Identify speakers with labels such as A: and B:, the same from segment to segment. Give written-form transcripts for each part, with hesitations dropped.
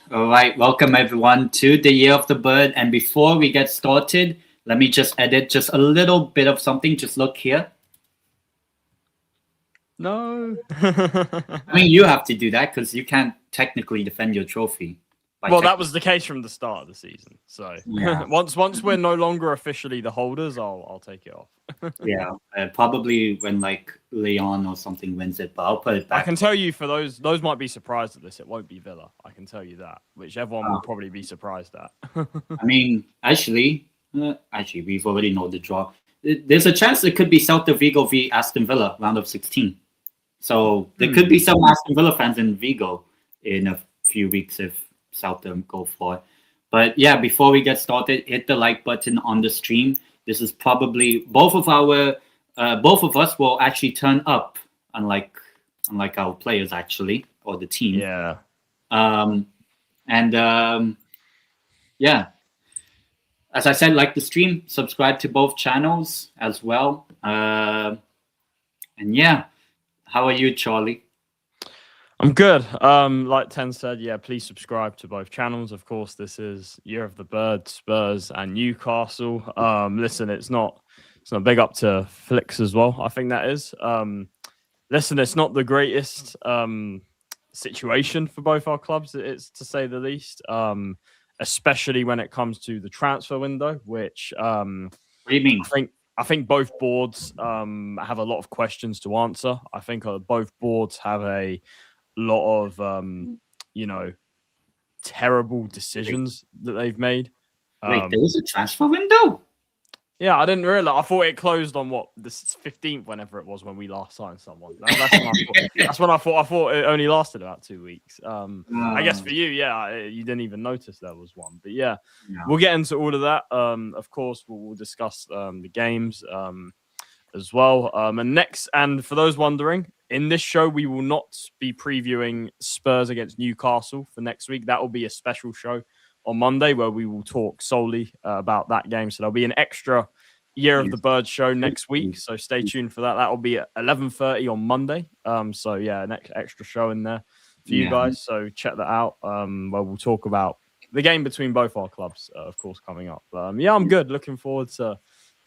A: All right. Welcome everyone to the Year of the Bird. And before we get started, let me just edit just a little bit of something. Just look here.
B: No.
A: I mean, you have to do that because you can't technically defend your trophy.
B: Well, that was the case from the start of the season. So
A: yeah.
B: once we're no longer officially the holders, I'll take it off.
A: Yeah, probably when like Leon or something wins it, but I'll put it back.
B: I can tell you for those might be surprised at this. It won't be Villa. I can tell you that, which everyone will probably be surprised at.
A: I mean, actually, we've already know the draw. There's a chance it could be Celta Vigo v Aston Villa, round of 16. So there could be some Aston Villa fans in Vigo in a few weeks if Celta go for it. But yeah, before we get started, hit the like button on the stream. This is probably both of us will actually turn up, unlike our players actually or the team.
B: Yeah.
A: Yeah. As I said, like the stream, subscribe to both channels as well. And yeah, how are you, Charlie?
B: I'm good. Like Ten said, yeah, please subscribe to both channels. Of course, this is Year of the Bird, Spurs and Newcastle. Listen, it's not big up to Flicks as well. I think that is. Listen, it's not the greatest situation for both our clubs, it's to say the least. Especially when it comes to the transfer window, which
A: what do you mean?
B: I think both boards have a lot of questions to answer. I think both boards have a lot of terrible decisions that they've made.
A: Wait, there was a transfer window?
B: Yeah, I didn't realize. I thought it closed on the 15th, whenever it was when we last signed someone. That's when I thought. I thought it only lasted about 2 weeks. I guess for you, yeah, you didn't even notice there was one. But yeah, we'll get into all of that. Of course, we'll discuss the games as well. And for those wondering, in this show, we will not be previewing Spurs against Newcastle for next week. That will be a special show on Monday where we will talk solely about that game. So there'll be an extra Year of the Bird show next week. So stay tuned for that. That will be at 11:30 on Monday. So yeah, an extra show in there for you guys. So check that out. Where we'll talk about the game between both our clubs, of course, coming up. Yeah, I'm good. Looking forward to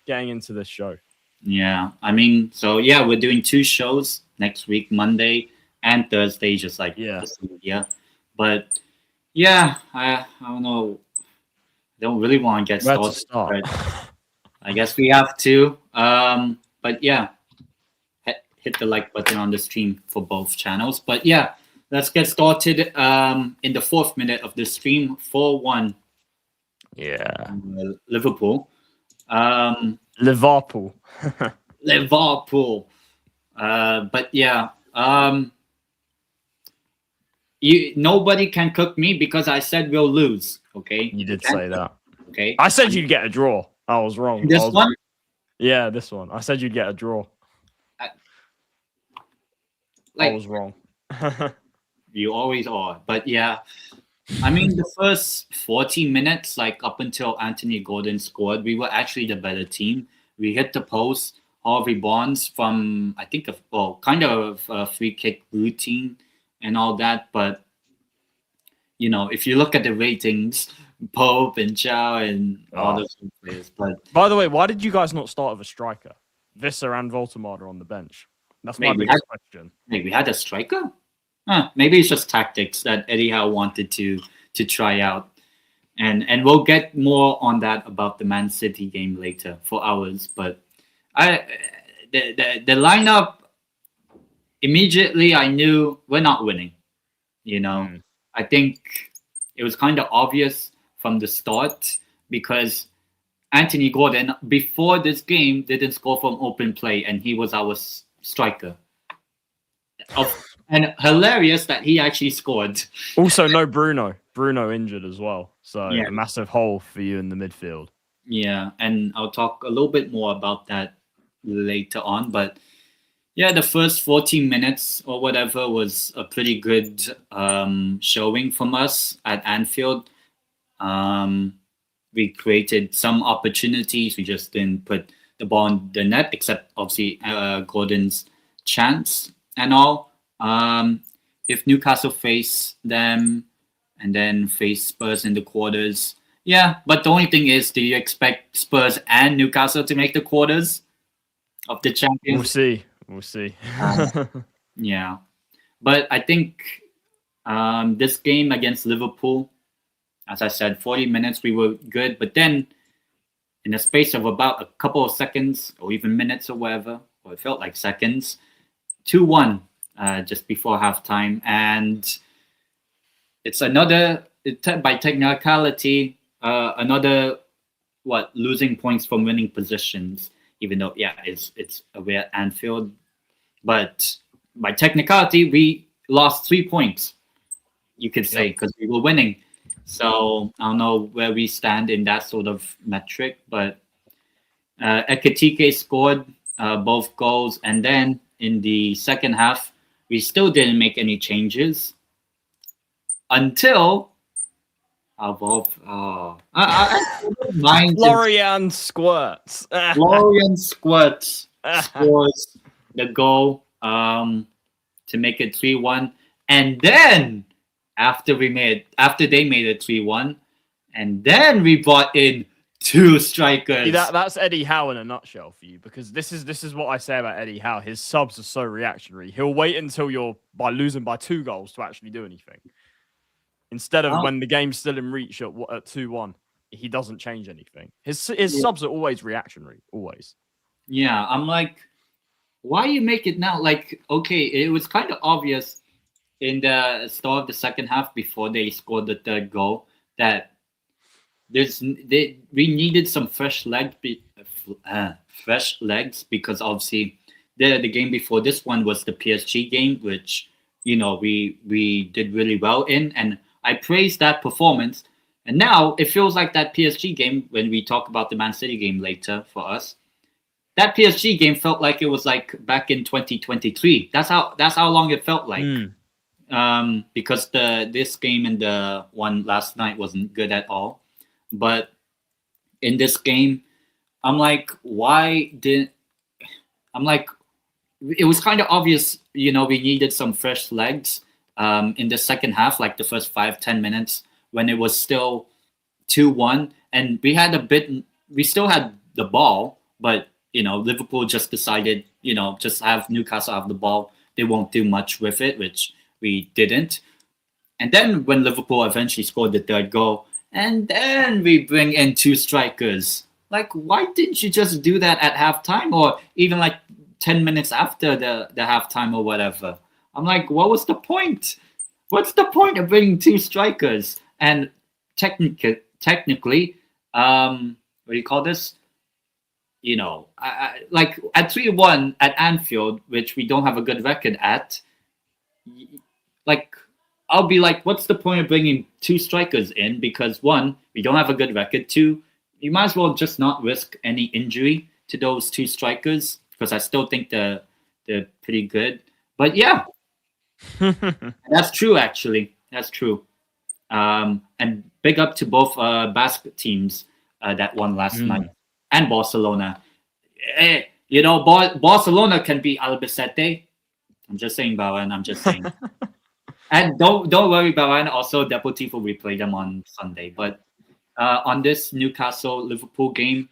B: getting into this show.
A: Yeah, I mean, so yeah, we're doing 2 shows next week, Monday and Thursday, just like But yeah, I don't know. I don't really want to get started. But I guess we have to. But yeah, hit the like button on the stream for both channels. But yeah, let's get started. In the 4th minute of the stream, 4-1.
B: Yeah,
A: Liverpool.
B: Liverpool.
A: Liverpool. But yeah. Nobody can cook me because I said we'll lose. Okay,
B: you did say that.
A: Okay,
B: I said you'd get a draw. I was wrong.
A: This one?
B: Yeah, this one. I said you'd get a draw. I was wrong.
A: You always are. But yeah, I mean, the first 40 minutes, like up until Anthony Gordon scored, we were actually the better team. We hit the post. Harvey Barnes from, I think, kind of a free kick routine and all that. But, if you look at the ratings, Pope and Chow and all those players. But
B: by the way, why did you guys not start with a striker? Visser and Voltemade on the bench. That's my biggest question.
A: Wait, we had a striker? maybe it's just tactics that Eddie Howe wanted to try out. And we'll get more on that about the Man City game later for ours. But the lineup, immediately I knew we're not winning. I think it was kind of obvious from the start because Anthony Gordon, before this game, didn't score from open play, and he was our striker. And hilarious that he actually scored.
B: Also, no Bruno. Bruno injured as well. So a massive hole for you in the midfield.
A: Yeah, and I'll talk a little bit more about that later on. But yeah, the first 14 minutes or whatever was a pretty good showing from us at Anfield. We created some opportunities. We just didn't put the ball in the net, except obviously Gordon's chance and all. If Newcastle face them and then face Spurs in the quarters, but the only thing is, do you expect Spurs and Newcastle to make the quarters of the Champions?
B: We'll see.
A: Yeah. But I think this game against Liverpool, as I said, 40 minutes, we were good. But then in the space of about a couple of seconds or even minutes or whatever, or it felt like seconds, 2-1 just before halftime. And it's another, by technicality, another, losing points from winning positions, even though, it's away at Anfield. But by technicality, we lost 3 points, you could say, because we were winning. So I don't know where we stand in that sort of metric, but Ekitike scored both goals, and then in the second half, we still didn't make any changes until
B: Florian Squirts.
A: Florian Squirts scores the goal to make it 3-1, and then after they made it 3-1, and then we brought in 2 strikers.
B: See, that's Eddie Howe in a nutshell for you, because this is what I say about Eddie Howe. His subs are so reactionary. He'll wait until you're losing by 2 goals to actually do anything. Instead of when the game's still in reach at 2-1, he doesn't change anything. His subs are always reactionary, always.
A: Yeah, I'm like, why you make it now? Like, okay, it was kind of obvious in the start of the second half before they scored the 3rd goal that we needed some fresh legs because obviously the game before this one was the PSG game, which we did really well in, and I praised that performance. And now it feels like that PSG game, when we talk about the Man City game later for us, that PSG game felt like it was like back in 2023. That's how long it felt like. Because this game and the one last night wasn't good at all. But in this game, I'm like, it was kind of obvious, we needed some fresh legs in the second half, like the first 5-10 minutes when it was still 2-1. And we still had the ball, but, Liverpool just decided, just have Newcastle have the ball. They won't do much with it, which we didn't. And then when Liverpool eventually scored the 3rd goal, and then we bring in 2 strikers. Like, why didn't you just do that at halftime or even like 10 minutes after the halftime or whatever? I'm like, what was the point? What's the point of bringing 2 strikers? And technically, what do you call this? Like at 3-1 at Anfield, which we don't have a good record at, like, I'll be like, what's the point of bringing 2 strikers in? Because 1, we don't have a good record. 2, you might as well just not risk any injury to those 2 strikers, because I still think they're pretty good. But yeah, that's true, actually. That's true. And big up to both Basque teams that won last night, and Barcelona. Barcelona can beat Albacete. I'm just saying, Bawan. I'm just saying. And don't worry, Bawan. Also, Deportivo, we play them on Sunday. But on this Newcastle-Liverpool game,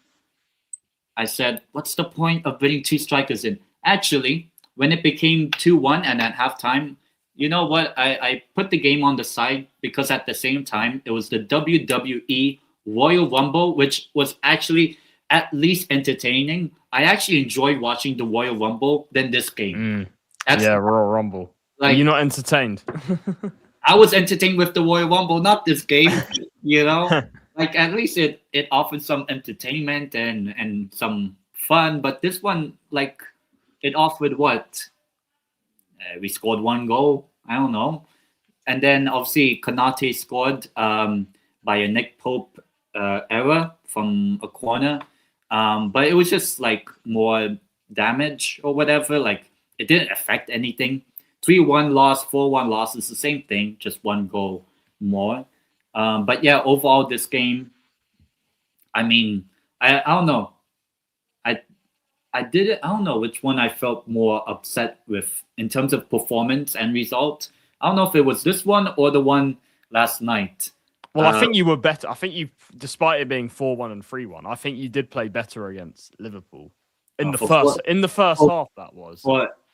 A: I said, what's the point of bringing 2 strikers in? Actually, when it became 2-1 and at halftime, You know what? I put the game on the side because at the same time it was the WWE Royal Rumble, which was actually at least entertaining. I actually enjoyed watching the Royal Rumble than this game. That's
B: Yeah, Royal Rumble. Are you
A: like
B: not entertained?
A: I was entertained with the Royal Rumble, not this game. You know, like at least it offered some entertainment and some fun. But this one, like, it offered what? We scored one goal. I don't know. And then obviously Konate scored by a Nick Pope error from a corner. But it was just like more damage or whatever. Like it didn't affect anything. 3-1 loss, 4-1 loss is the same thing, just one goal more. But yeah, overall this game, I mean, I don't know. I did it. I don't know which one I felt more upset with in terms of performance and result. I don't know if it was this one or the one last night.
B: Well, I think you were better. I think you, despite it being 4-1 and 3-1, I think you did play better against Liverpool in the first half. That was.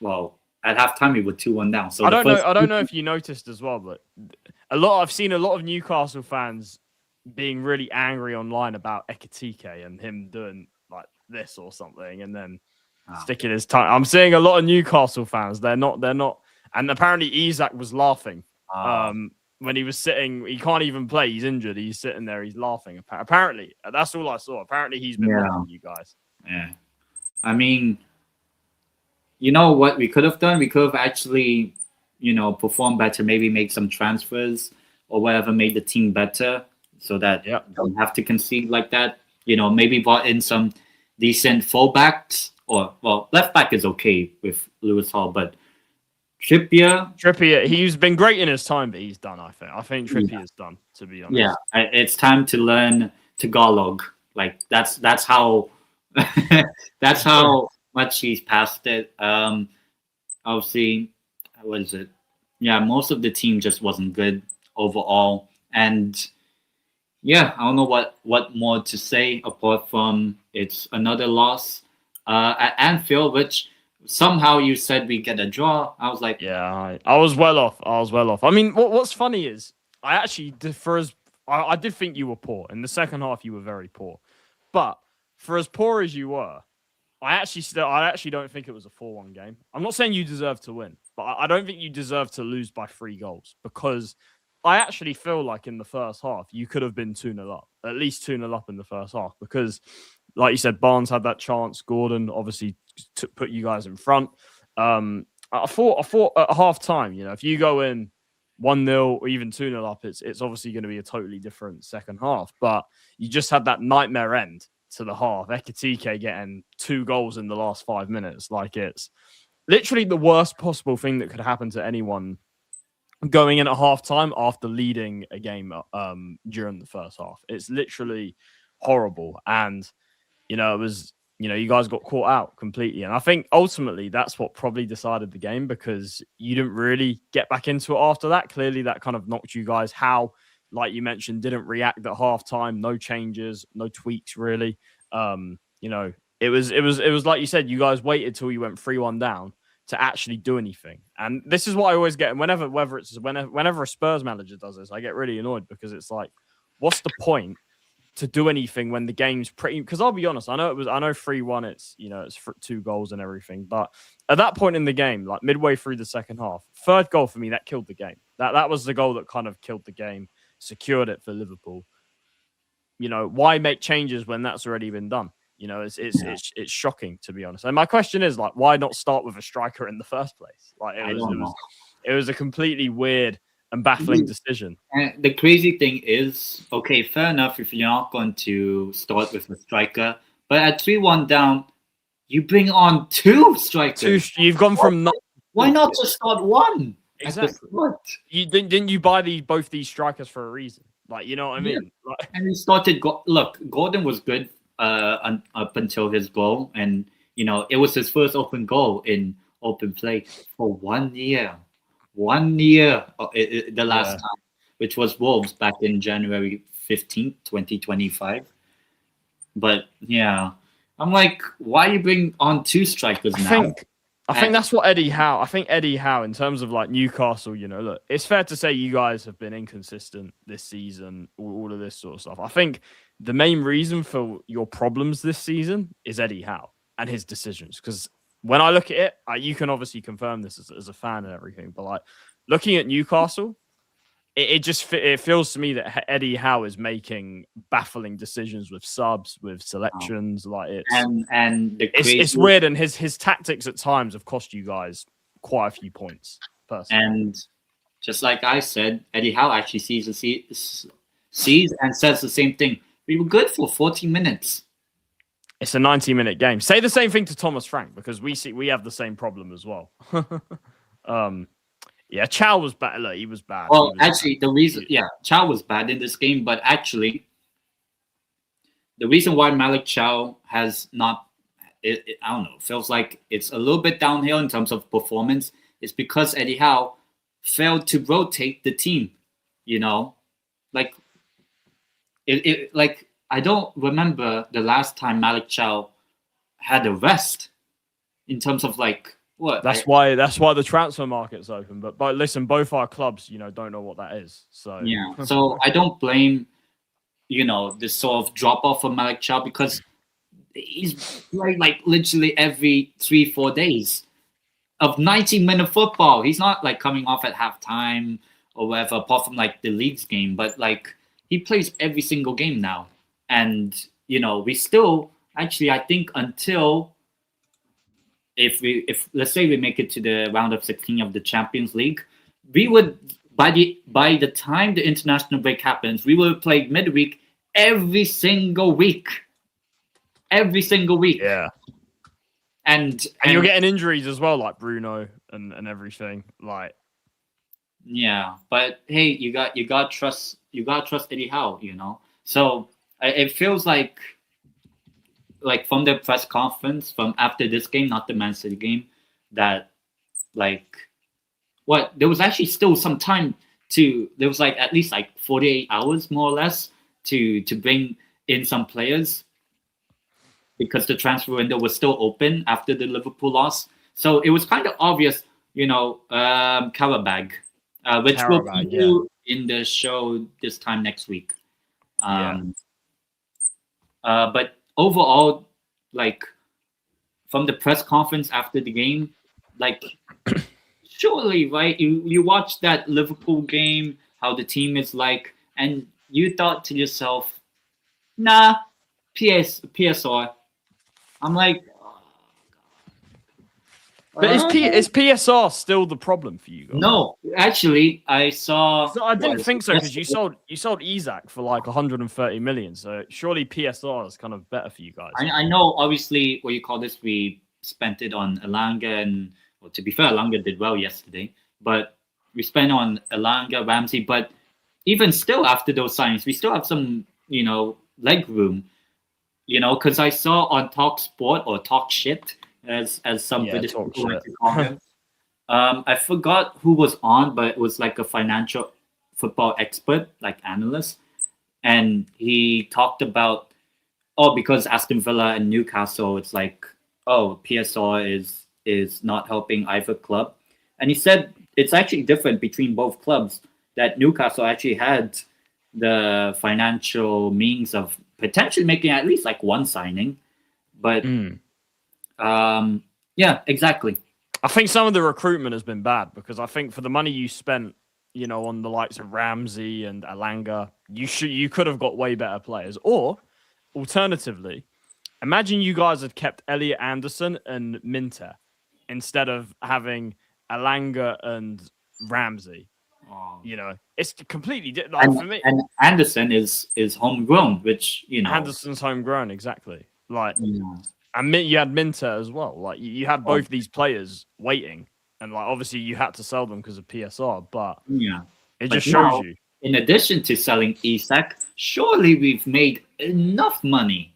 A: Well, at halftime we were 2-1 down. So
B: I don't know if you noticed as well, but I've seen a lot of Newcastle fans being really angry online about Ekitike and him doing like this or something, and then sticking his tongue. I'm seeing a lot of Newcastle fans. They're not, and apparently Isak was laughing when he was sitting. He can't even play. He's injured. He's sitting there. He's laughing. Apparently, that's all I saw. Apparently, he's been laughing, you guys.
A: Yeah, I mean, you know what we could have done? We could have actually, performed better. Maybe make some transfers or whatever, made the team better so that don't have to concede like that. Maybe brought in some decent fullbacks, or left back is okay with Lewis Hall, but Trippier,
B: he's been great in his time, but he's done. I think Trippier's done. To be honest,
A: yeah, it's time to learn Tagalog. Like that's how that's how much he's passed it. Obviously, what is it? Yeah, most of the team just wasn't good overall, and yeah, I don't know what more to say apart from it's another loss at Anfield, which somehow you said we get a draw. I was like,
B: yeah, I was well off. I mean, what's funny is I actually I did think you were poor in the second half. You were very poor, but for as poor as you were, I actually don't think it was a 4-1 game. I'm not saying you deserve to win, but I don't think you deserve to lose by 3 goals, because I actually feel like in the first half, you could have been 2-0 up, at least 2-0 up in the first half, because, like you said, Barnes had that chance. Gordon obviously put you guys in front. I thought at half time, if you go in 1-0 or even 2-0 up, it's obviously going to be a totally different second half. But you just had that nightmare end to the half. Ekitike getting 2 goals in the last 5 minutes. Like, it's literally the worst possible thing that could happen to anyone going in at halftime after leading a game during the first half. It's literally horrible. And, it was, you guys got caught out completely. And I think ultimately that's what probably decided the game, because you didn't really get back into it after that. Clearly that kind of knocked you guys. How, like you mentioned, didn't react at halftime, no changes, no tweaks really. It was like you said, you guys waited till you went 3-1 down to actually do anything. And this is what I always get. And whenever a Spurs manager does this, I get really annoyed, because it's like, what's the point to do anything when the game's pretty? Because I'll be honest, I know 3-1, it's it's 2 goals and everything, but at that point in the game, like midway through the second half, third goal for me, that killed the game. That was the goal that kind of killed the game, secured it for Liverpool. Why make changes when that's already been done? It's shocking, to be honest. And my question is, like, why not start with a striker in the first place? Like, it was a completely weird and baffling decision.
A: And the crazy thing is, okay, fair enough if you're not going to start with a striker, but at 3-1 down, you bring on 2 strikers.
B: You've gone from
A: why not just start 1?
B: Exactly. Didn't you buy both these strikers for a reason? Like, you know what I mean?
A: Yeah. Like, and he started. Look, Gordon was good up until his goal, and it was his first open goal in open play for 1 year. 1 year, the last time, which was Wolves back in January 15th, 2025. But yeah, I'm like, why you bring on 2 strikers now?
B: I think that's what Eddie Howe. I think Eddie Howe, in terms of like Newcastle, look, it's fair to say you guys have been inconsistent this season, all of this sort of stuff. I think the main reason for your problems this season is Eddie Howe and his decisions. Because when I look at it, you can obviously confirm this as a fan and everything, but like looking at Newcastle, it feels to me that Eddie Howe is making baffling decisions with subs, with selections. Like it's weird, and his tactics at times have cost you guys quite a few points. Personally.
A: And just like I said, Eddie Howe actually sees and says the same thing. We were good for 40 minutes.
B: It's a 90-minute game. Say the same thing to Thomas Frank, because we have the same problem as well. Yeah, Chow was bad. Look, he was bad.
A: Well, actually, Chow was bad in this game, but actually, the reason why Malik Chow has not, I don't know, feels like it's a little bit downhill in terms of performance is because Eddie Howe failed to rotate the team. Like I don't remember the last time Malik Chow had a rest in terms of like. What?
B: That's why the transfer market's open. But listen, both our clubs, don't know what that is. So
A: yeah. So I don't blame, this sort of drop off from Malik Chow because he's playing like literally every 3-4 days of 90-minute football. He's not like coming off at halftime or whatever, apart from like the Leeds game. But like he plays every single game now, and we still actually I think until. If let's say we make it to the round of 16 of the Champions League, we would by the time the international break happens, we will play midweek every single week.
B: Yeah. And you're getting injuries as well, like Bruno and everything. Like
A: yeah, but hey, you got trust Eddie Howe, So it feels like from the press conference from after this game, not the Man City game, that there was actually still some time there was like at least like 48 hours more or less to bring in some players because the transfer window was still open after the Liverpool loss. So it was kind of obvious, Karabag, which we'll do in the show this time next week. But overall, like from the press conference after the game, like surely, right? You watched that Liverpool game, how the team is like, and you thought to yourself, nah, PSR. I'm like,
B: but is PSR still the problem for you guys?
A: No, actually, I saw.
B: So I didn't think so because you sold Isak for like 130 million. So surely PSR is kind of better for you guys.
A: I know, obviously, what you call this, we spent it on Elanga, and well, to be fair, Elanga did well yesterday. But we spent on Elanga, Ramsey. But even still, after those signings, we still have some, leg room. Because I saw on Talk Sport or Talk Shit. As some British people like to call him. I forgot who was on, but it was like a financial football expert, like analyst. And he talked about, because Aston Villa and Newcastle, it's like, PSR is not helping either club. And he said it's actually different between both clubs, that Newcastle actually had the financial means of potentially making at least like one signing. But... yeah, exactly.
B: I think some of the recruitment has been bad because I think for the money you spent, on the likes of Ramsey and Elanga, you could have got way better players. Or alternatively, imagine you guys had kept Elliot Anderson and Minter instead of having Elanga and Ramsey. It's completely different for me.
A: And Anderson is homegrown, which
B: Anderson's homegrown, exactly. Like. And you had Minter as well. Like you had both these players waiting, and like obviously you had to sell them because of PSR. But it just shows you.
A: In addition to selling Isak, surely we've made enough money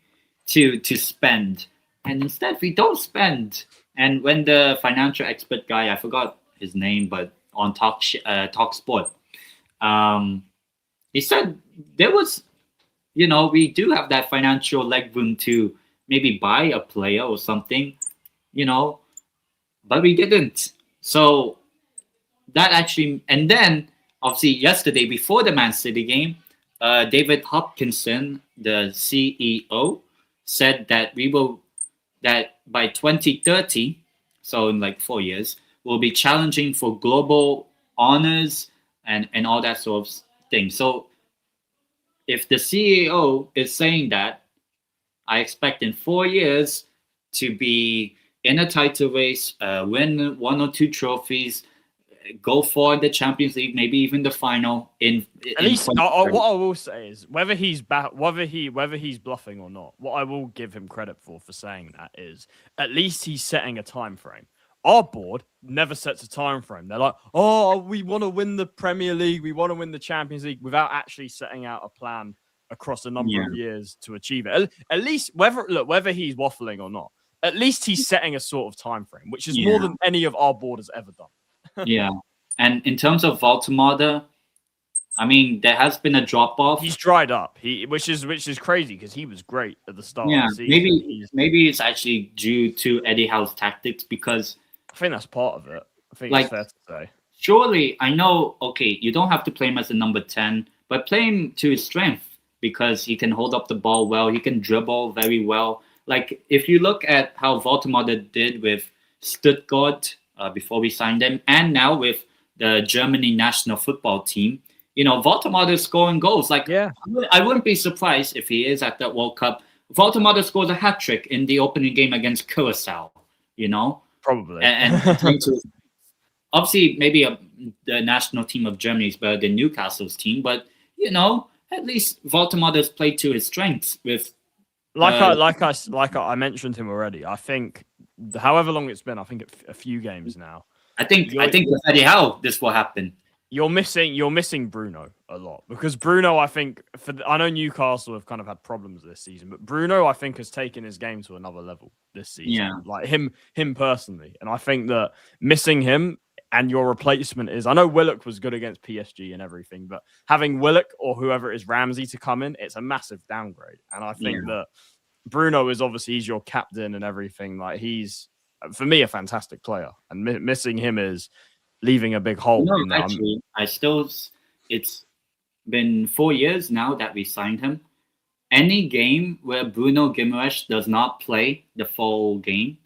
A: to spend, and instead we don't spend. And when the financial expert guy, I forgot his name, but on Talk Sport, he said there was, we do have that financial leg room to maybe buy a player or something, but we didn't. So that actually, and then obviously yesterday before the Man City game, David Hopkinson, the CEO, said that that by 2030, so in like 4 years, we'll be challenging for global honors and all that sort of thing. So if the CEO is saying that, I expect in 4 years to be in a title race, win one or two trophies, go for the Champions League, maybe even the final.
B: At least, what I will say is whether he's bluffing or not. What I will give him credit for saying that is at least he's setting a time frame. Our board never sets a time frame. They're like, oh, we want to win the Premier League, we want to win the Champions League, without actually setting out a plan across a number of years to achieve it. At least whether he's waffling or not, at least he's setting a sort of time frame, which is more than any of our board has ever done.
A: Yeah. And in terms of Voltemade, I mean, there has been a drop off.
B: He's dried up. Which is crazy because he was great at the start of the
A: season. Maybe it's actually due to Eddie Howe's tactics, because
B: I think that's part of it. I think it's fair to say.
A: Surely, I know, okay, you don't have to play him as a number 10, but play him to his strength, because he can hold up the ball well, he can dribble very well. Like, if you look at how Voltemade did with Stuttgart before we signed him, and now with the Germany national football team, you know, Voltemade is scoring goals. Like, I wouldn't be surprised if he is at that World Cup. Voltemade scores a hat trick in the opening game against Curacao, you know?
B: Probably.
A: And obviously, maybe the national team of Germany is better than Newcastle's team, but, you know, at least Voltemade has played to his strengths with.
B: I mentioned him already. I think, however long it's been, I think a few games now.
A: I think with Eddie Howe, this will happen.
B: You're missing Bruno a lot, because Bruno, I think, I know Newcastle have kind of had problems this season, but Bruno, I think, has taken his game to another level this season.
A: Yeah.
B: Like him personally, and I think that missing him and your replacement is, I know Willock was good against PSG and everything, but having Willock or whoever it is, Ramsey, to come in, it's a massive downgrade. And I think that Bruno is obviously, he's your captain and everything. Like, he's, for me, a fantastic player, and missing him is leaving a big hole.
A: No, actually, it's been 4 years now that we signed him. Any game where Bruno Guimaraes does not play the full game,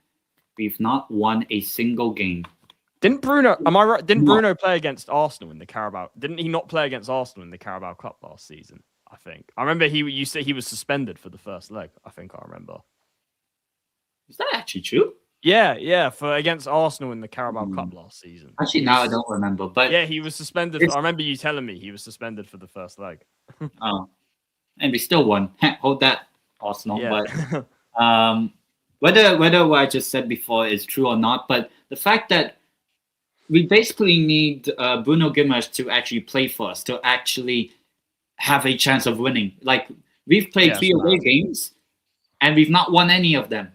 A: we've not won a single game.
B: Didn't Bruno, am I right? Didn't Bruno play against Arsenal in the Carabao? Didn't he not play against Arsenal in the Carabao Cup last season? I think. I remember you said he was suspended for the first leg. I think I remember.
A: Is that actually true?
B: Yeah, for against Arsenal in the Carabao Cup last season.
A: Actually, now I don't remember, but
B: yeah, he was suspended. I remember you telling me he was suspended for the first leg.
A: Oh, and we still won. Hold that, Arsenal.
B: Yeah.
A: But whether what I just said before is true or not, but the fact that we basically need Bruno Guimaraes to actually play for us, to actually have a chance of winning. Like, we've played 3 away games, and we've not won any of them.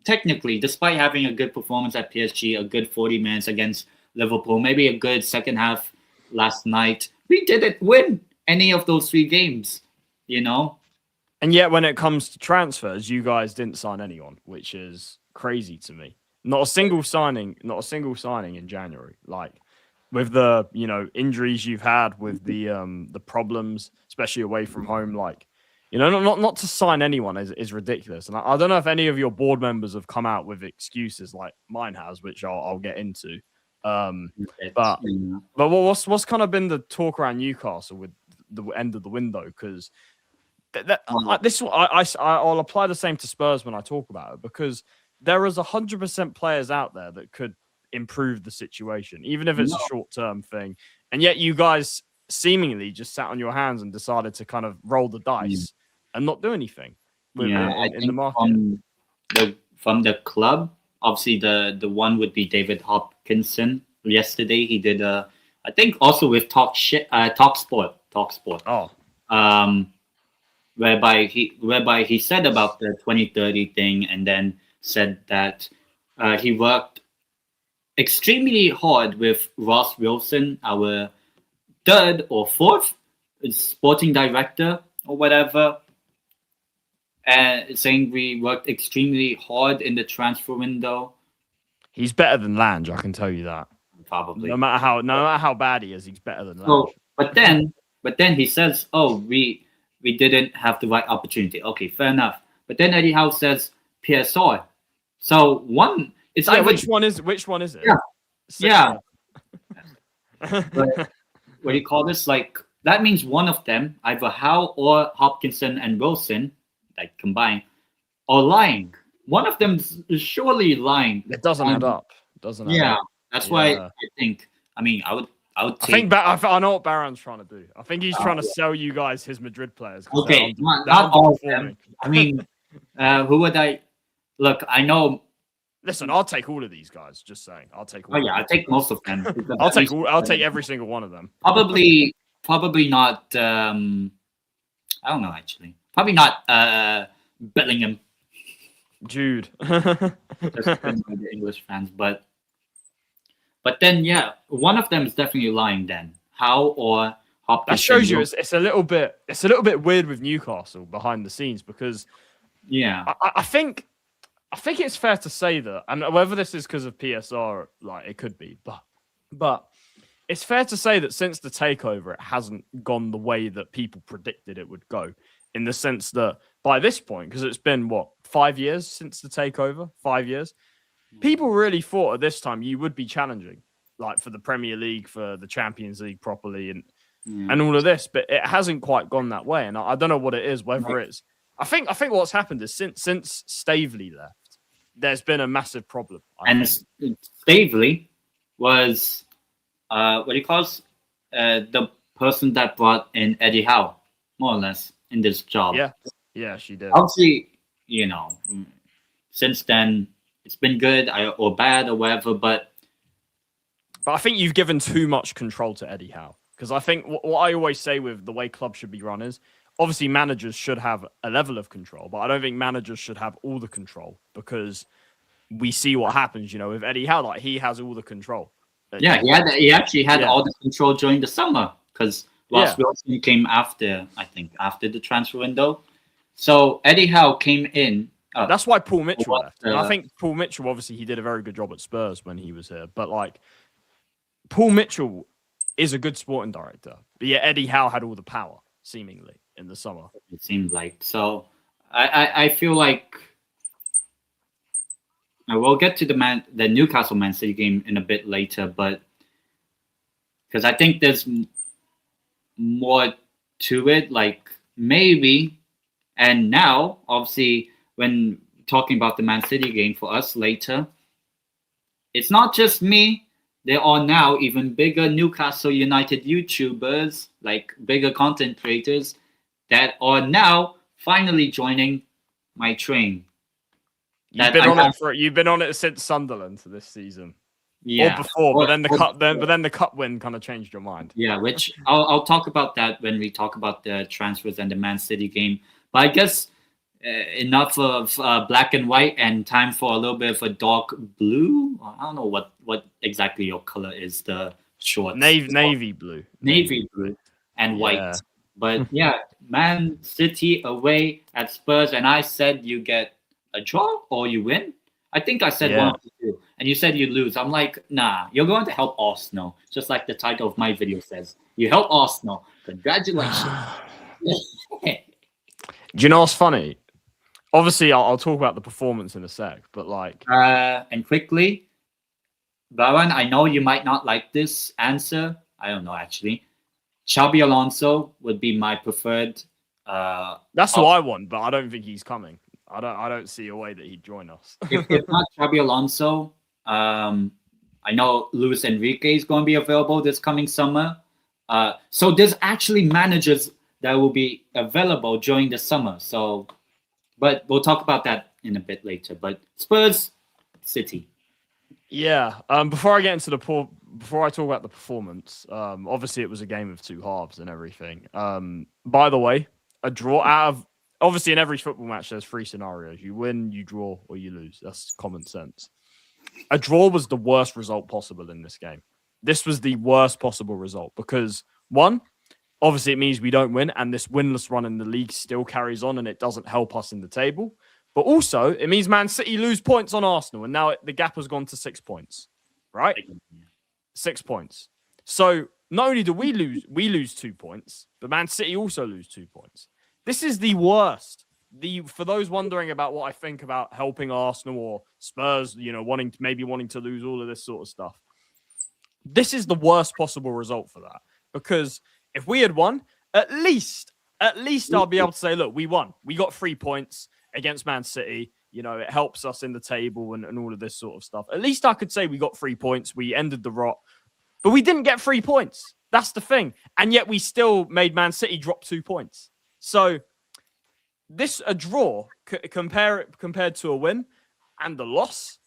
A: Technically, despite having a good performance at PSG, a good 40 minutes against Liverpool, maybe a good second half last night, we didn't win any of those 3 games, you know?
B: And yet, when it comes to transfers, you guys didn't sign anyone, which is crazy to me. Not a single signing in January. Like, with the, you know, injuries you've had, with the problems, especially away from home, like, you know, not to sign anyone is ridiculous. And I don't know if any of your board members have come out with excuses like mine has, which I'll get into. But what's kind of been the talk around Newcastle with the end of the window? Because I'll apply the same to Spurs when I talk about it, because there is 100% players out there that could improve the situation, even if it's a short-term thing. And yet you guys seemingly just sat on your hands and decided to kind of roll the dice and not do anything in the market.
A: From the club, obviously the one would be David Hopkinson. Yesterday he did I think also with Talksport.
B: Oh.
A: Whereby he said about the 2030 thing, and then said that he worked extremely hard with Ross Wilson, our 3rd or 4th sporting director or whatever, and saying we worked extremely hard in the transfer window.
B: He's better than Lange, I can tell you that.
A: Probably.
B: No matter how bad he is, he's better than Lange.
A: So, but then he says, "Oh, we didn't have the right opportunity." Okay, fair enough. But then Eddie Howe says PSR. So one, it's
B: yeah.
A: either,
B: Which one is it?
A: Yeah.
B: Yeah.
A: But what do you call this? Like that means one of them, either Howe or Hopkinson and Wilson, like combined, are lying. One of them is surely lying.
B: It doesn't add up. Doesn't add up.
A: That's why I think. I mean, I would take.
B: I know what Baron's trying to do. I think he's trying to sell you guys his Madrid players.
A: Okay, not all of them. I mean, who would I? Look, I know.
B: Listen, I'll take all of these guys. Just saying, I'll take.
A: I'll take most of them.
B: I'll take every single one of them.
A: Probably not. I don't know actually. Probably not. Bellingham.
B: Jude.
A: Just the English fans, but then one of them is definitely lying. Then Howe or Hopkins.
B: That shows you it's a little bit weird with Newcastle behind the scenes because I think it's fair to say that, and whether this is because of PSR, like it could be, but it's fair to say that since the takeover, it hasn't gone the way that people predicted it would go. In the sense that by this point, because it's been 5 years since the takeover, 5 years, people really thought at this time you would be challenging, like for the Premier League, for the Champions League properly, and all of this, but it hasn't quite gone that way. And I don't know what it is. Whether it's, I think what's happened is since Staveley left, there's been a massive problem.
A: Staveley was what do you call it? The person that brought in Eddie Howe, more or less, in this job.
B: Yeah, she did.
A: Obviously, since then it's been good or bad or whatever, but
B: I think you've given too much control to Eddie Howe, because I think what I always say with the way clubs should be run is obviously managers should have a level of control, but I don't think managers should have all the control, because we see what happens, with Eddie Howe. Like, he has all the control.
A: He actually had all the control during the summer, because Wilson came after the transfer window. So Eddie Howe came in.
B: That's why Paul Mitchell left. And I think Paul Mitchell, obviously, he did a very good job at Spurs when he was here. But Paul Mitchell is a good sporting director. But Eddie Howe had all the power, seemingly, in the summer.
A: It seemed like. So I feel like we'll get to the Newcastle Man City game in a bit later, but because I think there's more to it, like maybe. And now, obviously, when talking about the Man City game for us later, it's not just me. There are now even bigger Newcastle United YouTubers, like bigger content creators, that are now finally joining my train.
B: You've been on it since Sunderland this season.
A: Yeah,
B: or before, but then the cup win kind of changed your mind.
A: Yeah, which I'll talk about that when we talk about the transfers and the Man City game. But I guess enough of black and white, and time for a little bit of a dark blue. I don't know what exactly your color is. The shorts,
B: navy blue,
A: and white. But Man City away at Spurs, and I said you get a draw or you win. I think I said one of the two, and you said you lose. I'm like, nah, you're going to help Arsenal, just like the title of my video says. You help Arsenal. Congratulations.
B: Do you know what's funny? Obviously, I'll talk about the performance in a sec, but
A: and quickly, Baran, I know you might not like this answer. I don't know, actually. Xabi Alonso would be my preferred.
B: That's who I want, but I don't think he's coming. I don't see a way that he'd join us.
A: if not Xabi Alonso, I know Luis Enrique is going to be available this coming summer. So there's actually managers that will be available during the summer. So, but we'll talk about that in a bit later. But Spurs, City.
B: Yeah. Before I get into before I talk about the performance, obviously it was a game of two halves and everything. By the way, a draw obviously in every football match there's three scenarios: you win, you draw, or you lose. That's common sense. A draw was the worst result possible in this game. This was the worst possible result because, one, obviously it means we don't win, and this winless run in the league still carries on, and it doesn't help us in the table. But also, it means Man City lose points on Arsenal, and now the gap has gone to 6 points, right? 6 points. So not only do we lose 2 points, but Man City also lose 2 points. This is the worst. For those wondering about what I think about helping Arsenal or Spurs, wanting to lose all of this sort of stuff, this is the worst possible result for that. Because if we had won, at least I'll be able to say, look, we won. We got 3 points against Man City. It helps us in the table and all of this sort of stuff. At least I could say we got 3 points. We ended the rot. But we didn't get 3 points. That's the thing. And yet we still made Man City drop 2 points. So a draw, compared to a win and the loss.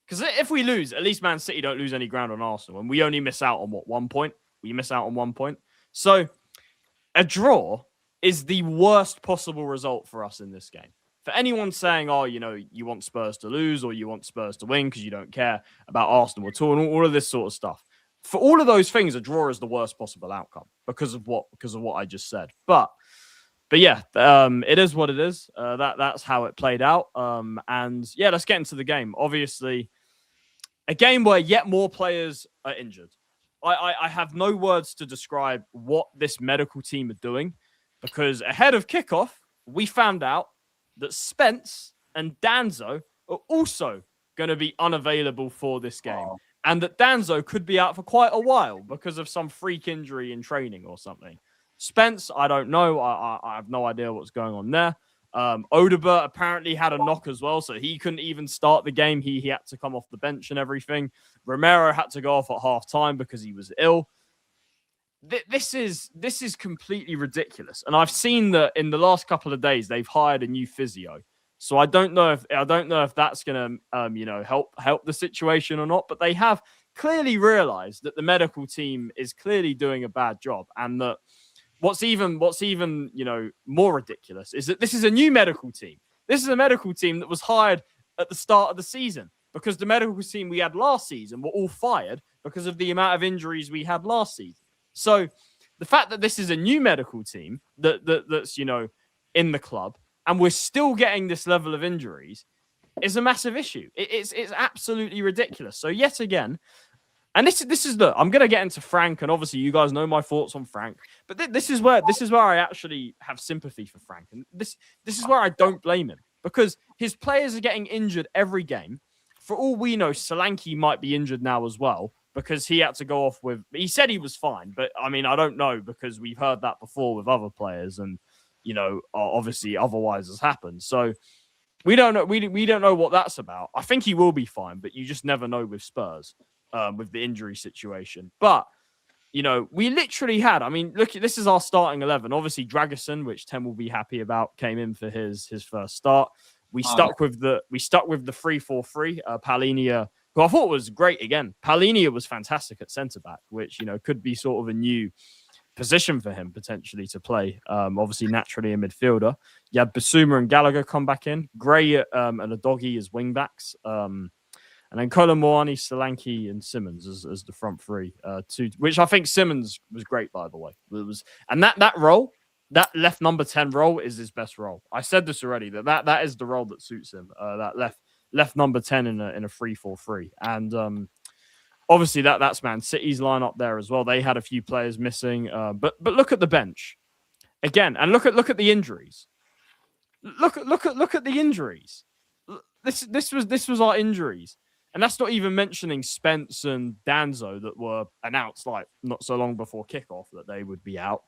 B: Because if we lose, at least Man City don't lose any ground on Arsenal. And we only miss out on 1 point? We miss out on 1 point. So a draw is the worst possible result for us in this game. For anyone saying, you want Spurs to lose or you want Spurs to win because you don't care about Arsenal at all and all of this sort of stuff. For all of those things, a draw is the worst possible outcome because of what I just said. But yeah, it is what it is. That's how it played out. And yeah, let's get into the game. Obviously, a game where yet more players are injured. I have no words to describe what this medical team are doing because ahead of kickoff, we found out that Spence and Danzo are also going to be unavailable for this game. Oh. And that Danzo could be out for quite a while because of some freak injury in training or something. Spence, I don't know. I have no idea what's going on there. Odegaard apparently had a knock as well, so he couldn't even start the game. He had to come off the bench and everything. Romero had to go off at half-time because he was ill. This is completely ridiculous. And I've seen that in the last couple of days they've hired a new physio. So I don't know if that's going to help the situation or not, but they have clearly realized that the medical team is clearly doing a bad job, and that what's even more ridiculous is that this is a new medical team. This is a medical team that was hired at the start of the season because the medical team we had last season were all fired because of the amount of injuries we had last season. So the fact that this is a new medical team that's in the club and we're still getting this level of injuries is a massive issue. It's absolutely ridiculous. So yet again, and this is I'm going to get into Frank, and obviously you guys know my thoughts on Frank, but this is where I actually have sympathy for Frank, and this is where I don't blame him because his players are getting injured every game. For all we know, Solanke might be injured now as well because he had to go off with. He said he was fine, but I mean I don't know because we've heard that before with other players, and obviously otherwise has happened. So we don't know. We don't know what that's about. I think he will be fine, but you just never know with Spurs. With the injury situation. But, we literally had, look, this is our starting 11. Obviously, Dragusin, which Tem will be happy about, came in for his first start. We stuck with the 3-4-3. Palhinha, who I thought was great again. Palhinha was fantastic at centre-back, which, could be sort of a new position for him potentially to play. Obviously, naturally a midfielder. You had Basuma and Gallagher come back in. Gray and Udogie as wing-backs. And then Kolomoani, Solanke, and Simmons as the front three, which I think Simmons was great, by the way. And that role, that left number 10 role is his best role. I said this already, that is the role that suits him. That left number 10 in a 3-4-3. And obviously that's Man City's lineup there as well. They had a few players missing, but look at the bench again, and look at the injuries. Look at the injuries. This was our injuries. And that's not even mentioning Spence and Danzo that were announced like not so long before kickoff that they would be out.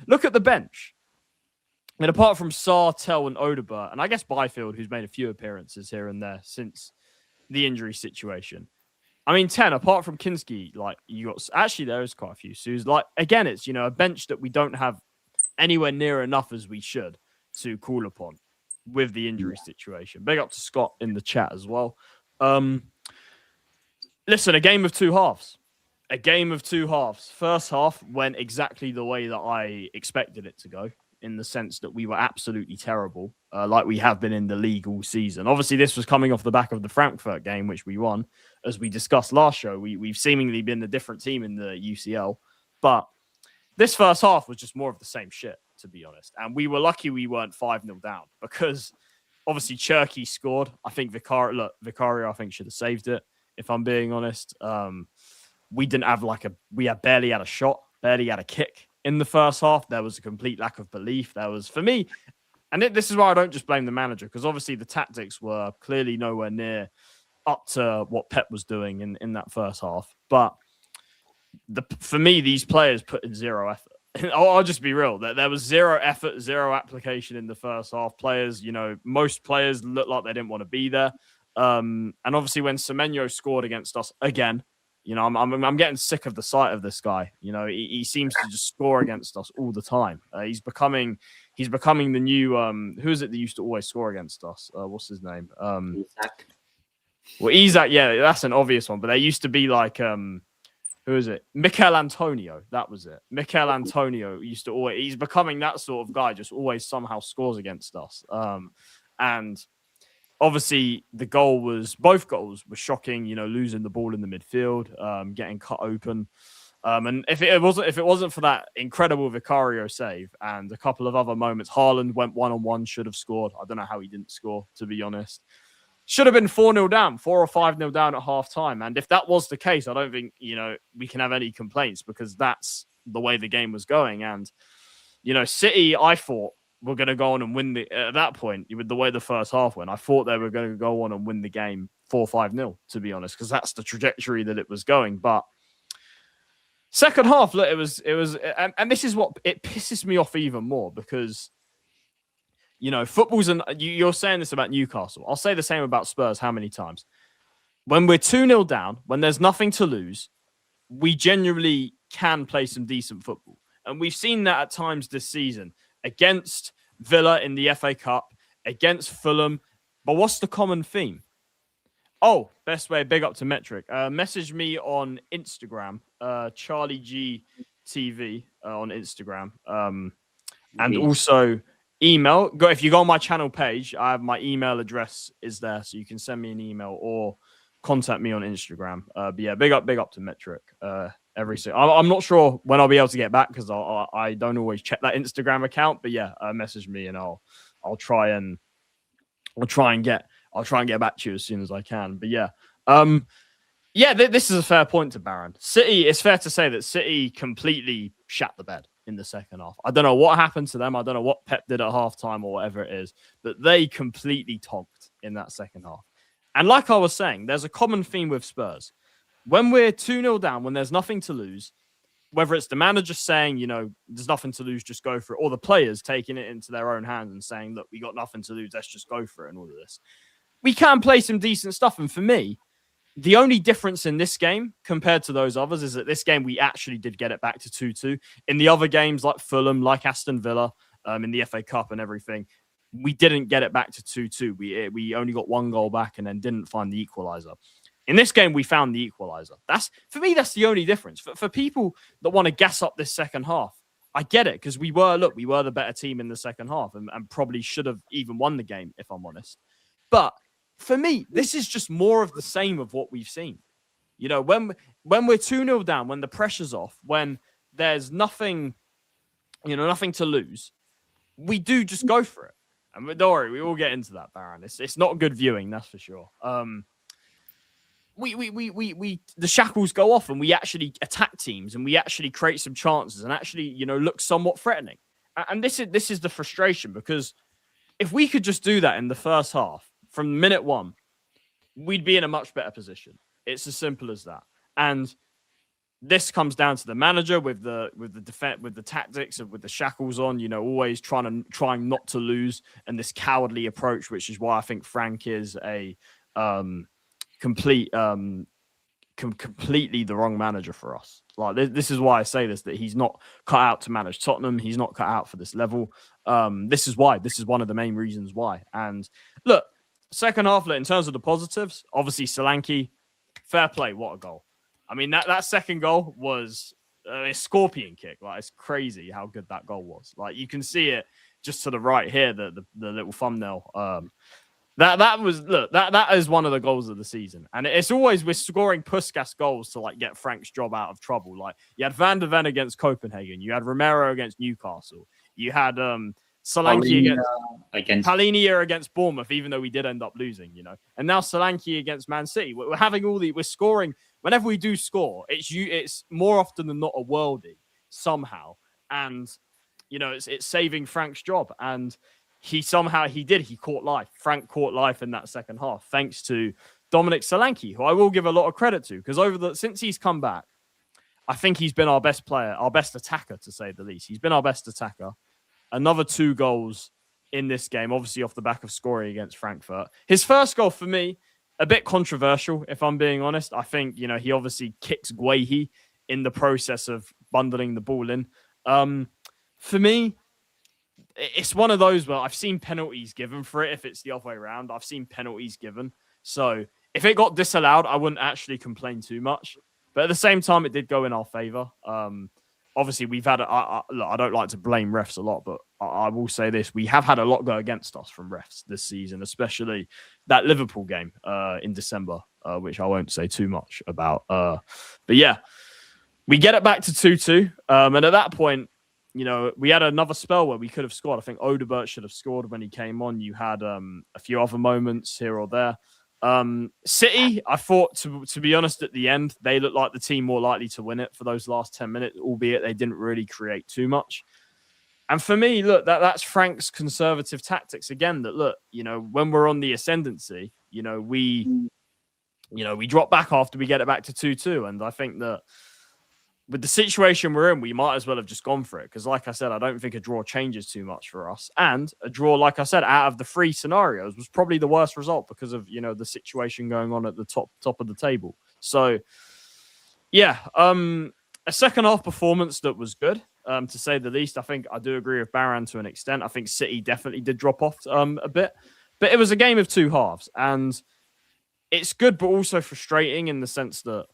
B: Look at the bench. And apart from Sarr, Tell, and Odegaard, and I guess Byfield, who's made a few appearances here and there since the injury situation. 10, apart from Kinski, there is quite a few. So again, it's, a bench that we don't have anywhere near enough as we should to call upon with the injury situation. Big up to Scott in the chat as well. Listen, a game of two halves. First half went exactly the way that I expected it to go, in the sense that we were absolutely terrible, like we have been in the league all season. Obviously, this was coming off the back of the Frankfurt game, which we won. As we discussed last show, we've seemingly been the different team in the UCL. But this first half was just more of the same shit, to be honest. And we were lucky we weren't 5-0 down, because Obviously, Cherky scored. I think Vicario, I think, should have saved it, if I'm being honest. We didn't have barely had a shot, barely had a kick in the first half. There was a complete lack of belief. There was, for me, and this is why I don't just blame the manager, because obviously the tactics were clearly nowhere near up to what Pep was doing in that first half. But for me, these players put in zero effort. I'll just be real. There was zero effort, zero application in the first half. Players, most players looked like they didn't want to be there. And obviously, when Semenyo scored against us again, I'm getting sick of the sight of this guy. He seems to just score against us all the time. He's becoming the new who is it that used to always score against us? What's his name?
A: Isak.
B: Well, Isak, yeah, that's an obvious one. But there used to be like who is it? Mikel Antonio. That was it. Mikel Antonio used to always. He's becoming that sort of guy. Just always somehow scores against us. And obviously, both goals were shocking. Losing the ball in the midfield, getting cut open. And if it wasn't for that incredible Vicario save and a couple of other moments, Haaland went 1-on-1, should have scored. I don't know how he didn't score, to be honest. Should have been 4-0 down, 4 or 5-0 down at half time. And if that was the case, I don't think, we can have any complaints, because that's the way the game was going. And, City, I thought, were going to go on and win at that point, with the way the first half went, I thought they were going to go on and win the game 4-5-0, to be honest, because that's the trajectory that it was going. But second half, look, it was, and this is what it pisses me off even more, because football's you're saying this about Newcastle. I'll say the same about Spurs. How many times? When we're 2-0 down, when there's nothing to lose, we genuinely can play some decent football. And we've seen that at times this season against Villa in the FA Cup, against Fulham. But what's the common theme? Oh, best way, big up to Metric. Message me on Instagram, Charlie G TV on Instagram. And also email. If you go on my channel page, I have my email address is there, so you can send me an email or contact me on Instagram. But yeah, big up to Metric. I'm not sure when I'll be able to get back, because I don't always check that Instagram account. But yeah, message me and I'll try and get back to you as soon as I can. But yeah, this is a fair point to Baron. City, it's fair to say that City completely shat the bed in the second half. I don't know what happened to them. I don't know what Pep did at halftime or whatever it is, but they completely tonked in that second half. And like I was saying, there's a common theme with Spurs. When we're 2-0 down, when there's nothing to lose, whether it's the manager saying, there's nothing to lose, just go for it, or the players taking it into their own hands and saying, look, we got nothing to lose, let's just go for it and all of this. We can play some decent stuff. And for me, the only difference in this game compared to those others is that this game, we actually did get it back to 2-2. In the other games like Fulham, like Aston Villa, in the FA Cup and everything, we didn't get it back to 2-2. We only got one goal back and then didn't find the equalizer. In this game, we found the equalizer. For me, that's the only difference. For people that want to gas up this second half, I get it, because we were the better team in the second half and probably should have even won the game, if I'm honest. But for me, this is just more of the same of what we've seen. When we're 2-0 down, when the pressure's off, when there's nothing to lose, we do just go for it. And don't worry, we all get into that, Baron. It's not good viewing, that's for sure. The shackles go off and we actually attack teams and we actually create some chances and actually, look somewhat threatening. And this is the frustration, because if we could just do that in the first half from minute one, we'd be in a much better position. It's as simple as that. And this comes down to the manager with the defense, with the tactics of with the shackles on, always trying not to lose, and this cowardly approach, which is why I think Frank is a completely the wrong manager for us. Like this is why I say this, that he's not cut out to manage Tottenham. He's not cut out for this level. This is why. This is one of the main reasons why. And look, second half, in terms of the positives, obviously Solanke, fair play. What a goal. I mean, that second goal was a scorpion kick. Like, it's crazy how good that goal was. Like, you can see it just to the right here, the little thumbnail. That is one of the goals of the season. And it's always, we're scoring Puskas goals to get Frank's job out of trouble. Like, you had Van de Ven against Copenhagen. You had Romero against Newcastle. You had Solanke
A: against
B: Palhinha against Bournemouth, even though we did end up losing, and now Solanke against Man City. We're having we're scoring. Whenever we do score, it's more often than not a worldie somehow, and it's saving Frank's job, and he caught life. Frank caught life in that second half, thanks to Dominic Solanke, who I will give a lot of credit to, because since he's come back, I think he's been our best player, our best attacker, to say the least. He's been our best attacker. Another 2 goals in this game, obviously off the back of scoring against Frankfurt. His first goal, for me, a bit controversial, if I'm being honest. I think, he obviously kicks Guehi in the process of bundling the ball in. For me, it's one of those where I've seen penalties given for it. If it's the other way around, I've seen penalties given. So if it got disallowed, I wouldn't actually complain too much. But at the same time, it did go in our favour. Obviously, we've had... I don't like to blame refs a lot, but I will say this. We have had a lot go against us from refs this season, especially that Liverpool game in December, which I won't say too much about. But yeah, we get it back to 2-2. And at that point, we had another spell where we could have scored. I think Odebert should have scored when he came on. You had a few other moments here or there. City, I thought, to be honest, at the end, they looked like the team more likely to win it for those last 10 minutes, albeit they didn't really create too much. And for me, look, that's Frank's conservative tactics again. That look, when we're on the ascendancy, we drop back after we get it back to 2-2, and I think that with the situation we're in, we might as well have just gone for it. Because like I said, I don't think a draw changes too much for us. And a draw, like I said, out of the 3 scenarios was probably the worst result because of, the situation going on at the top of the table. So, yeah, a second half performance that was good, to say the least. I think I do agree with Baran to an extent. I think City definitely did drop off a bit. But it was a game of 2 halves. And it's good, but also frustrating in the sense that,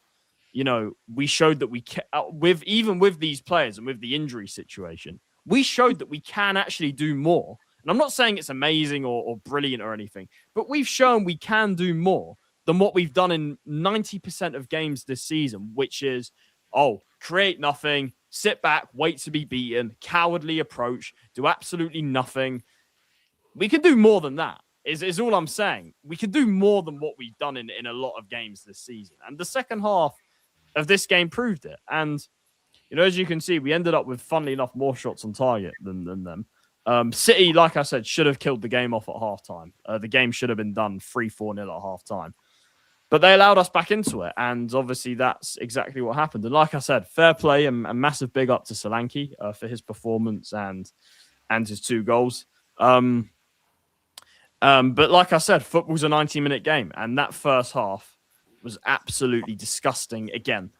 B: we showed that even with these players and with the injury situation, we showed that we can actually do more. And I'm not saying it's amazing or brilliant or anything, but we've shown we can do more than what we've done in 90% of games this season, which is, create nothing, sit back, wait to be beaten, cowardly approach, do absolutely nothing. We can do more than that. Is all I'm saying. We can do more than what we've done in a lot of games this season. And the second half of this game proved it. And, as you can see, we ended up with, funnily enough, more shots on target than them. City, like I said, should have killed the game off at halftime. The game should have been done 3-4-0 at halftime. But they allowed us back into it. And obviously that's exactly what happened. And like I said, fair play and a massive big up to Solanke for his performance and his 2 goals. But like I said, football's a 90-minute game. And that first half was absolutely disgusting again.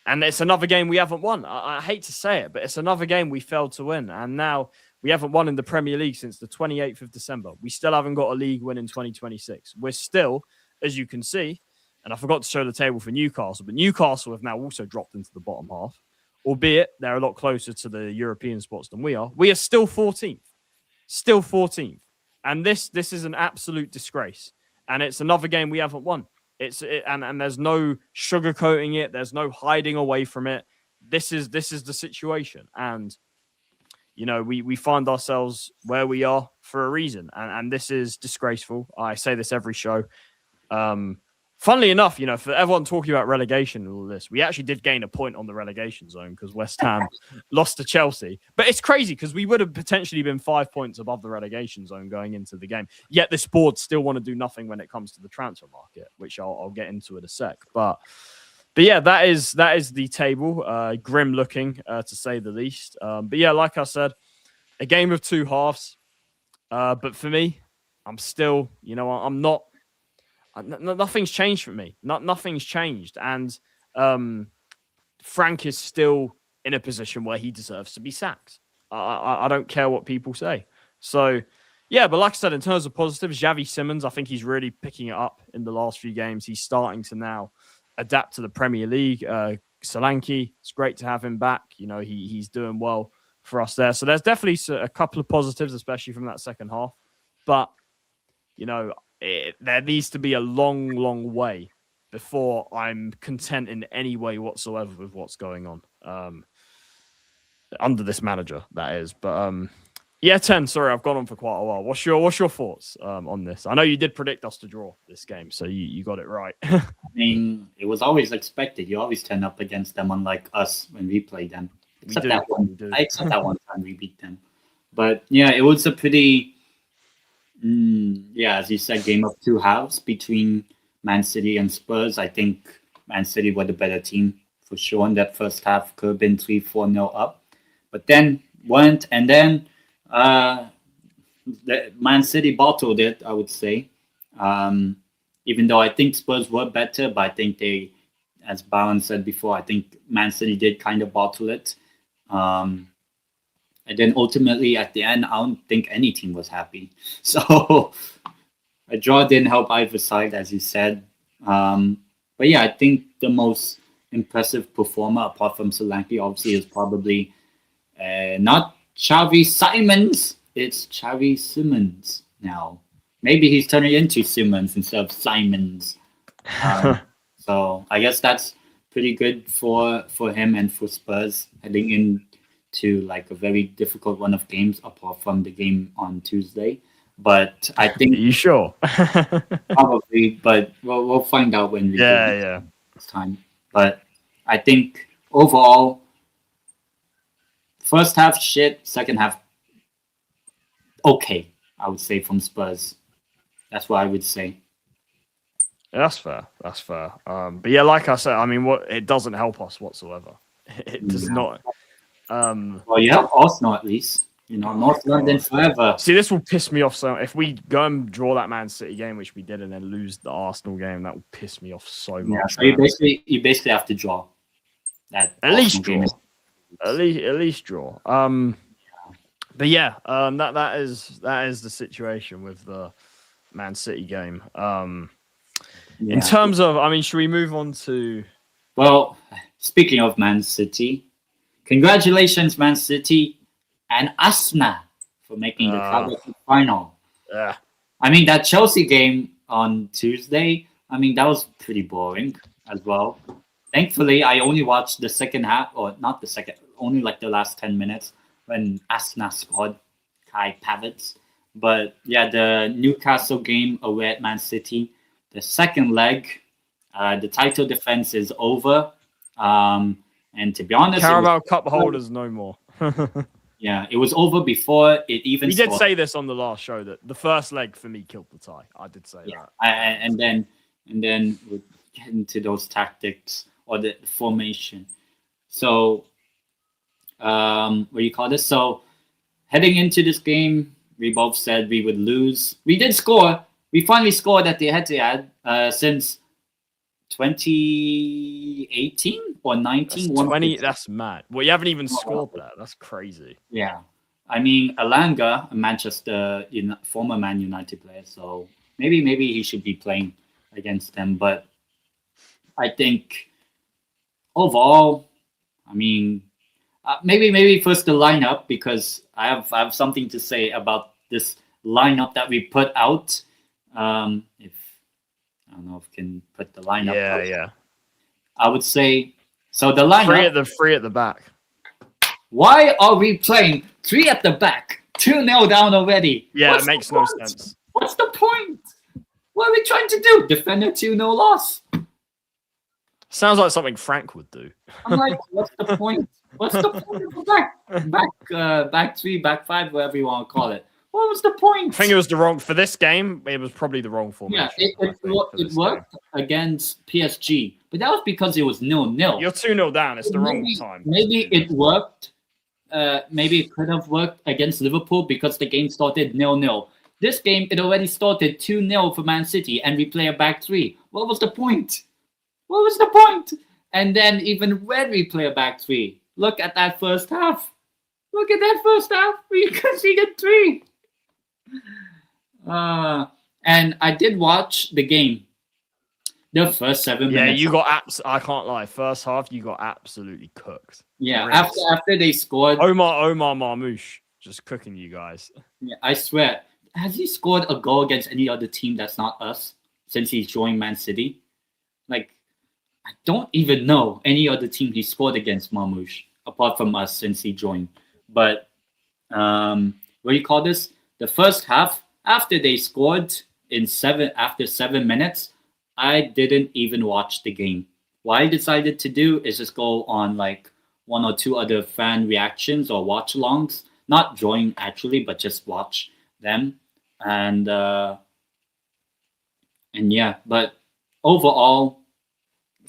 B: And it's another game we haven't won. I hate to say it, but it's another game we failed to win. And now we haven't won in the Premier League since the 28th of December. We still haven't got a league win in 2026. We're still, as you can see, and I forgot to show the table for Newcastle, but Newcastle have now also dropped into the bottom half, albeit they're a lot closer to the European spots than we are. We are still 14th. Still 14th. And this is an absolute disgrace. And it's another game we haven't won. And there's no sugarcoating it. There's no hiding away from it. This is the situation. And, we find ourselves where we are for a reason. And this is disgraceful. I say this every show. Funnily enough, for everyone talking about relegation and all this, we actually did gain a point on the relegation zone because West Ham lost to Chelsea. But it's crazy because we would have potentially been 5 points above the relegation zone going into the game. Yet this board still want to do nothing when it comes to the transfer market, which I'll get into in a sec. But yeah, that is the table. Grim looking, to say the least. But yeah, like I said, a game of 2 halves. But for me, I'm still, I'm not. Nothing's changed for me. Nothing's changed. And Frank is still in a position where he deserves to be sacked. I don't care what people say. So, yeah, but like I said, in terms of positives, Xavi Simons, I think he's really picking it up in the last few games. He's starting to now adapt to the Premier League. Solanke, it's great to have him back. He's doing well for us there. So there's definitely a couple of positives, especially from that second half. But, there needs to be a long, long way before I'm content in any way whatsoever with what's going on under this manager, that is. But Yeah, 10. Sorry, I've gone on for quite a while. What's your thoughts on this? I know you did predict us to draw this game, so you got it right.
A: I mean, it was always expected. You always turn up against them, unlike us when we play them. Except
B: do,
A: that one.
B: we do.
A: Except that one time we beat them. But yeah, it was a pretty, as you said, game of two halves between Man City and Spurs. I think Man City were the better team for sure in that first half. Could have been 3-4-0 up, but then weren't. And then the Man City bottled it, I would say. Even though I think Spurs were better, but I think they, as Baron said before, I think Man City did kind of bottle it. And then ultimately at the end, I don't think any team was happy. So a draw didn't help either side, as you said. But yeah, I think the most impressive performer, apart from Solanke, obviously, is probably not Xavi Simons. It's Xavi Simons now. Maybe he's turning into Simmons instead of Simons. So I guess that's pretty good for him and for Spurs heading into like a very difficult run of games, apart from the game on Tuesday. But I think
B: Are you sure?
A: probably, but we'll find out when we
B: yeah
A: this time. But I think overall, first half shit, second half okay. I would say from Spurs. That's what I would say.
B: Yeah, that's fair. That's fair. But yeah, like I said, I mean, it doesn't help us whatsoever. It does not.
A: Well, you have Arsenal at least. North London forever.
B: See, this will piss me off. So if we go and draw that Man City game, which we did, and then lose the Arsenal game, that will piss me off so much.
A: Yeah, so you basically have to draw. That
B: at least draw. At least draw. But yeah, that is the situation with the Man City game. In terms of, I mean, should we move on to?
A: Well, speaking of Man City, congratulations, Man City and Arsenal for making the Champions League final.
B: Yeah.
A: I mean, that Chelsea game on Tuesday, I mean, that was pretty boring as well. Thankfully, I only watched the second half, or not the second, only like the last 10 minutes when Arsenal scored Kai Havertz. But yeah, the Newcastle game away at Man City, the second leg, the title defense is over. And to be honest,
B: Carabao Cup holders no more.
A: Yeah, it was over before it even.
B: We did say this on the last show that the first leg for me killed the tie. I did say that.
A: And then we'll get into those tactics or the formation. So, what do you call this? So, heading into this game, we both said we would lose. We did score. We finally scored at the head-to-head since 2018 or 19.
B: That's 20. That's mad. Well, you haven't even scored that. That's crazy.
A: Yeah. I mean, Alanga, a former Man United player, so maybe he should be playing against them. But I think overall, I mean, maybe first the lineup, because I have something to say about this lineup that we put out. If I don't know if we can put the lineup.
B: Yeah.
A: I would say so. The lineup
B: three at the back.
A: Why are we playing 3 at the back? 2-0 down already.
B: Yeah, it makes no sense.
A: What's the point? What are we trying to do? Defend a 2-0 loss?
B: Sounds like something Frank would do.
A: I'm like, what's the point? What's the point of the back 3, back 5, whatever you want to call it? What was the point?
B: I think it was the wrong for this game. It was probably the wrong formation.
A: Yeah, it worked against PSG, but that was because it was 0-0.
B: You're 2-0 down. It's the wrong time.
A: Maybe it worked. Maybe it could have worked against Liverpool because the game started 0-0. This game, it already started 2-0 for Man City, and we play a back 3. What was the point? What was the point? And then even when we play a back 3, look at that first half. Look at that first half. We conceded 3. And I did watch the game. The first 7 minutes.
B: Yeah, you got I can't lie. First half, you got absolutely cooked.
A: Yeah, after they scored.
B: Omar Marmoush just cooking you guys.
A: Yeah, I swear. Has he scored a goal against any other team that's not us since he's joined Man City? Like, I don't even know any other team he scored against, Marmoush, apart from us since he joined. But what what do you call this? The first half, after they scored after 7 minutes, I didn't even watch the game. What I decided to do is just go on like one or two other fan reactions or watch alongs, not join actually, but just watch them. And yeah, but overall,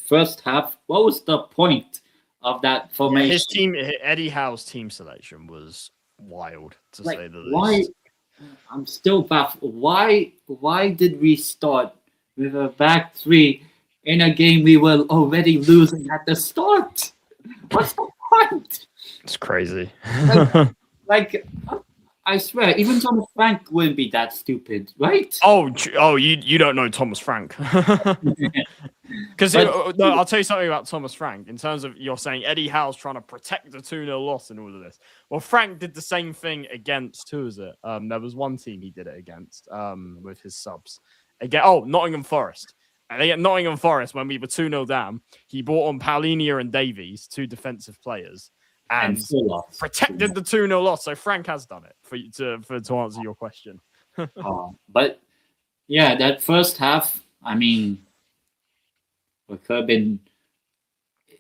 A: first half, what was the point of that formation?
B: His team, Eddie Howe's team selection was wild, to
A: Like,
B: say the
A: why?
B: least.
A: I'm still baffled. Why did we start with a back three in a game we were already losing at the start? What's the point?
B: It's crazy.
A: Like, I swear, even Thomas Frank wouldn't be that stupid, right?
B: You don't know Thomas Frank. Because no, I'll tell you something about Thomas Frank. In terms of you're saying Eddie Howe's trying to protect the 2-0 loss and all of this. Well, Frank did the same thing against, who was it? There was one team he did it against with his subs. Nottingham Forest. And at Nottingham Forest, when we were 2-0 down, he brought on Paulinia and Davies, 2 defensive players, and protected the 2-0 loss. So Frank has done it for you to answer your question.
A: But yeah, that first half, I mean, it could have been,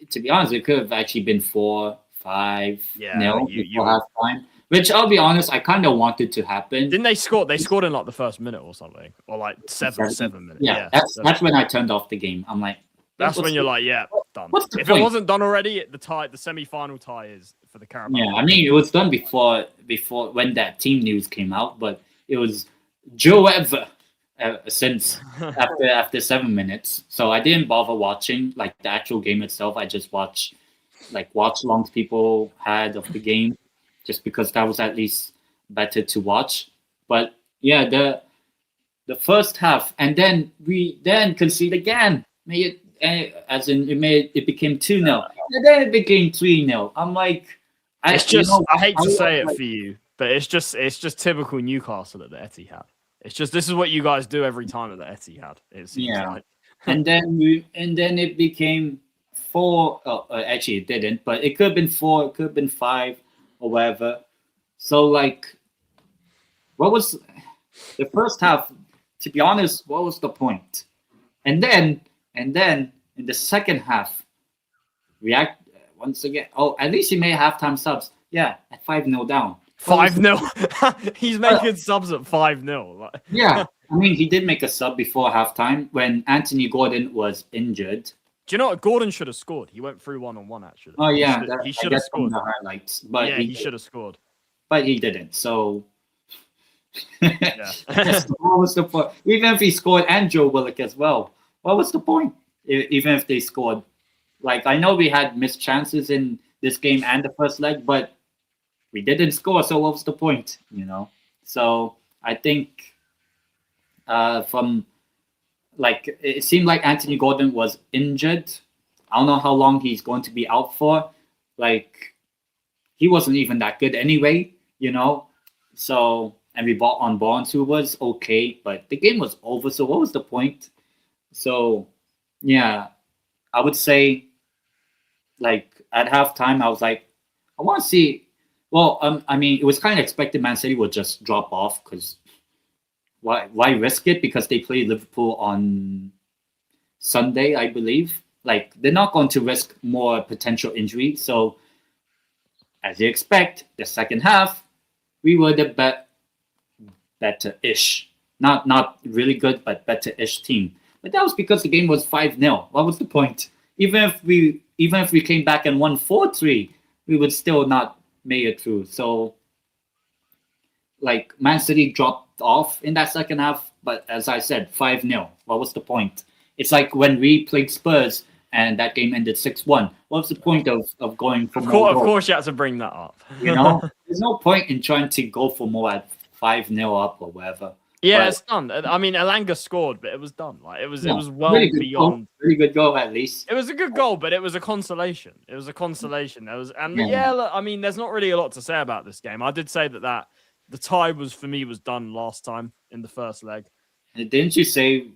A: to be honest, it could have actually been 4-5-0 before halftime. Which I'll be honest, I kind of wanted to happen.
B: Didn't they score? They scored in like the first minute or something, or like seven minutes.
A: Yeah, that's when I turned off the game. I'm like,
B: that's when you're like, yeah, done. If it wasn't done already, the semi-final tie is for the Carabao.
A: Yeah, I mean, it was done before when that team news came out, but it was Joe ever since after 7 minutes. So I didn't bother watching like the actual game itself. I just watched like watch-alongs people had of the game, just because that was at least better to watch. But yeah, the first half, and then we concede again. It became 2-0, and then it became 3-0. I'm like,
B: I hate to say it for you, but it's just typical Newcastle at the Etihad. It's just, this is what you guys do every time at the Etihad. It seems like.
A: and then it became 4. Actually, it didn't, but it could have been 4. It could have been 5 or whatever. So like, what was the first half? To be honest, what was the point? And then in the second half, react once again. Oh, at least he made halftime subs. Yeah, at 5-0 down.
B: 5-0. He's making subs at 5-0.
A: Yeah, I mean, he did make a sub before halftime when Anthony Gordon was injured.
B: Do you know what? Gordon should have scored. He went through 1-on-1 actually.
A: Oh yeah,
B: he should have scored.
A: The highlights, but
B: yeah, he should have scored.
A: But he didn't. So. What was the point? Even if he scored and Joe Willock as well, what was the point? Even if they scored, like, I know we had missed chances in this game and the first leg, but we didn't score. So what was the point? So I think from like, it seemed like Anthony Gordon was injured. I don't know how long he's going to be out for. Like, he wasn't even that good anyway, So, and we bought on Barnes, who was okay, but the game was over. So what was the point? So, yeah, I would say, like, at halftime, I was like, I want to see. Well, I mean, it was kind of expected Man City would just drop off, because why risk it? Because they play Liverpool on Sunday, I believe. Like, they're not going to risk more potential injury. So, as you expect, the second half, we were the better-ish. Not really good, but better-ish team. But that was because the game was 5-0. What was the point? Even if we came back and won 4-3, we would still not make it through. So, like, Man City dropped off in that second half. But as I said, 5-0. What was the point? It's like when we played Spurs and that game ended 6-1. What's the point of going for more? Of
B: course you had to bring that up.
A: There's no point in trying to go for more at 5-0 up or whatever.
B: Yeah, it's done. I mean, Elanga scored, but it was done. Like, it was well
A: really
B: beyond.
A: Really good goal, at least.
B: It was a good goal, but it was a consolation. Look, I mean, there's not really a lot to say about this game. I did say that the tie was done last time in the first leg.
A: And didn't you say?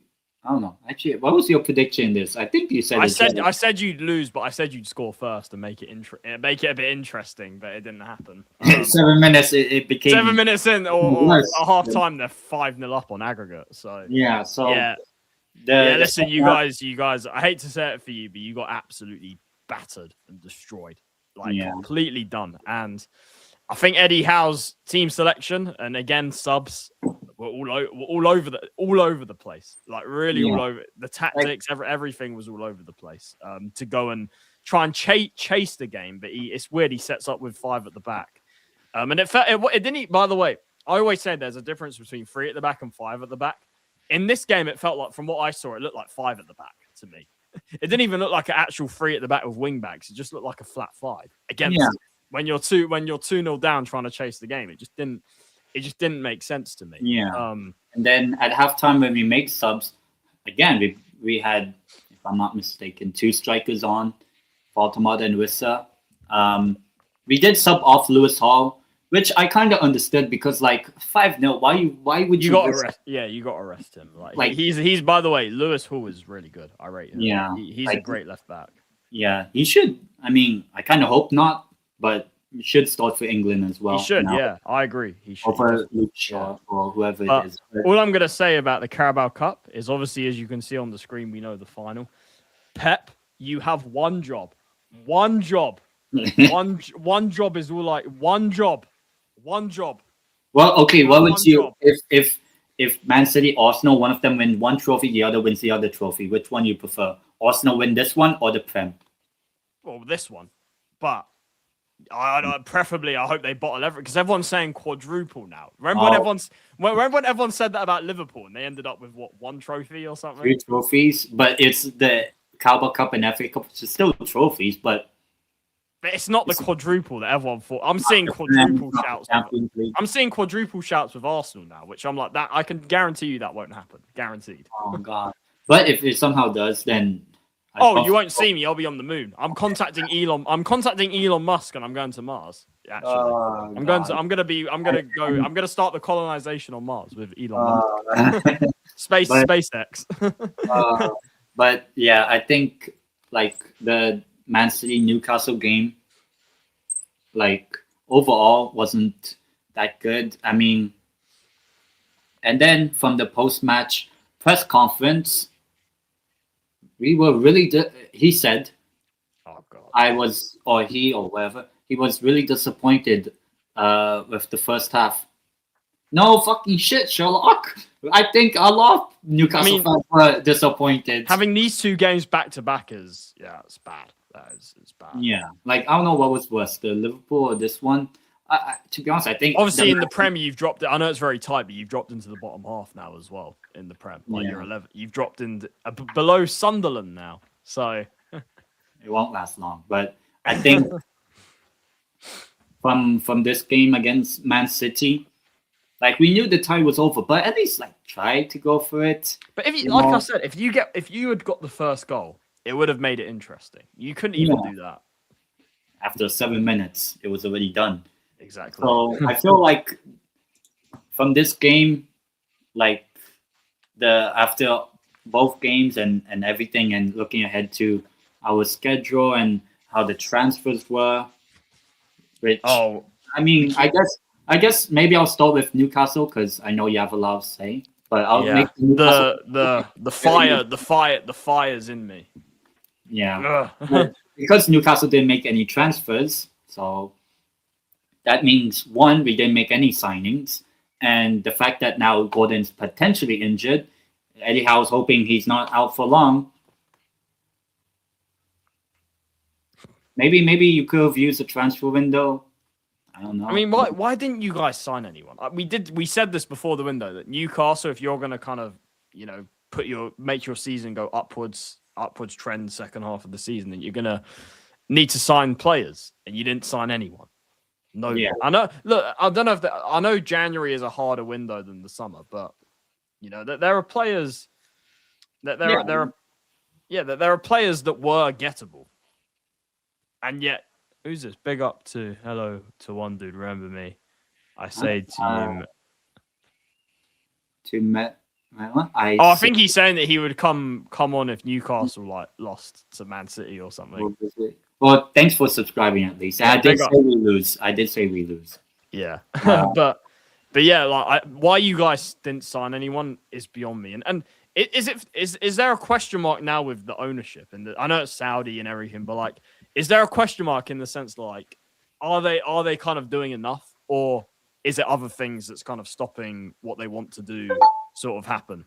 A: I don't know. Actually, what was your prediction in this? I think you said
B: I said you'd lose, but I said you'd score first and make it a bit interesting, but it didn't happen.
A: 7 minutes, it became
B: 7 minutes in, or
A: worse.
B: at half time, they're 5-0 up on aggregate. So
A: yeah. So
B: yeah. Listen, you guys. I hate to say it for you, but you got absolutely battered and destroyed, like completely done. And I think Eddie Howe's team selection and again subs were all over the place. Like really all over the tactics. Everything was all over the place. To go and try and chase the game, but it's weird. He sets up with 5 at the back, and it didn't. By the way, I always say there's a difference between 3 at the back and 5 at the back. In this game, it felt like, from what I saw, it looked like 5 at the back to me. It didn't even look like an actual 3 at the back with wing backs. It just looked like a flat 5 against when you're 2-0 down trying to chase the game. It just didn't make sense to me.
A: Yeah. And then at halftime, when we make subs, again we had, if I'm not mistaken, 2 strikers on, Baltimore and Wissa. We did sub off Lewis Hall, which I kind of understood because, like, 5-0. Why would you
B: got arrest? Yeah, you got to arrest him. Like he's by the way, Lewis Hall is really good. I rate him.
A: Yeah,
B: he's a great left back.
A: Yeah, he should. I mean, I kind of hope not, but he should start for England as well.
B: He should. Now. Yeah, I agree. He should.
A: Or Luke Shaw or whoever it is. But
B: all I'm gonna say about the Carabao Cup is, obviously, as you can see on the screen, we know the final. Pep, you have one job. One job. one job is all like one job. One job.
A: Well, okay. What would you if Man City, Arsenal, one of them win one trophy, the other wins the other trophy? Which one you prefer? Arsenal win this one or the Prem?
B: Well, this one, but preferably I hope they bottle everything, because everyone's saying quadruple now. Remember when everyone said that about Liverpool and they ended up with what, 1 trophy or something?
A: 3 trophies, but it's the Carabao Cup and FA Cup, which is still trophies, but
B: it's not the quadruple that everyone thought. I'm seeing quadruple shouts. I'm seeing quadruple shouts with Arsenal now, which I'm like, that I can guarantee you that won't happen. Guaranteed.
A: Oh God! But if it somehow does, then
B: you won't see me. I'll be on the moon. I'm contacting Elon Musk, and I'm going to Mars. Actually, I'm gonna start the colonization on Mars with Elon Musk. SpaceX.
A: But yeah, I think like the Man City Newcastle game, like, overall wasn't that good. I mean, and then from the post-match press conference, we were really he said,
B: "Oh God,
A: he was really disappointed with the first half." No fucking shit, Sherlock. I think a lot of Newcastle fans were disappointed.
B: Having these 2 games back to back it's bad. It's bad.
A: Yeah, like, I don't know what was worse, the Liverpool or this one. To be honest, I think
B: obviously in the Prem you've dropped it. I know it's very tight, but you've dropped into the bottom half now as well in the Prem. Like you're 11. You've dropped into below Sunderland now, so
A: it won't last long. But I think from this game against Man City, like, we knew the tie was over, but at least like try to go for it.
B: But I said, if you had got the first goal, it would have made it interesting. You couldn't even do that.
A: After 7 minutes, it was already done.
B: Exactly.
A: So I feel like from this game, like after both games and everything, and looking ahead to our schedule and how the transfers were, which I mean, I guess maybe I'll start with Newcastle because I know you have a lot of say. But I'll make
B: the fire's in me.
A: Yeah, because Newcastle didn't make any transfers, so that means, one, we didn't make any signings, and the fact that now Gordon's potentially injured, Eddie Howe's hoping he's not out for long. Maybe you could have used a transfer window. I don't know.
B: I mean, why didn't you guys sign anyone? We said this before the window, that Newcastle, if you're going to kind of, make your season go upwards trend second half of the season, then you're going to need to sign players, and you didn't sign anyone. No, yeah. I know. Look, I don't know I know January is a harder window than the summer, but there are players that there are players that were gettable, and yet who's this? Big up to hello to one dude. Remember me? I say to him.
A: To
B: I think he's saying that he would come on if Newcastle like lost to Man City or something.
A: Well, thanks for subscribing at least. I did say we lose.
B: Yeah, but yeah, like why you guys didn't sign anyone is beyond me. And is there a question mark now with the ownership? And I know it's Saudi and everything, but like, is there a question mark in the sense like, are they kind of doing enough, or is it other things that's kind of stopping what they want to do sort of happen?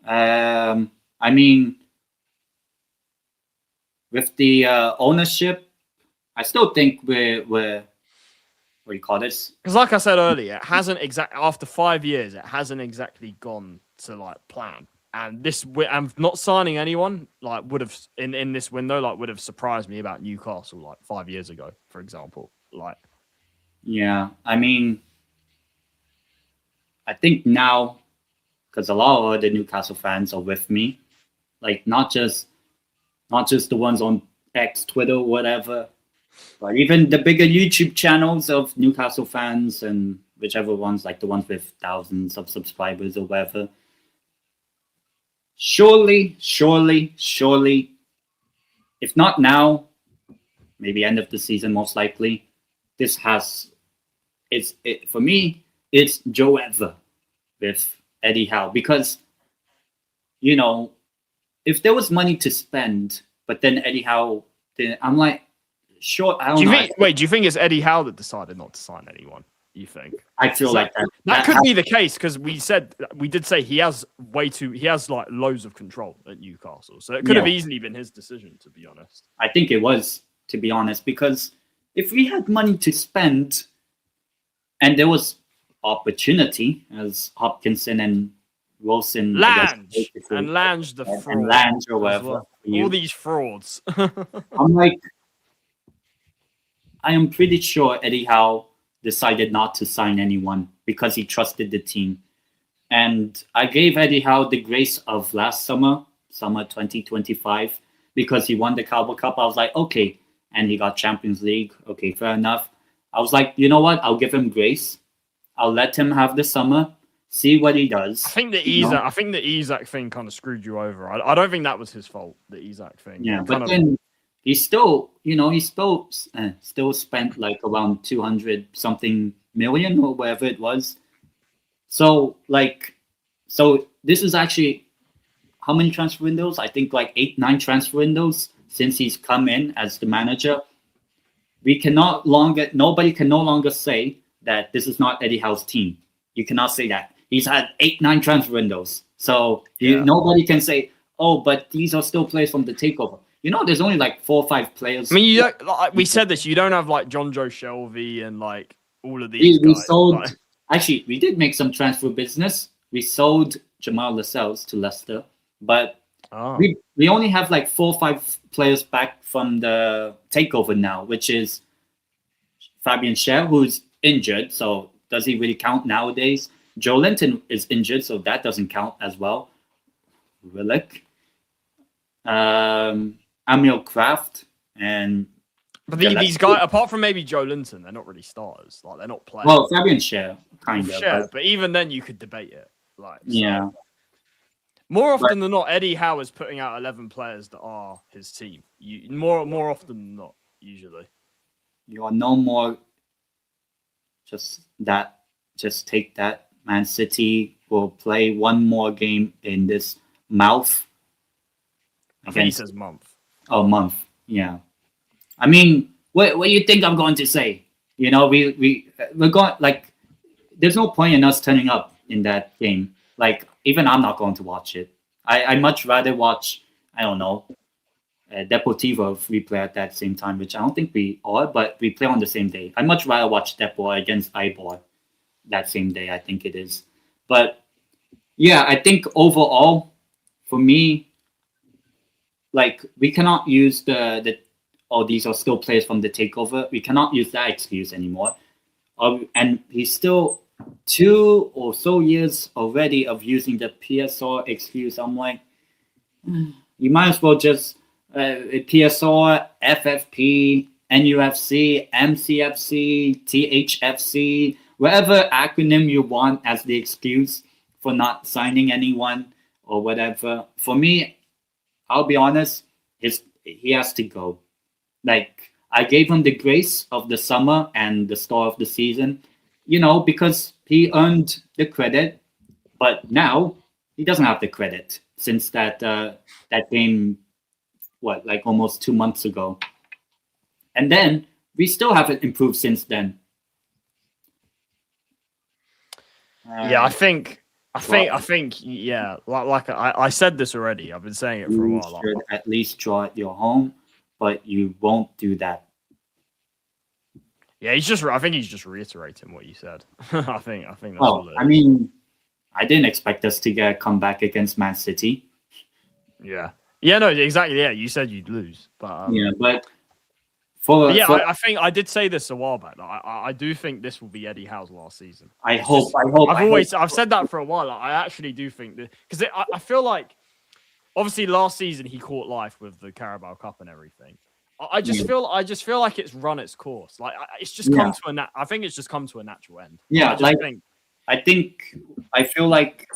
A: I mean, with the ownership, I still think we're what do you call this?
B: Because like I said earlier, it hasn't after 5 years, it hasn't exactly gone to like plan. And not signing anyone like would have in this window like would have surprised me about Newcastle like 5 years ago, for example. Like,
A: yeah, I mean, I think now, because a lot of the Newcastle fans are with me, like not just the ones on X, Twitter, whatever, but even the bigger YouTube channels of Newcastle fans and whichever ones, like the ones with thousands of subscribers or whatever. Surely, if not now, maybe end of the season, most likely, for me, it's Joe Ever with Eddie Howe. Because, you know, if there was money to spend, but then Eddie Howe, then I'm like, sure, I don't know.
B: Do you think it's Eddie Howe that decided not to sign anyone? You think?
A: I feel like that.
B: That could be the case because we did say he has like loads of control at Newcastle. So it could have easily been his decision, to be honest.
A: I think it was, to be honest, because if we had money to spend and there was opportunity, as Hopkinson and Wilson,
B: Lange the fraud,
A: and Lange or whatever,
B: all these frauds.
A: I'm like, I am pretty sure Eddie Howe decided not to sign anyone because he trusted the team. And I gave Eddie Howe the grace of last summer 2025, because he won the Carabao Cup. I was like, okay. And he got Champions League. Okay, fair enough. I was like, you know what? I'll give him grace. I'll let him have the summer, see what he does.
B: I think the Isak thing kind of screwed you over. I don't think that was his fault, the Isak thing.
A: Yeah, but then he still spent like around 200 something million or whatever it was. So this is actually how many transfer windows? I think like 8-9 transfer windows since he's come in as the manager. Nobody can no longer say that this is not Eddie Howe's team. You cannot say that. He's had 8-9 transfer windows. So nobody can say, oh, but these are still players from the takeover. You know, there's only like 4 or 5 players.
B: I mean, we said this. You don't have like John Joe Shelby and like all of these guys. We sold.
A: Actually, we did make some transfer business. We sold Jamal Lascelles to Leicester, but we only have like 4 or 5 players back from the takeover now, which is Fabian Schär, who's injured. So does he really count nowadays? Joe Linton is injured, so that doesn't count as well. Willock. Emil Kraft
B: but these guys, apart from maybe Joe Linton, they're not really starters. Like they're not players.
A: Well, Fabian Schär, kind of.
B: But even then, you could debate it. Like
A: yeah.
B: More often than not, Eddie Howe is putting out 11 players that are his team. More often than not, usually.
A: You are no more. Just take that. Man City will play one more game in this mouth.
B: I think he says month.
A: Oh, month. Yeah. I mean, what do you think I'm going to say? You know, we're going, like, there's no point in us turning up in that game. Like, even I'm not going to watch it. I much rather watch, I don't know, Deportivo if we play at that same time, which I don't think we are, but we play on the same day. I'd much rather watch Depor against Eibor that same day, I think it is. But, yeah, I think overall, for me, like, we cannot use these are still players from the takeover. We cannot use that excuse anymore. And he's still 2 or so years already of using the PSR excuse. I'm like, you might as well just PSR, FFP, NUFC, MCFC, THFC, whatever acronym you want as the excuse for not signing anyone or whatever. For me, I'll be honest, he has to go. Like, I gave him the grace of the summer and the start of the season, because he earned the credit, but now he doesn't have the credit since that game, almost 2 months ago. And then we still haven't improved since then.
B: I think, yeah. Like I said this already. I've been saying it for a while.
A: You should at least draw at your home, but you won't do that.
B: Yeah, I think he's just reiterating what you said. I think that's all it is.
A: I mean, I didn't expect us to get a comeback against Man City.
B: Yeah. Yeah, no, exactly. Yeah, you said you'd lose, but I think I did say this a while back. I do think this will be Eddie Howe's last season. I've said that for a while. I actually do think that, because I feel like, obviously last season he caught life with the Carabao Cup and everything. I just feel like it's run its course. Like it's just come to I think it's just come to a natural end.
A: Yeah, I feel like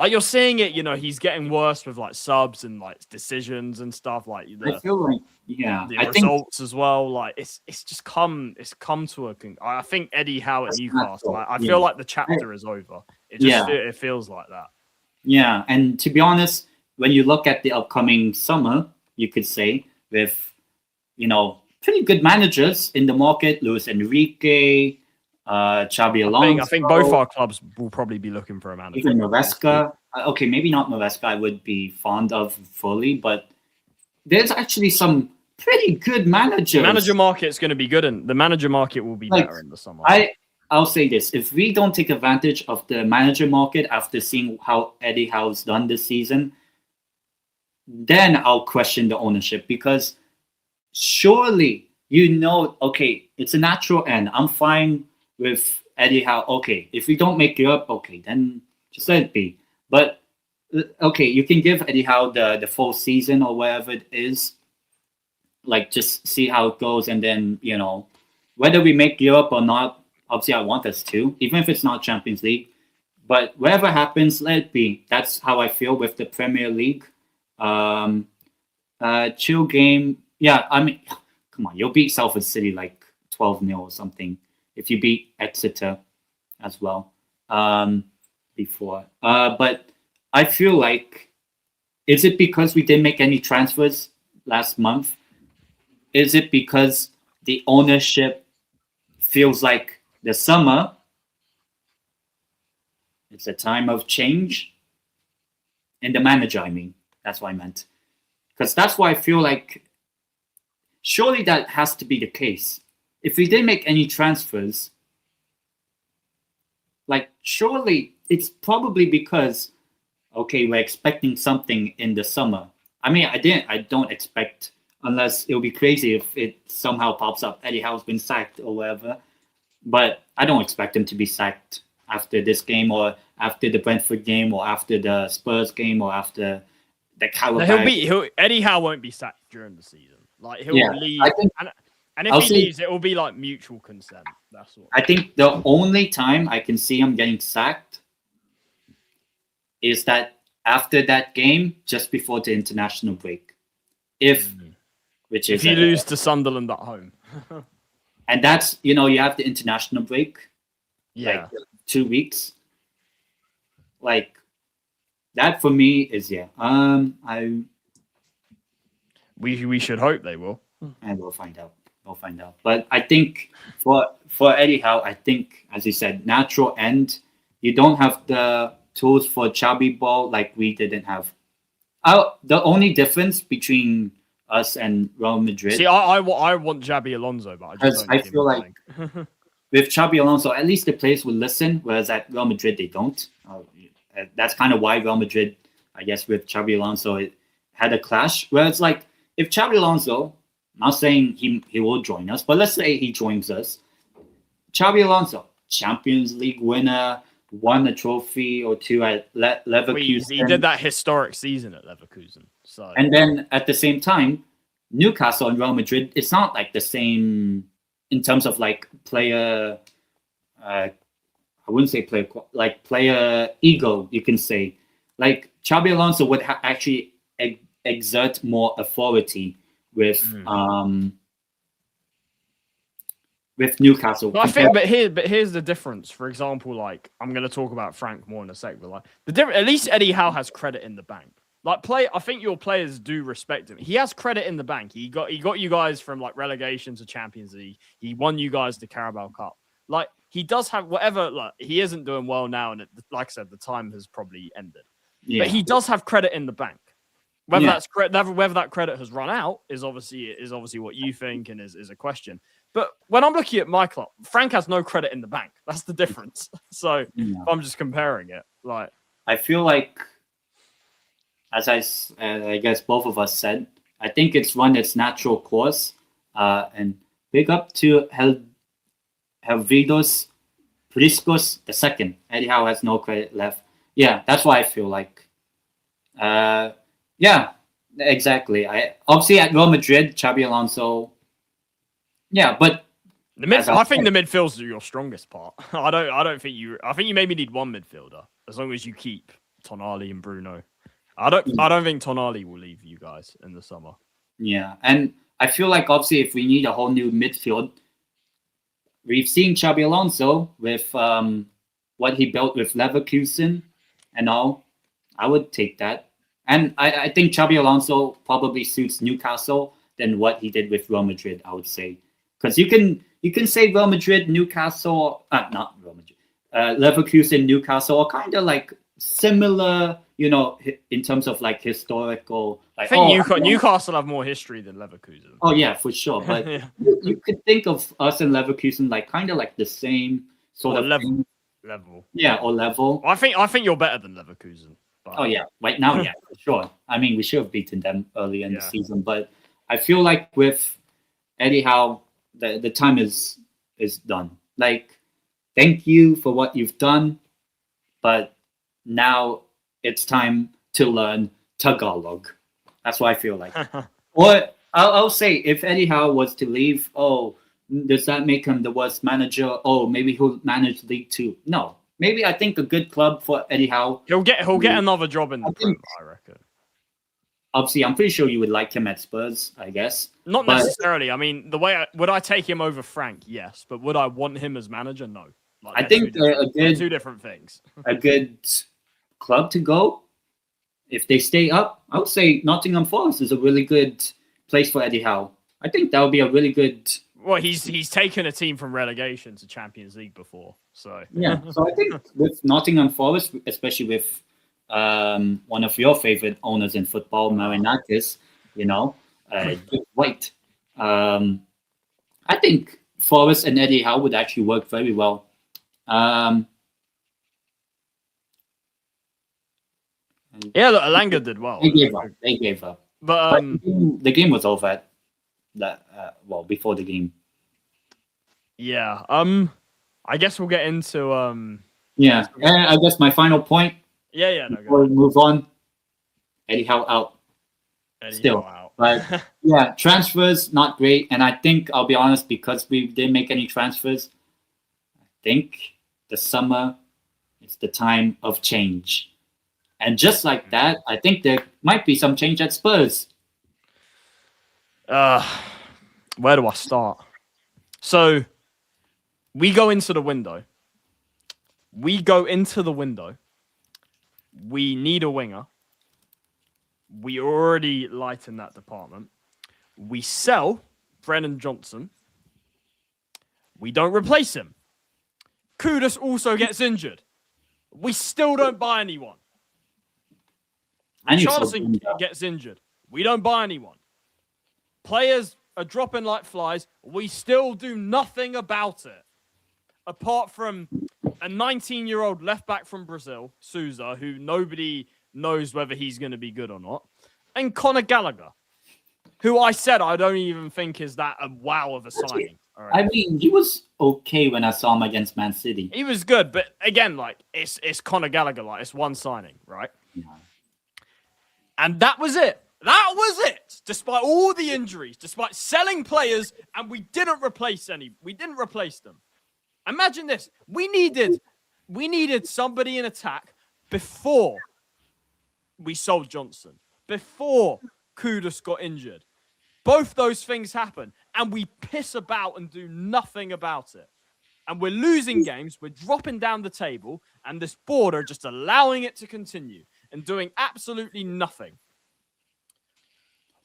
B: you're seeing it. He's getting worse with like subs and like decisions and stuff. Like
A: I feel like
B: the results as well. Like it's come to a. I think Eddie Howe at Newcastle. I feel like the chapter is over. It feels like that.
A: Yeah, and to be honest, when you look at the upcoming summer, you could say with pretty good managers in the market, Luis Enrique, Xabi Alonso.
B: I think both our clubs will probably be looking for a manager.
A: Even Maresca. Okay, maybe not Maresca. I would be fond of fully, but there's actually some pretty good managers.
B: The manager market's going to be good, and the manager market will be better in the summer.
A: I'll say this: if we don't take advantage of the manager market after seeing how Eddie Howe's done this season, then I'll question the ownership, because surely okay, it's a natural end. I'm fine with Eddie Howe. Okay, if we don't make Europe, okay, then just let it be. But okay, you can give Eddie Howe the full season or whatever it is. Like, just see how it goes, and then whether we make Europe or not. Obviously, I want us to, even if it's not Champions League. But whatever happens, let it be. That's how I feel with the Premier League. Chill game. Yeah, I mean, come on, you'll beat Salford City like 12-0 or something if you beat Exeter as well before. But I feel like, is it because we didn't make any transfers last month? Is it because the ownership feels like the summer, it's a time of change? And the manager, I mean, that's what I meant. Because that's why I feel like, surely that has to be the case. If we didn't make any transfers, like, surely it's probably because, okay, we're expecting something in the summer. I mean, I don't expect, unless it'll be crazy if it somehow pops up, Eddie Howe's been sacked or whatever. But I don't expect him to be sacked after this game, or after the Brentford game, or after the Spurs game, or after the Carabao.
B: Eddie Howe won't be sacked during the season. Like, he'll leave, and if he leaves, it will be like mutual consent. That's all.
A: I think the only time I can see him getting sacked is that after that game, just before the international break, if
B: he lose to Sunderland at home,
A: and that's you have the international break, like 2 weeks, like that for me is
B: We should hope they will.
A: And we'll find out. But I think for Eddie Howe, I think, as you said, natural end. You don't have the tools for Xabi ball like we didn't have. The only difference between us and Real Madrid.
B: See, I want Xabi Alonso, but
A: I feel like with Xabi Alonso, at least the players will listen, whereas at Real Madrid they don't. That's kind of why Real Madrid, I guess, with Xabi Alonso, it had a clash. Whereas, like, if Xabi Alonso, I'm not saying he will join us, but let's say he joins us. Xabi Alonso, Champions League winner, won a trophy or two at Leverkusen.
B: He did that historic season at Leverkusen. So,
A: and then at the same time, Newcastle and Real Madrid, it's not like the same in terms of like player, how I wouldn't say player ego, you can say. Like Xabi Alonso would actually exert more authority with Newcastle.
B: But I think, but here's the difference. For example, like I'm going to talk about Frank more in a sec, but like at least Eddie Howe has credit in the bank. Like I think your players do respect him. He has credit in the bank. He got you guys from like relegation to Champions League. He won you guys the Carabao Cup. Like he does have whatever. Like he isn't doing well now, and like I said, the time has probably ended. Yeah. But he does have credit in the bank. Whether whether that credit has run out is obviously what you think and is a question. But when I'm looking at my club, Frank has no credit in the bank. That's the difference. So I'm just comparing it. Like
A: I feel like, as I guess both of us said, I think it's run its natural course. And big up to Helvidos Priscos II. Eddie Howe has no credit left. Yeah, that's why I feel like. Yeah, exactly. Obviously at Real Madrid, Xabi Alonso. Yeah, but
B: I think the midfield's your strongest part. I think you maybe need one midfielder as long as you keep Tonali and Bruno. I don't think Tonali will leave you guys in the summer.
A: Yeah, and I feel like obviously if we need a whole new midfield, we've seen Xabi Alonso with what he built with Leverkusen and all. I would take that. And I think Xabi Alonso probably suits Newcastle than what he did with Real Madrid, I would say. Because you can say Real Madrid, Newcastle, not Real Madrid, Leverkusen, Newcastle are kind of like similar, in terms of like historical. Like,
B: I think Newcastle have more history than Leverkusen.
A: Oh yeah, for sure. But you could think of us and Leverkusen like kind of like the same sort of
B: level.
A: Yeah, or level.
B: I think you're better than Leverkusen. But...
A: Oh yeah, right now, yeah, for sure. I mean, we should have beaten them early in the season, but I feel like with Eddie Howe, the time is done. Like, thank you for what you've done, but now it's time to learn Tagalog. That's what I feel like. Or I'll say, if Eddie Howe was to leave, does that make him the worst manager? Maybe he'll manage League Two. No. Maybe I think a good club for Eddie Howe.
B: He'll get another job in the Prem, I reckon.
A: Obviously, I'm pretty sure you would like him at Spurs, I guess.
B: Not necessarily. I mean, would I take him over Frank? Yes, but would I want him as manager? No. Like,
A: I think they're
B: two different things.
A: A good club to go if they stay up. I would say Nottingham Forest is a really good place for Eddie Howe. I think that would be a really good.
B: Well, he's taken a team from relegation to Champions League before, so
A: yeah. So I think with Nottingham Forest, especially with one of your favorite owners in football, Marinakis, White. I think Forest and Eddie Howe would actually work very well.
B: Yeah, look, Alanga did well.
A: They gave up. But the game was over at before the game.
B: Yeah. I guess we'll get into
A: I guess my final point.
B: Yeah.
A: Before we move on, Eddie Howe out. Still out. But yeah, transfers not great, and I think I'll be honest, because we didn't make any transfers. I think the summer is the time of change, and just like that, I think there might be some change at Spurs.
B: Where do I start? So we go into the window. We need a winger. We already light in that department. We sell Brennan Johnson. We don't replace him. Kudus also gets injured. We still don't buy anyone. Richarlison gets injured. We don't buy anyone. Players are dropping like flies. We still do nothing about it. Apart from a 19-year-old left-back from Brazil, Souza, who nobody knows whether he's going to be good or not, and Conor Gallagher, who I said I don't even think is that a wow of a signing.
A: Right. I mean, he was okay when I saw him against Man City.
B: He was good, but again, like, it's Conor Gallagher, like, it's one signing, right? Yeah. And that was it. That was it. Despite all the injuries, despite selling players, and we didn't replace them. Imagine this. We needed We needed somebody in attack before we sold Johnson, before Kudus got injured. Both those things happen, and we piss about and do nothing about it. And we're losing games, we're dropping down the table, and this board are just allowing it to continue and doing absolutely nothing.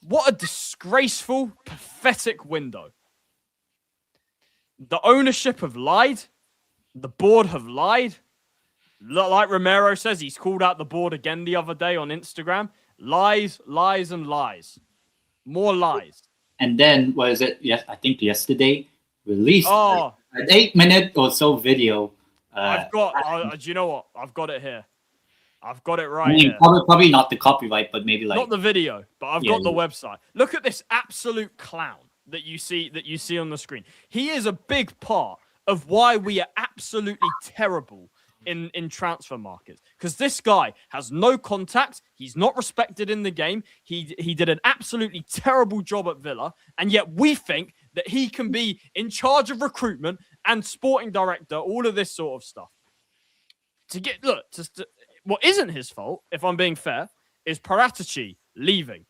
B: What a disgraceful, pathetic window. The ownership have lied. The board have lied. Like Romero says, he's called out the board again the other day on Instagram. Lies, lies, and lies. More lies.
A: And then, what is it? Yes, I think yesterday, released an 8-minute or so video.
B: Do you know what? I've got it here. I've got it right
A: I mean,
B: here.
A: Probably not the copyright, but maybe like...
B: Not the video, but I've got the website. Look at this absolute clown that you see on the screen. He is a big part of why we are absolutely terrible in transfer markets, because this guy has no contact. He's not respected in the game. He did an absolutely terrible job at Villa, and yet we think that he can be in charge of recruitment and sporting director, all of this sort of stuff. What isn't his fault, if I'm being fair, is Paratici leaving.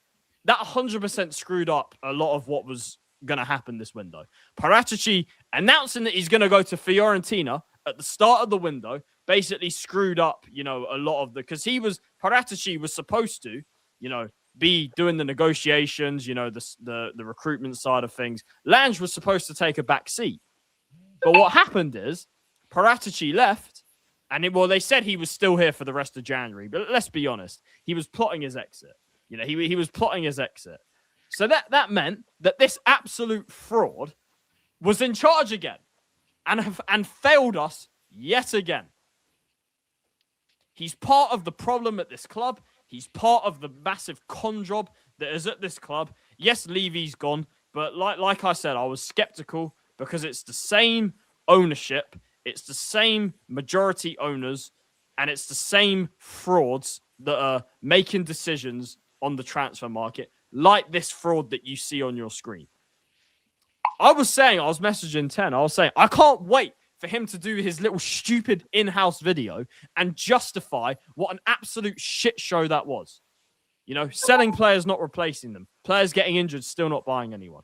B: That 100% screwed up a lot of what was going to happen this window. Paratici announcing that he's going to go to Fiorentina at the start of the window basically screwed up, a lot of because Paratici was supposed to, be doing the negotiations, the recruitment side of things. Lange was supposed to take a back seat. But what happened is Paratici left, and they said he was still here for the rest of January. But let's be honest, he was plotting his exit. He was plotting his exit. So that meant that this absolute fraud was in charge again and failed us yet again. He's part of the problem at this club. He's part of the massive con job that is at this club. Yes, Levy's gone, but like I said, I was skeptical because it's the same ownership, it's the same majority owners, and it's the same frauds that are making decisions on the transfer market, like this fraud that you see on your screen. I was messaging 10, I was saying, I can't wait for him to do his little stupid in-house video and justify what an absolute shit show that was. Selling players, not replacing them. Players getting injured, still not buying anyone.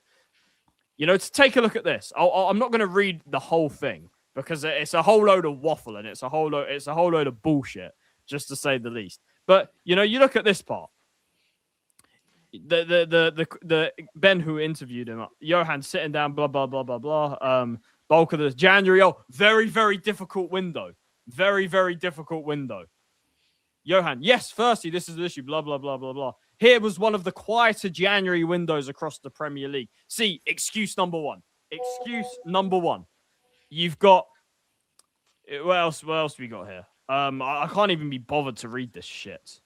B: To take a look at this, I'm not going to read the whole thing because it's a whole load of waffle and it's a whole load of bullshit, just to say the least. But you look at this part. The Ben who interviewed him, Johan sitting down, blah blah blah blah blah. Bulk of the January, very very difficult window, very very difficult window. Johan, yes, firstly, this is the issue, blah blah blah blah blah. Here was one of the quieter January windows across the Premier League. See, excuse number one. You've got what else we got here? I can't even be bothered to read this shit.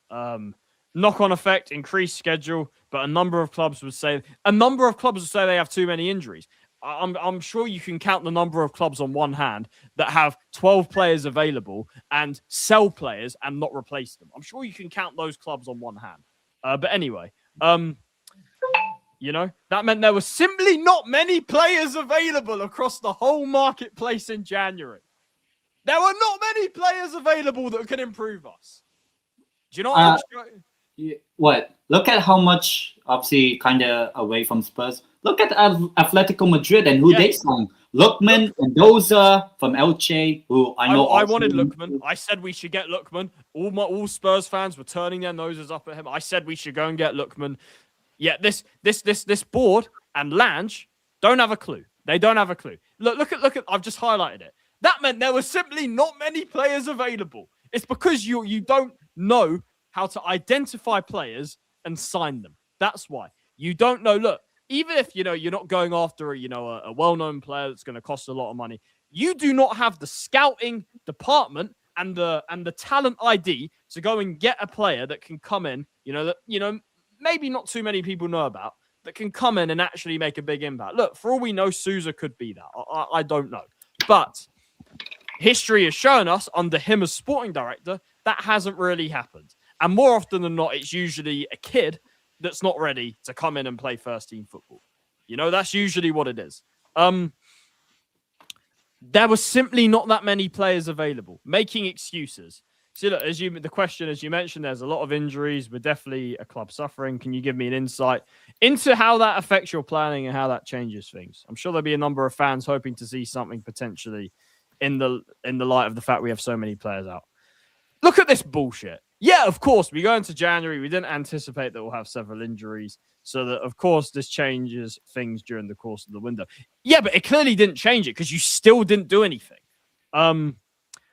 B: Knock-on effect, increased schedule, but a number of clubs would say they have too many injuries. I'm sure you can count the number of clubs on one hand that have 12 players available and sell players and not replace them. I'm sure you can count those clubs on one hand. But anyway, that meant there were simply not many players available across the whole marketplace in January. There were not many players available that could improve us. Do you know what
A: what? Look at how much, obviously, kind of away from Spurs. Look at Atletico Madrid and who they signed. Lookman, Mendoza from Elche, who I know.
B: I wanted Lookman. I said we should get Lookman. All Spurs fans were turning their noses up at him. I said we should go and get Lookman. Yeah, this board and Lange don't have a clue. They don't have a clue. Look at. I've just highlighted it. That meant there were simply not many players available. It's because you don't know how to identify players and sign them. That's why. You don't know. Look, even if you're not going after a well-known player that's going to cost a lot of money, you do not have the scouting department and the talent ID to go and get a player that can come in, maybe not too many people know about, that can come in and actually make a big impact. Look, for all we know, Sousa could be that. I don't know. But history has shown us under him as sporting director, that hasn't really happened. And more often than not, it's usually a kid that's not ready to come in and play first team football. That's usually what it is. There were simply not that many players available, making excuses. See, look, the question, as you mentioned, there's a lot of injuries. We're definitely a club suffering. Can you give me an insight into how that affects your planning and how that changes things? I'm sure there'll be a number of fans hoping to see something potentially in the light of the fact we have so many players out. Look at this bullshit. Yeah, of course, we go into January. We didn't anticipate that we'll have several injuries. So that, of course, this changes things during the course of the window. Yeah, but it clearly didn't change it because you still didn't do anything.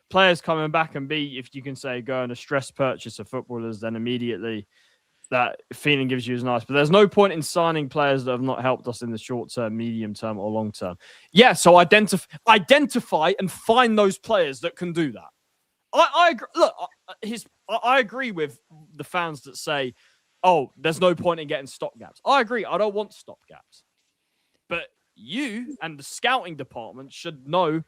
B: Players coming back and if you can say, go on a stress purchase of footballers, then immediately that feeling gives you as nice. But there's no point in signing players that have not helped us in the short term, medium term, or long term. Yeah, so identify and find those players that can do that. I agree. Look, I agree with the fans that say, oh, there's no point in getting stopgaps. I agree. I don't want stopgaps. But you and the scouting department should know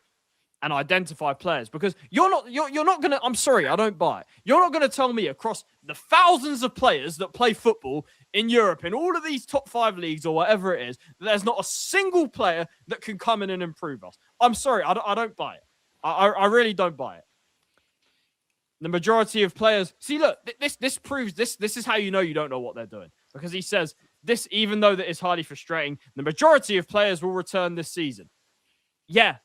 B: and identify players, because you're not going to, I'm sorry, I don't buy it. You're not going to tell me across the thousands of players that play football in Europe, in all of these top 5 leagues or whatever it is, that there's not a single player that can come in and improve us. I'm sorry, I don't buy it. I really don't buy it. The majority of players, see, look, this proves this is how you know you don't know what they're doing, because he says this, even though that is highly frustrating, the majority of players will return this season. Yeah.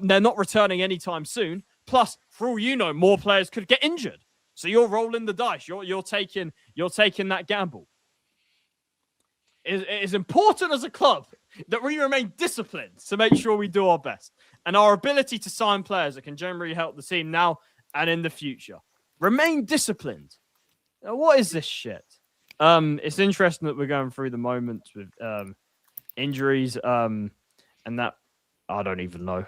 B: They're not returning anytime soon. Plus, for all you know, more players could get injured. So you're rolling the dice. You're taking that gamble. It is important as a club that we remain disciplined to make sure we do our best, and our ability to sign players that can generally help the team now and in the future. Remain disciplined. Now, what is this shit? It's interesting that we're going through the moments with injuries and that. I don't even know.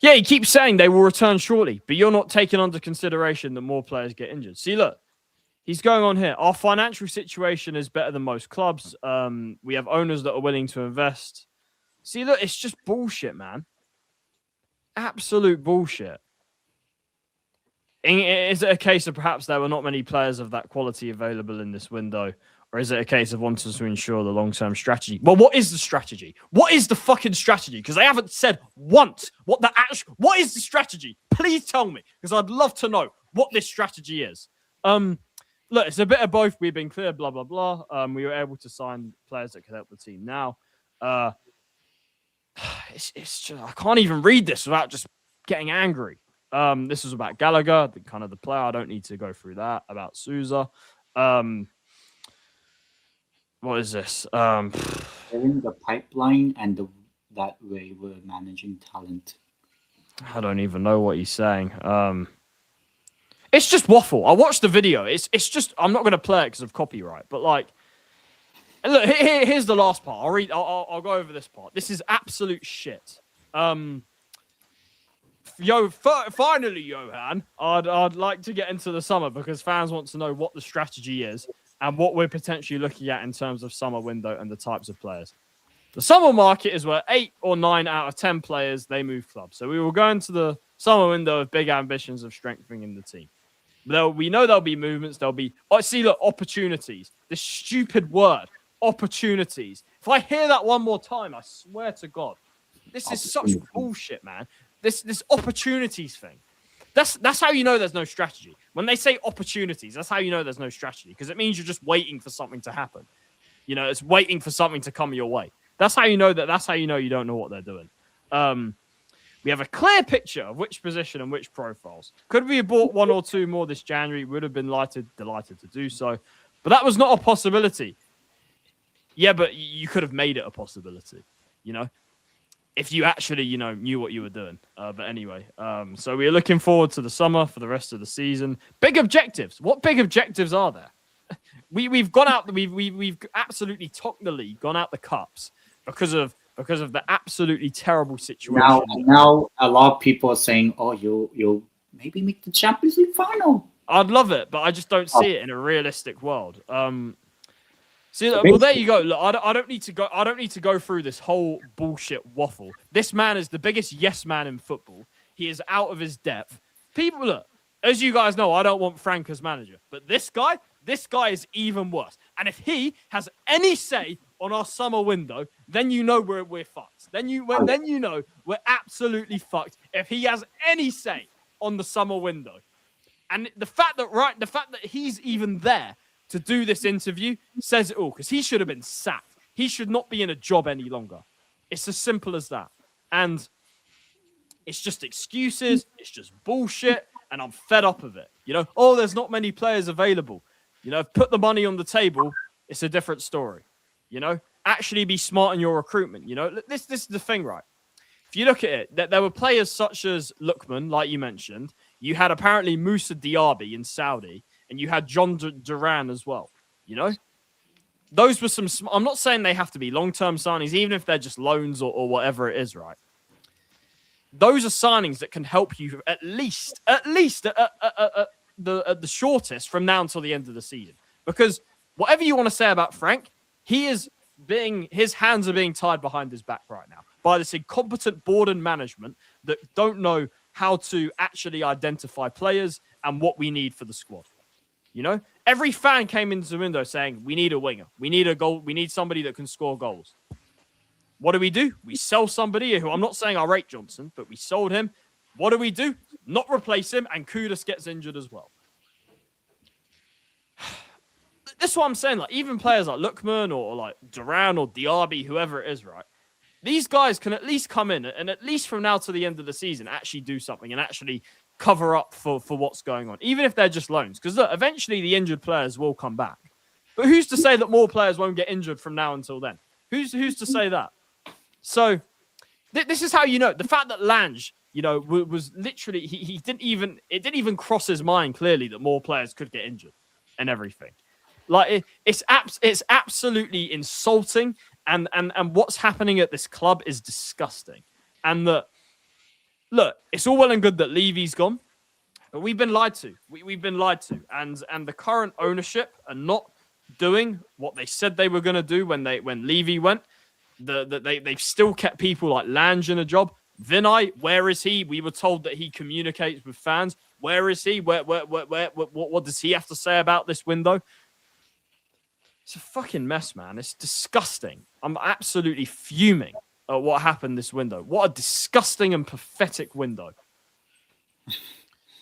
B: Yeah, he keeps saying they will return shortly, but you're not taking under consideration that more players get injured. See, look, he's going on here. Our financial situation is better than most clubs. We have owners that are willing to invest. See, look, it's just bullshit, man. Absolute bullshit. Is it a case of perhaps there were not many players of that quality available in this window? Or is it a case of wanting to ensure the long-term strategy? Well, what is the strategy? What is the fucking strategy? Because they haven't said once what is the strategy? Please tell me, because I'd love to know what this strategy is. Look, it's a bit of both. We've been clear, blah, blah, blah. We were able to sign players that could help the team now. It's just, I can't even read this without just getting angry. This is about Gallagher, the player. I don't need to go through that. About Sousa. What is this?
A: In the pipeline and that way we're managing talent.
B: I don't even know what he's saying. It's just waffle. I watched the video. It's just, I'm not going to play it because of copyright. But like, look, here's the last part. I'll go over this part. This is absolute shit. Finally, Johan, I'd like to get into the summer because fans want to know what the strategy is and what we're potentially looking at in terms of summer window and the types of players. The summer market is where 8 or 9 out of 10 players, they move clubs. So we will go into the summer window with big ambitions of strengthening the team. We know there'll be movements. There'll be, opportunities. This stupid word, opportunities. If I hear that one more time, I swear to God, this is such bullshit, man. This opportunities thing. That's how you know there's no strategy. When they say opportunities, that's how you know there's no strategy, because it means you're just waiting for something to happen. You know, it's waiting for something to come your way. That's how you know you don't know what they're doing. We have a clear picture of which position and which profiles. Could we have bought 1 or 2 more this January? We would have been delighted to do so. But that was not a possibility. Yeah, but you could have made it a possibility, you know, if you actually, knew what you were doing. But anyway, so we are looking forward to the summer for the rest of the season. Big objectives. What big objectives are there? We've gone out. We've absolutely topped the league, gone out the cups because of the absolutely terrible situation.
A: Now a lot of people are saying, "Oh, you'll maybe make the Champions League final."
B: I'd love it, but I just don't see it in a realistic world. See, well, there you go. Look, I don't need to go. I don't need to go through this whole bullshit waffle. This man is the biggest yes man in football. He is out of his depth. People, look, as you guys know, I don't want Frank as manager, but this guy is even worse. And if he has any say on our summer window, then you know we're fucked. Then you know we're absolutely fucked if he has any say on the summer window. And the fact that he's even there to do this interview says it all, because he should have been sacked. He should not be in a job any longer. It's as simple as that. And it's just excuses. It's just bullshit. And I'm fed up of it. Oh, there's not many players available. Put the money on the table. It's a different story. Actually be smart in your recruitment. This is the thing, right? If you look at it, there were players such as Lookman, like you mentioned. You had apparently Moussa Diaby in Saudi, and you had John Duran as well. Those were some. I'm not saying they have to be long-term signings, even if they're just loans or whatever it is, right? Those are signings that can help you at least the shortest from now until the end of the season. Because whatever you want to say about Frank, his hands are being tied behind his back right now by this incompetent board and management that don't know how to actually identify players and what we need for the squad. Every fan came into the window saying, we need a winger. We need a goal. We need somebody that can score goals. What do? We sell somebody who, I'm not saying I rate Johnson, but we sold him. What do? Not replace him, and Kudus gets injured as well. That's what I'm saying. Like, even players like Lookman or like Duran or Diaby, whoever it is, right? These guys can at least come in and at least from now to the end of the season actually do something and actually cover up for what's going on, even if they're just loans. Because look, eventually the injured players will come back. But who's to say that more players won't get injured from now until then? Who's to say that? So this is how you know. The fact that Lange, was literally, it didn't even cross his mind clearly that more players could get injured and everything. Like it's absolutely insulting, and what's happening at this club is disgusting. And look, it's all well and good that Levy's gone, but we've been lied to. We've been lied to, and the current ownership are not doing what they said they were going to do when Levy went. They've still kept people like Lange in a job. Vinay, where is he? We were told that he communicates with fans. Where is he? What does he have to say about this window? It's a fucking mess, man. It's disgusting. I'm absolutely fuming at what happened this window. What a disgusting and pathetic window.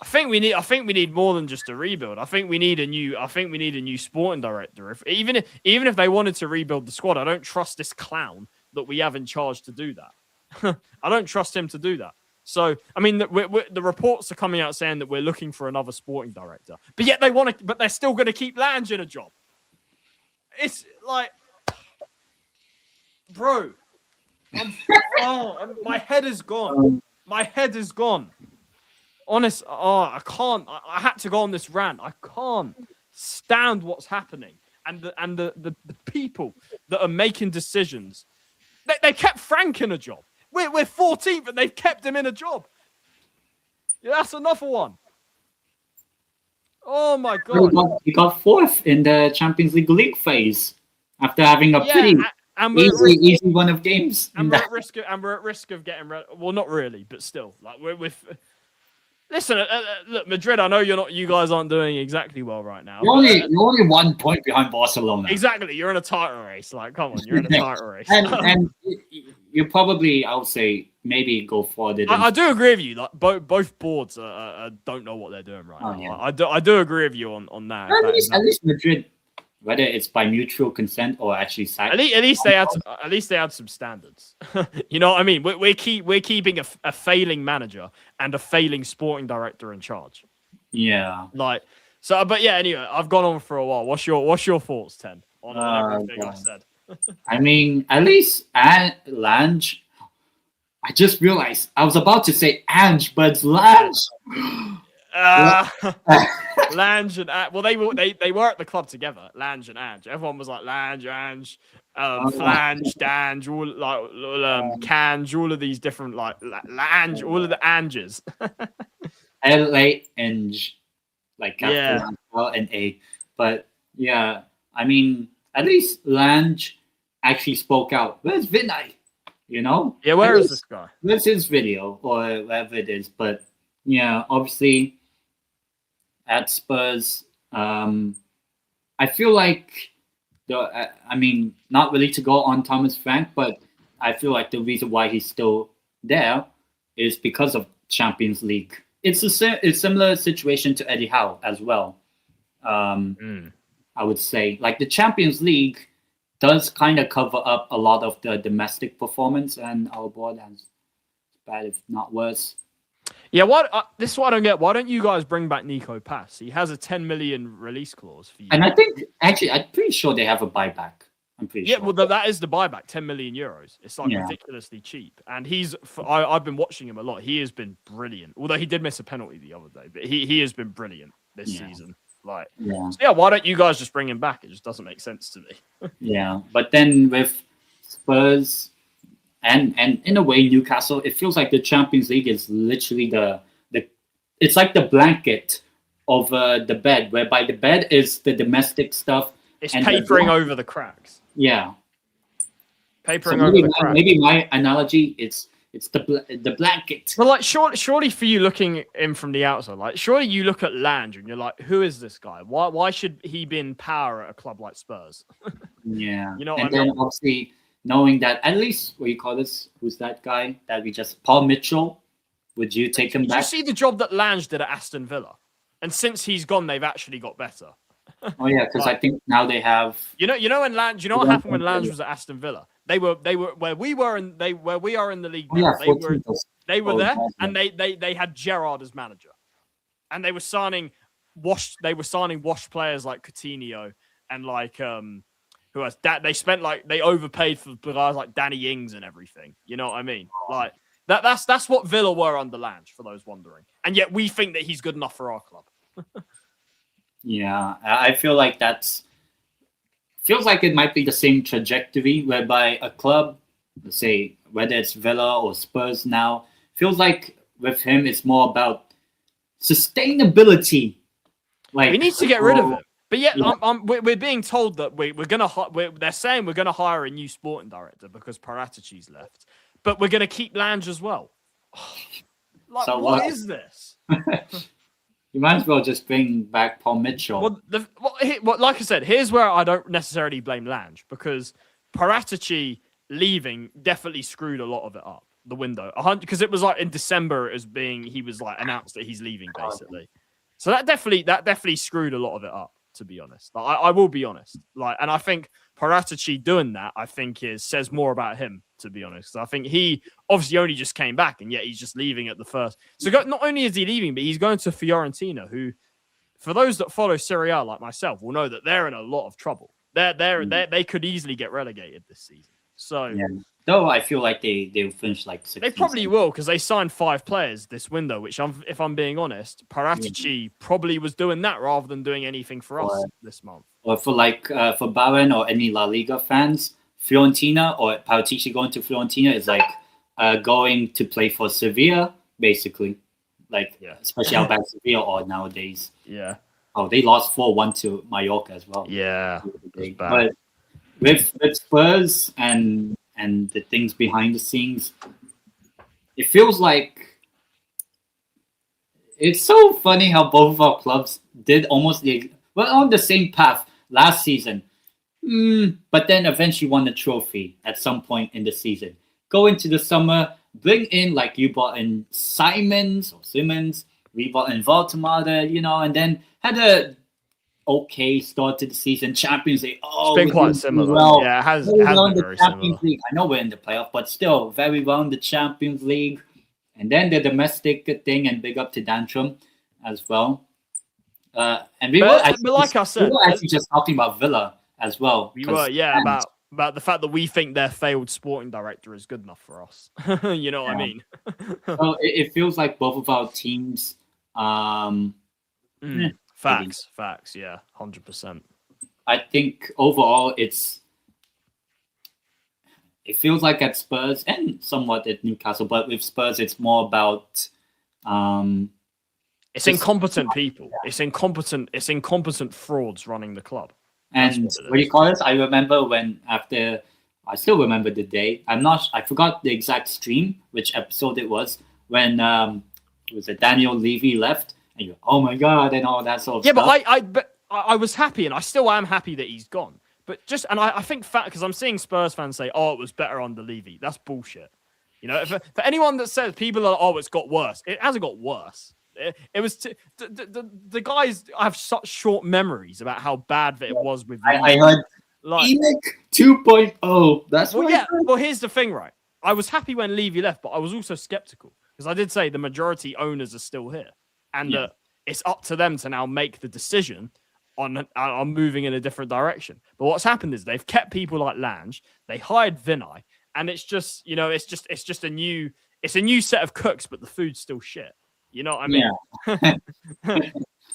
B: I think we need more than just a rebuild. I think we need a new sporting director. Even if they wanted to rebuild the squad, I don't trust this clown that we have in charge to do that. I don't trust him to do that. So, I mean, the reports are coming out saying that we're looking for another sporting director, but yet but they're still going to keep Lange in a job. It's like, bro, my head is gone. My head is gone. Honest, I can't. I had to go on this rant. I can't stand what's happening, and the people that are making decisions. They kept Frank in a job. We're 14th, and they've kept him in a job. Yeah, that's another one. Oh my god!
A: We got fourth in the Champions League phase after having a pretty easy one of games.
B: And we're at risk of getting well, not really, but still, like we're with. Listen, look, Madrid. I know you guys aren't doing exactly well right now.
A: You're only 1 point behind Barcelona.
B: Exactly, you're in a title race. Like, come on, you're in a title race.
A: and you probably, I would say, maybe go further.
B: I do agree with you. Like, both boards don't know what they're doing right now. Yeah. I do agree with you on that.
A: At least Madrid, whether it's by mutual consent or actually
B: at least they had some standards. You know what I mean? We're keeping a failing manager and a failing sporting director in charge.
A: Yeah.
B: Like so, but yeah. Anyway, I've gone on for a while. What's your thoughts, Ten, on everything I said?
A: I mean, at least Lange. I just realized I was about to say Ange, but it's Lange.
B: Lange and well, they were at the club together. Lange and Ange. Everyone was like Lange, Ange, Flange, Dange, all like Cange, all of these different like Lange, all of the Anges.
A: L-A-N-G, like capital and A. But yeah, I mean, at least Lange actually spoke out. Where's Vinay?
B: Yeah, where is this guy?
A: Where's his video or whatever it is? But yeah, obviously at Spurs, I feel like I mean, not really to go on Thomas Frank, but I feel like the reason why he's still there is because of Champions League. It's a similar situation to Eddie Howe as well. I would say, like, the Champions League does kind of cover up a lot of the domestic performance, and our board has bad, if not worse.
B: Yeah, this is what I don't get. Why don't you guys bring back Nico Pass? He has a 10 million release clause for you.
A: And I think, actually, I'm pretty sure they have a buyback. I'm pretty sure.
B: Yeah, well, that is the buyback, 10 million euros. It's like ridiculously cheap. And I've been watching him a lot. He has been brilliant. Although he did miss a penalty the other day, but he has been brilliant this season. Like, why don't you guys just bring him back? It just doesn't make sense to me.
A: Yeah, but then with Spurs and in a way Newcastle, it feels like the Champions League is literally it's like the blanket over the bed, whereby the bed is the domestic stuff.
B: It's papering over the cracks.
A: Yeah,
B: papering over the cracks.
A: Maybe my analogy it's the blanket.
B: But like, surely for you looking in from the outside, like, surely you look at Lange and you're like, who is this guy? Why should he be in power at a club like Spurs?
A: Yeah,
B: you know.
A: And then obviously knowing that at least what you call this, who's that guy that we just Paul Mitchell? Would you take him back?
B: Did you see the job that Lange did at Aston Villa? And since he's gone, they've actually got better.
A: Oh yeah, because I think now they have.
B: You know when Lange. You know what happened when Lange was at Aston Villa? They were where we are in the league now. They were there, and they had Gerrard as manager, and they were signing washed players like Coutinho and like who else? That they overpaid for guys like Danny Ings and everything. You know what I mean? Like that's what Villa were under Lange, for those wondering, and yet we think that he's good enough for our club.
A: Yeah, I feel like feels like it might be the same trajectory whereby a club, let's say whether it's Villa or Spurs now, feels like with him it's more about sustainability. Like,
B: we need to get rid of him. But yet we're being told that they're saying we're gonna hire a new sporting director because Paratici's left, but we're gonna keep Lange as well. Like, so what is this?
A: You might as well just bring back Paul Mitchell.
B: Well, like I said, here's where I don't necessarily blame Lange, because Paratici leaving definitely screwed a lot of it up, the window. Because it was like in December, he was like announced that he's leaving, basically. So that definitely screwed a lot of it up, to be honest. Like, I will be honest. Like, and I think Paratici doing that, I think says more about him, to be honest. I think he obviously only just came back, and yet he's just leaving at the first. So not only is he leaving, but he's going to Fiorentina, who, for those that follow Serie A like myself, will know that they're in a lot of trouble. They could easily get relegated this season. So,
A: yeah. Though I feel like they'll finish like 6.
B: They probably will, because they signed 5 players this window, which, if I'm being honest, Paratici probably was doing that rather than doing anything for us this month.
A: Or for Barron or any La Liga fans, Fiorentina or Paratici going to Fiorentina is like going to play for Sevilla, basically. Like, especially how bad Sevilla are nowadays.
B: Yeah.
A: Oh, they lost 4-1 to Mallorca as well.
B: Yeah.
A: But with Spurs and the things behind the scenes, it feels like it's so funny how both of our clubs did almost on the same path last season. But then eventually won the trophy at some point in the season. Go into the summer, bring in, like, you bought in Simmons, we bought in Valtemada, and then had a okay start to the season. Champions League.
B: It's been quite similar. Well. Yeah, it has been very
A: Champions
B: similar.
A: League. I know we're in the playoff, but still very well in the Champions League. And then the domestic thing, and big up to Dantrum as well. And we were actually just talking about Villa as well.
B: We were, about the fact that we think their failed sporting director is good enough for us. You know what I mean?
A: So it feels like both of our teams.
B: Facts. Yeah, 100%.
A: I think overall it feels like at Spurs and somewhat at Newcastle, but with Spurs it's more about
B: it's incompetent people. It's incompetent frauds running the club.
A: And what do you call this? I still remember the day. I forgot the exact stream, which episode it was, when Daniel Levy left, and oh my god, and all that sort of stuff.
B: But I was happy, and I still am happy that he's gone. But just, and I think because I'm seeing Spurs fans say, "Oh, it was better under Levy." That's bullshit. You know, for anyone that says people are, "Oh, it's got worse," it hasn't got worse. It was the guys have such short memories about how bad that it was with Levy.
A: I heard ENIC 2.0. That's
B: well, yeah. Well, here's the thing, right? I was happy when Levy left, but I was also skeptical because I did say the majority owners are still here, and it's up to them to now make the decision on moving in a different direction. But what's happened is they've kept people like Lange, they hired Vinay, and it's just, you know, it's just a new set of cooks, but the food's still shit. You know what I mean? Yeah.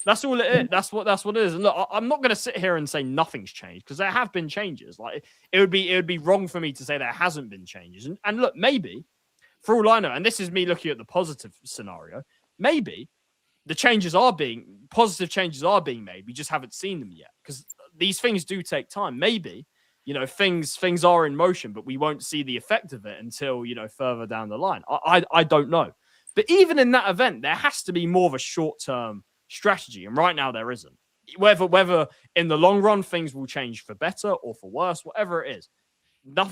B: That's all it is. That's what it is. And look, I'm not going to sit here and say nothing's changed because there have been changes. Like it would be wrong for me to say there hasn't been changes. And look, maybe for all I know, and this is me looking at the positive scenario, maybe the positive changes are being made. We just haven't seen them yet because these things do take time. Maybe, you know, things are in motion, but we won't see the effect of it until, you know, further down the line. I don't know. But even in that event, there has to be more of a short-term strategy. And right now there isn't. Whether in the long run, things will change for better or for worse, whatever it is.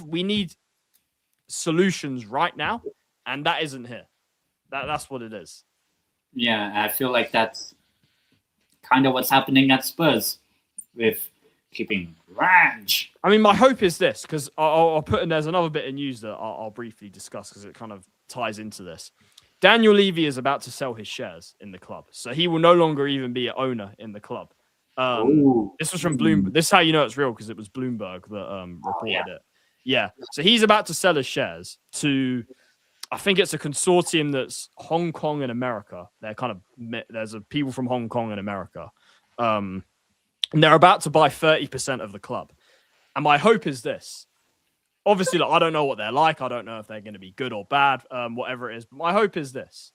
B: We need solutions right now. And that isn't here. That's what it is.
A: Yeah, I feel like that's kind of what's happening at Spurs with keeping Range.
B: I mean, my hope is this, because I'll put in, there's another bit of news that I'll briefly discuss because it kind of ties into this. Daniel Levy is about to sell his shares in the club, so he will no longer even be an owner in the club. This was from Bloomberg. This is how you know it's real, because it was Bloomberg that reported it. Yeah, so he's about to sell his shares to, I think it's a consortium that's Hong Kong and America. There's people from Hong Kong and America. And they're about to buy 30% of the club. And my hope is this. Obviously, I don't know what they're like. I don't know if they're going to be good or bad, whatever it is. But my hope is this.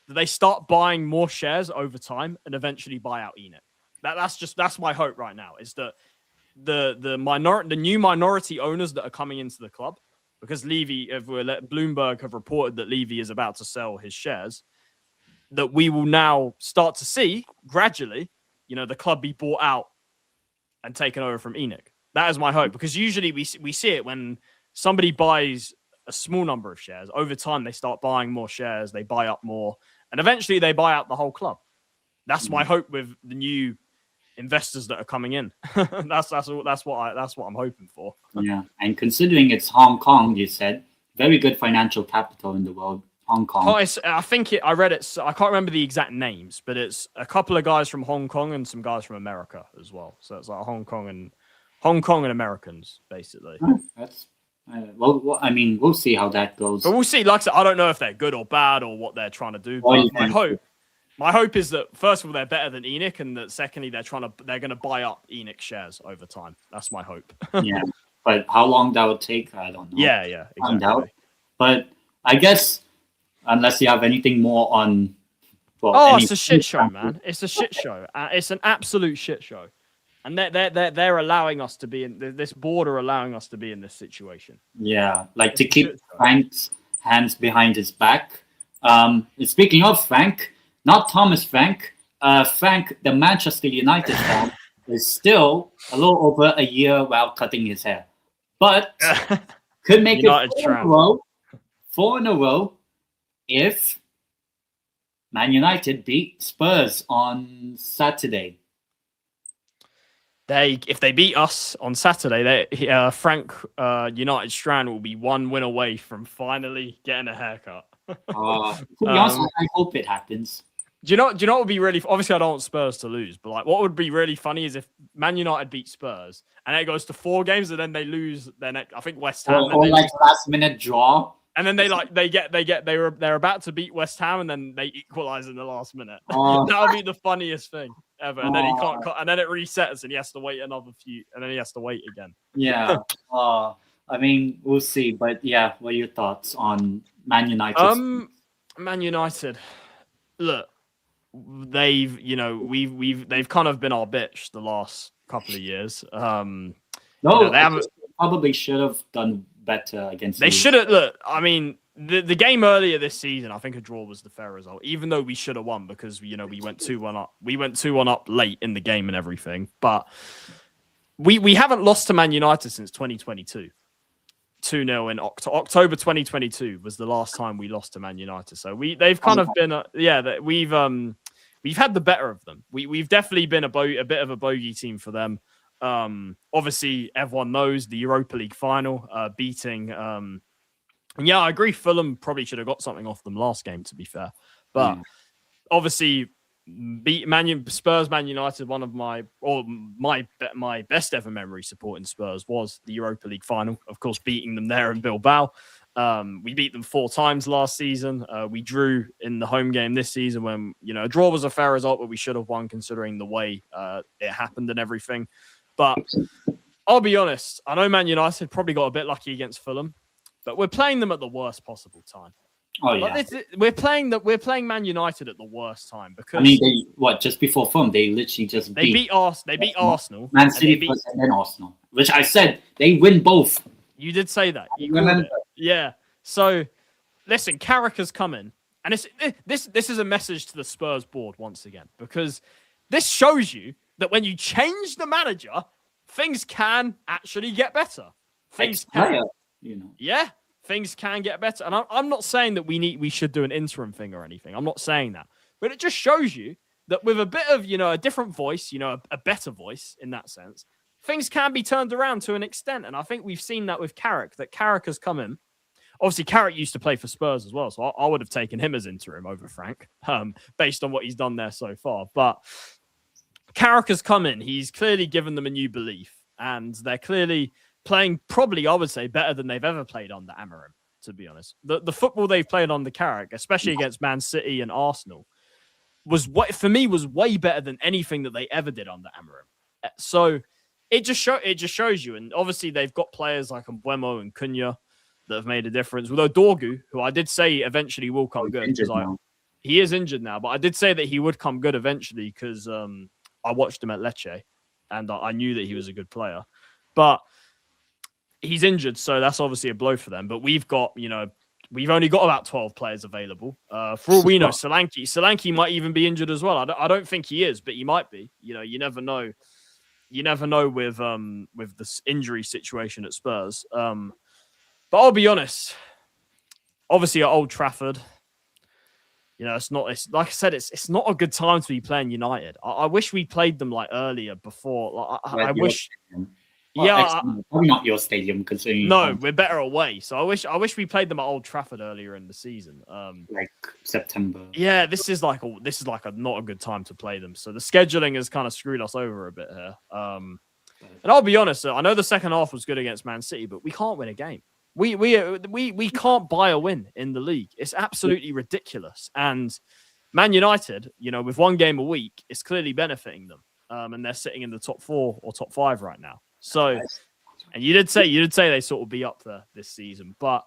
B: That they start buying more shares over time and eventually buy out ENIC. That's my hope right now, is that the new minority owners that are coming into the club, because Bloomberg have reported that Levy is about to sell his shares, that we will now start to see gradually, you know, the club be bought out and taken over from ENIC. That is my hope, because usually we see it when somebody buys a small number of shares. Over time, they start buying more shares, they buy up more, and eventually they buy out the whole club. That's my hope with the new investors that are coming in. That's what I'm hoping for.
A: Yeah, and considering it's Hong Kong, you said, very good financial capital in the world. Hong Kong.
B: I read it. I can't remember the exact names, but it's a couple of guys from Hong Kong and some guys from America as well. So it's like Hong Kong and Americans, basically.
A: That's well, I mean, we'll see how that goes.
B: But we'll see. Like I said, I don't know if they're good or bad or what they're trying to do. But my hope is that first of all they're better than ENIC, and that secondly they're going to buy up ENIC shares over time. That's my hope.
A: Yeah, but how long that would take, I don't know.
B: Yeah, exactly.
A: But I guess unless you have anything more on.
B: It's a shit show, man. It's a shit show. It's an absolute shit show. And they're allowing us to be in this board, are allowing us to be in this situation. Yeah, like to keep Frank's hands behind his back. Speaking of Frank, not Thomas Frank, Frank, the Manchester United fan, is still a little over a year without cutting his hair, but could make it 4 in a row if Man United beat Spurs on Saturday. If they beat us on Saturday, Frank United Strand will be 1 win away from finally getting a haircut.
A: To be honest, I hope it happens.
B: Do you know what would be really? Obviously, I don't want Spurs to lose, but like, what would be really funny is if Man United beat Spurs and it goes to 4 games and then they lose. Then I think West Ham,
A: or like last minute draw.
B: And then they're about to beat West Ham and then they equalize in the last minute. That would be the funniest thing ever. And then he can't, and then it resets and he has to wait another few, and then he has to wait again.
A: Yeah. I mean, we'll see. But yeah, what are your thoughts on Man United?
B: Man United. Look, they've kind of been our bitch the last couple of years.
A: They probably should have done better against.
B: They should have. Look, I mean, the game earlier this season, I think a draw was the fair result, even though we should have won because we went 2-1 up. We went 2-1 up late in the game and everything. But we haven't lost to Man United since 2022. 2-0 in October 2022 was the last time we lost to Man United. So they've kind of been we've had the better of them. We've definitely been a bit of a bogey team for them. Obviously everyone knows the Europa League final, beating yeah, I agree Fulham probably should have got something off them last game, to be fair. But obviously beat Spurs, Man United, one of my best ever memory supporting Spurs was the Europa League final. Of course, beating them there in Bilbao. We beat them 4 times last season. We drew in the home game this season when, a draw was a fair result, but we should have won considering the way it happened and everything. But I'll be honest, I know Man United probably got a bit lucky against Fulham, but we're playing them at the worst possible time.
A: Oh yeah,
B: we're playing Man United at the worst time because
A: just before Fulham they literally just
B: beat Arsenal,
A: Man City first and then Arsenal, which I said they win both.
B: You did say that. You
A: remember?
B: Yeah. So listen, Carragher's coming, and this is a message to the Spurs board once again, because this shows you that when you change the manager, things can actually get better. Things can. Yeah, things can get better. And I'm not saying that we should do an interim thing or anything. I'm not saying that. But it just shows you that with a bit of, a different voice, a better voice in that sense, things can be turned around to an extent. And I think we've seen that with Carrick, that Carrick has come in. Obviously, Carrick used to play for Spurs as well, so I would have taken him as interim over Frank, based on what he's done there so far. But Carrick has come in. He's clearly given them a new belief, and they're clearly playing probably, I would say, better than they've ever played under Amorim, to be honest. The football they've played under Carrick, especially against Man City and Arsenal, was way better than anything that they ever did under Amorim. So it just shows you. And obviously they've got players like Mbeumo and Cunha that have made a difference. With Dorgu, who I did say eventually will come good. He is injured now, but I did say that he would come good eventually because I watched him at Lecce and I knew that he was a good player. But he's injured, so that's obviously a blow for them. But we've got, we've only got about 12 players available. For all we know, Solanke might even be injured as well. I don't think he is, but he might be. You never know. You never know with this injury situation at Spurs. But I'll be honest. Obviously, at Old Trafford, it's like I said, it's not a good time to be playing United. I wish we played them like earlier before. I wish.
A: Probably not your stadium because
B: we're better away. So I wish we played them at Old Trafford earlier in the season,
A: like September.
B: Yeah, this is like not a good time to play them. So the scheduling has kind of screwed us over a bit here. And I'll be honest, I know the second half was good against Man City, but we can't win a game. We can't buy a win in the league. It's absolutely ridiculous. And Man United, with one game a week, it's clearly benefiting them. And they're sitting in the top 4 or top 5 right now. So, and you did say they sort of be up there this season, but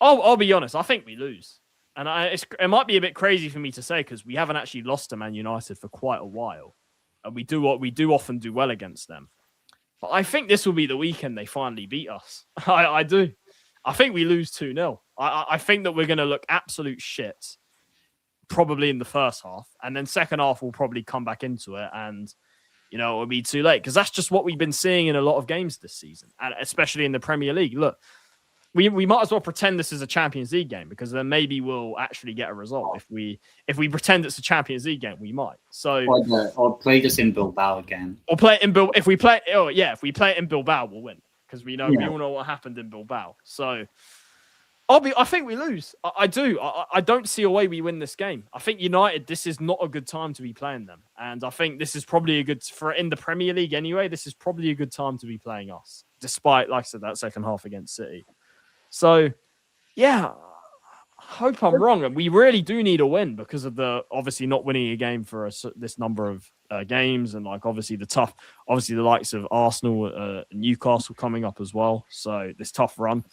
B: I'll be honest, I think we lose, and it might be a bit crazy for me to say because we haven't actually lost to Man United for quite a while, and we do often do well against them. But I think this will be the weekend they finally beat us. I do. I think we lose 2-0. I think that we're going to look absolute shit, probably in the first half, and then second half we'll probably come back into it and. It'll be too late because that's just what we've been seeing in a lot of games this season, and especially in the Premier League. Look, we might as well pretend this is a Champions League game because then maybe we'll actually get a result. If we pretend it's a Champions League game, we might. So
A: or play this in Bilbao again.
B: Or play it in Bilbao. If we play it in Bilbao, we'll win because we all know what happened in Bilbao. So. I think we lose. I do. I don't see a way we win this game. I think United, this is not a good time to be playing them. And I think this is probably in the Premier League anyway, this is probably a good time to be playing us, despite, like I said, that second half against City. So, yeah, I hope I'm wrong. And we really do need a win because of obviously not winning a game for this number of games. And obviously the likes of Arsenal, Newcastle coming up as well. So this tough run.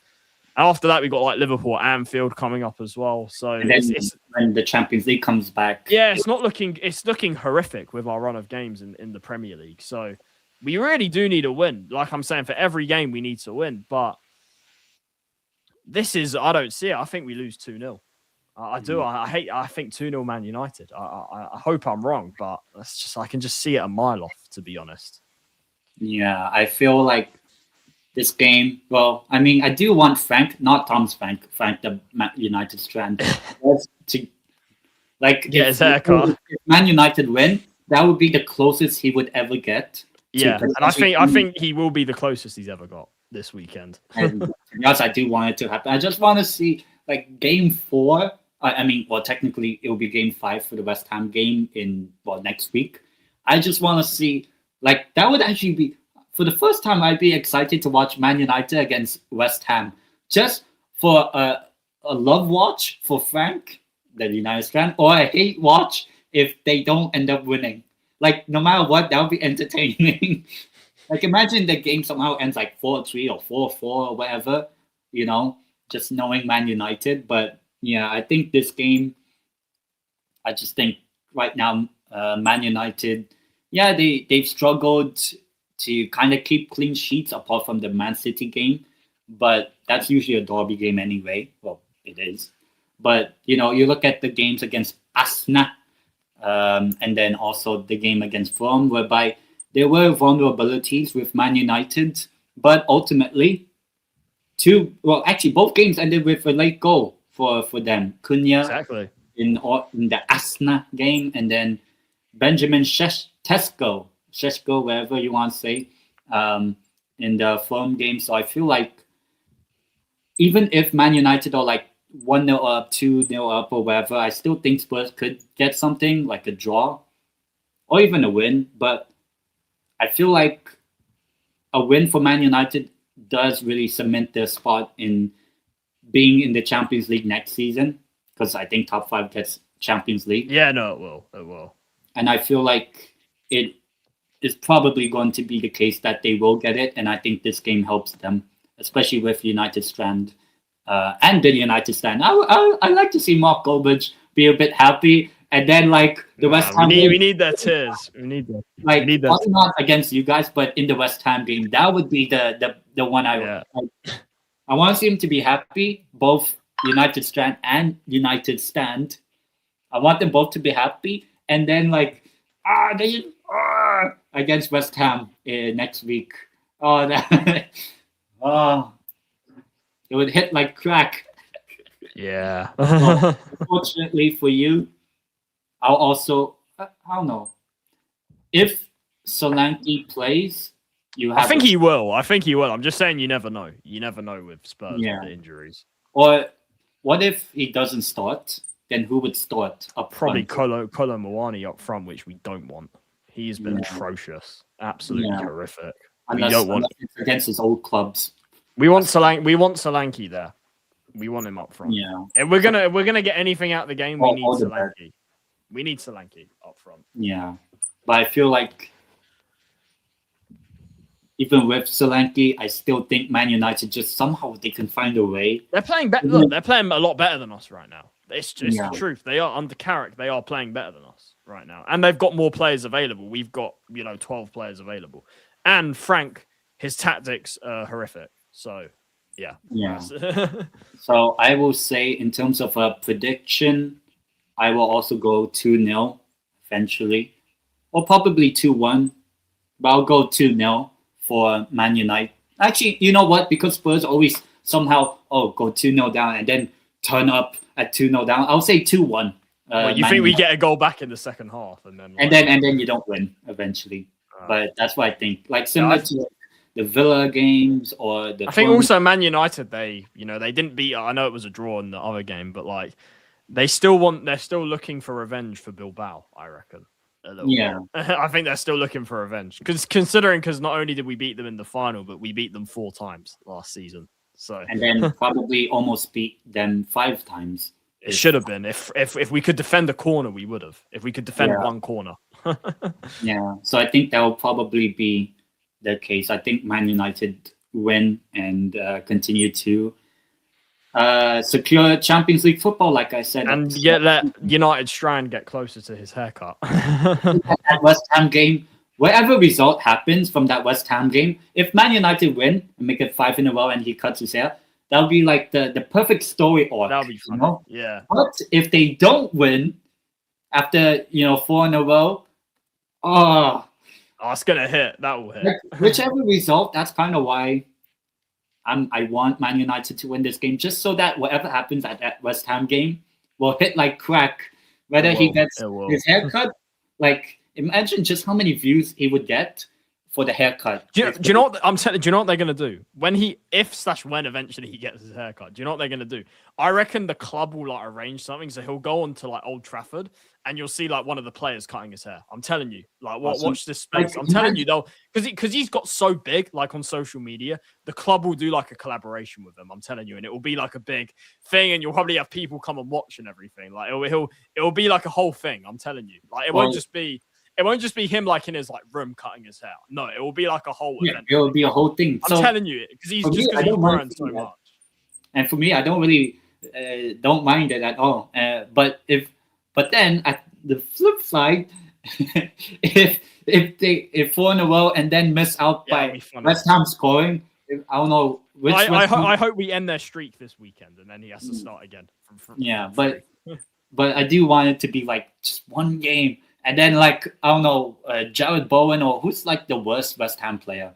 B: After that, we've got Liverpool, Anfield coming up as well. So
A: and then when the Champions League comes back,
B: it's looking horrific with our run of games in the Premier League. So we really do need a win. Like I'm saying, for every game we need to win. But I don't see it. I think we lose 2-0. I do. I think 2-0 Man United. I hope I'm wrong, but I can just see it a mile off, to be honest.
A: Yeah, I feel like this game. Well, I mean, I do want Frank, not Tom's Frank, Frank the Man United strand, to like
B: Get his haircut.
A: if Man United win, that would be the closest he would ever get.
B: Yeah, and I think he will be the closest he's ever got this weekend.
A: And yes, I do want it to happen. I just want to see like game 4. I mean, well, technically it will be game 5 for the West Ham game in next week. I just want to see like that would actually be for the first time. I'd be excited to watch Man United against West Ham just for a love watch for Frank, the United fan, or a hate watch if they don't end up winning. Like no matter what, that would be entertaining. Like imagine the game somehow ends like 4-3 or 4-4 or whatever, just knowing Man United. But yeah, I think this game, I just think right now, Man United, yeah, they've struggled to kind of keep clean sheets apart from the Man City game. But that's usually a derby game anyway. Well, it is. But, you look at the games against Arsenal and then also the game against Fulham, whereby there were vulnerabilities with Man United, but ultimately, both games ended with a late goal for them. Cunha
B: Exactly.
A: in the Arsenal game, and then Benjamin Sesko, whatever you want to say, in the Fulham game. So I feel like even if Man United are like 1-0 up, 2-0 up, or whatever, I still think Spurs could get something like a draw or even a win. But I feel like a win for Man United does really cement their spot in being in the Champions League next season, because I think top 5 gets Champions League.
B: Yeah, no, it will. It will.
A: And I feel like it is probably going to be the case that they will get it. And I think this game helps them, especially with United strand and the United stand. I like to see Mark Goldbridge be a bit happy. And then like the West Ham game,
B: we need their tears. We need that.
A: Like not against you guys, but in the West Ham game, that would be the one I want to see him to be happy, both United strand and United stand. I want them both to be happy, and then like against West Ham next week. It would hit like crack.
B: Yeah.
A: Unfortunately for you, I'll also I don't know if Solanke plays.
B: I think he will. I'm just saying, you never know. You never know with Spurs with the injuries.
A: Or what if he doesn't start? Then who would start up
B: Probably
A: front?
B: Kolo Muani up front, which we don't want. He's been atrocious, absolutely horrific. We don't want
A: it's against his old clubs.
B: We want Solanke there. We want him up front.
A: Yeah.
B: If we're gonna get anything out of the game, we need Solanke. We need Solanke up front.
A: Yeah, but I feel like even with Solanke, I still think Man United just somehow they can find a way.
B: They're playing better. Look, they're playing a lot better than us right now. It's just the truth. They are under Carrick. They are playing better than us right now, and they've got more players available. We've got 12 players available, and Frank, his tactics are horrific. So yeah.
A: So I will say, in terms of a prediction, I will also go 2-0 eventually, or probably 2-1, but I'll go 2-0 for Man United. Actually, you know what? Because Spurs always somehow go 2-0 down and then turn up at 2-0 down. I'll say 2-1.
B: You think we get a goal back in the second half, and then
A: and then you don't win eventually. But that's what I think. Like similar to the Villa games or the.
B: I think also Man United, they didn't beat. I know it was a draw in the other game, but like they're still looking for revenge for Bilbao, I reckon. I think they're still looking for revenge because not only did we beat them in the final, but we beat them 4 times last season. So
A: and then probably almost beat them 5 times.
B: It should have been. If we could defend a corner, we would have. If we could defend one corner.
A: So I think that will probably be the case. I think Man United win and continue to secure Champions League football, like I said.
B: And let United Strand get closer to his haircut.
A: That West Ham game, whatever result happens from that West Ham game, if Man United win and make it 5 in a row and he cuts his hair, that'll be like the perfect story arc.
B: That'll be fun. Yeah.
A: But if they don't win after 4 in a row,
B: Oh, it's gonna hit. That will hit.
A: Like, whichever result, that's kind of why I want Man United to win this game, just so that whatever happens at that West Ham game will hit like crack. Whether he gets his haircut, like imagine just how many views he would get for the haircut.
B: Do you know what I'm telling? Do you know what they're gonna do when when eventually he gets his haircut? Do you know what they're gonna do? I reckon the club will like arrange something, so he'll go on to like Old Trafford, and you'll see like one of the players cutting his hair. I'm telling you, like watch this space. I'm telling you though, because he's got so big, like on social media, the club will do like a collaboration with him. I'm telling you, and it will be like a big thing, and you'll probably have people come and watch and everything. Like it'll be like a whole thing. I'm telling you, like it won't just be him like in his like room cutting his hair. No, it will be like a whole event.
A: It will be a whole thing.
B: I'm telling you, because he's grown so much.
A: And for me, I don't really don't mind it at all. But then at the flip side, if 4 in a row and then miss out by West Ham scoring, I don't know which.
B: I hope we end their streak this weekend and then he has to start again.
A: But I do want it to be like just one game. And then, like, I don't know, Jared Bowen or who's like the worst West Ham player?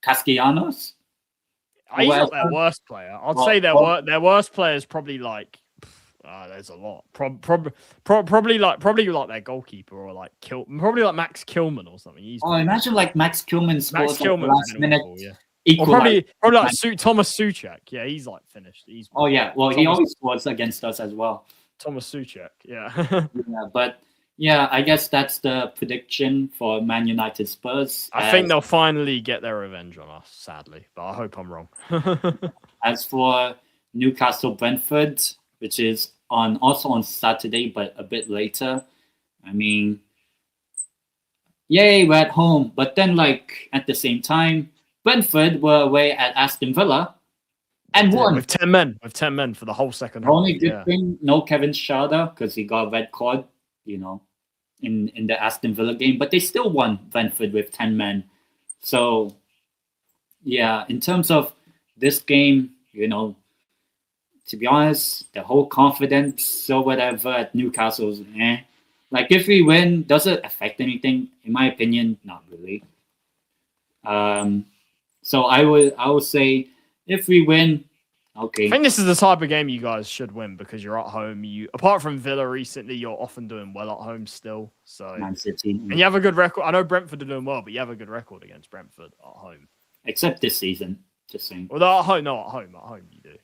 A: Castellanos?
B: He's not their worst player. I'd say their worst player is probably like, there's a lot. Probably like their goalkeeper or like probably like Max Kilman or something.
A: Imagine like Max Kilman scores the last minute.
B: Or probably like Thomas Souček. Yeah, he's like finished.
A: He always scores against us as well.
B: Thomas Souček, yeah.
A: But. Yeah, I guess that's the prediction for Man United Spurs.
B: I think they'll finally get their revenge on us, sadly, but I hope I'm wrong.
A: As for Newcastle Brentford, which is also on Saturday, but a bit later, I mean, yay, we're at home. But then, like, at the same time, Brentford were away at Aston Villa and won.
B: With 10 men for the whole second half.
A: Only good thing, no Kevin Schade, because he got a red card, in the Aston Villa game, but they still won Brentford with 10 men. So, yeah, in terms of this game, to be honest, the whole confidence or whatever at Newcastle's, Like, if we win, does it affect anything? In my opinion, not really. So I would say if we win, okay.
B: I think this is the type of game you guys should win because you're at home. Apart from Villa recently, you're often doing well at home still. So
A: Man City.
B: And you have a good record. I know Brentford are doing well, but you have a good record against Brentford at home.
A: Except this season, just saying.
B: Well, at home you do.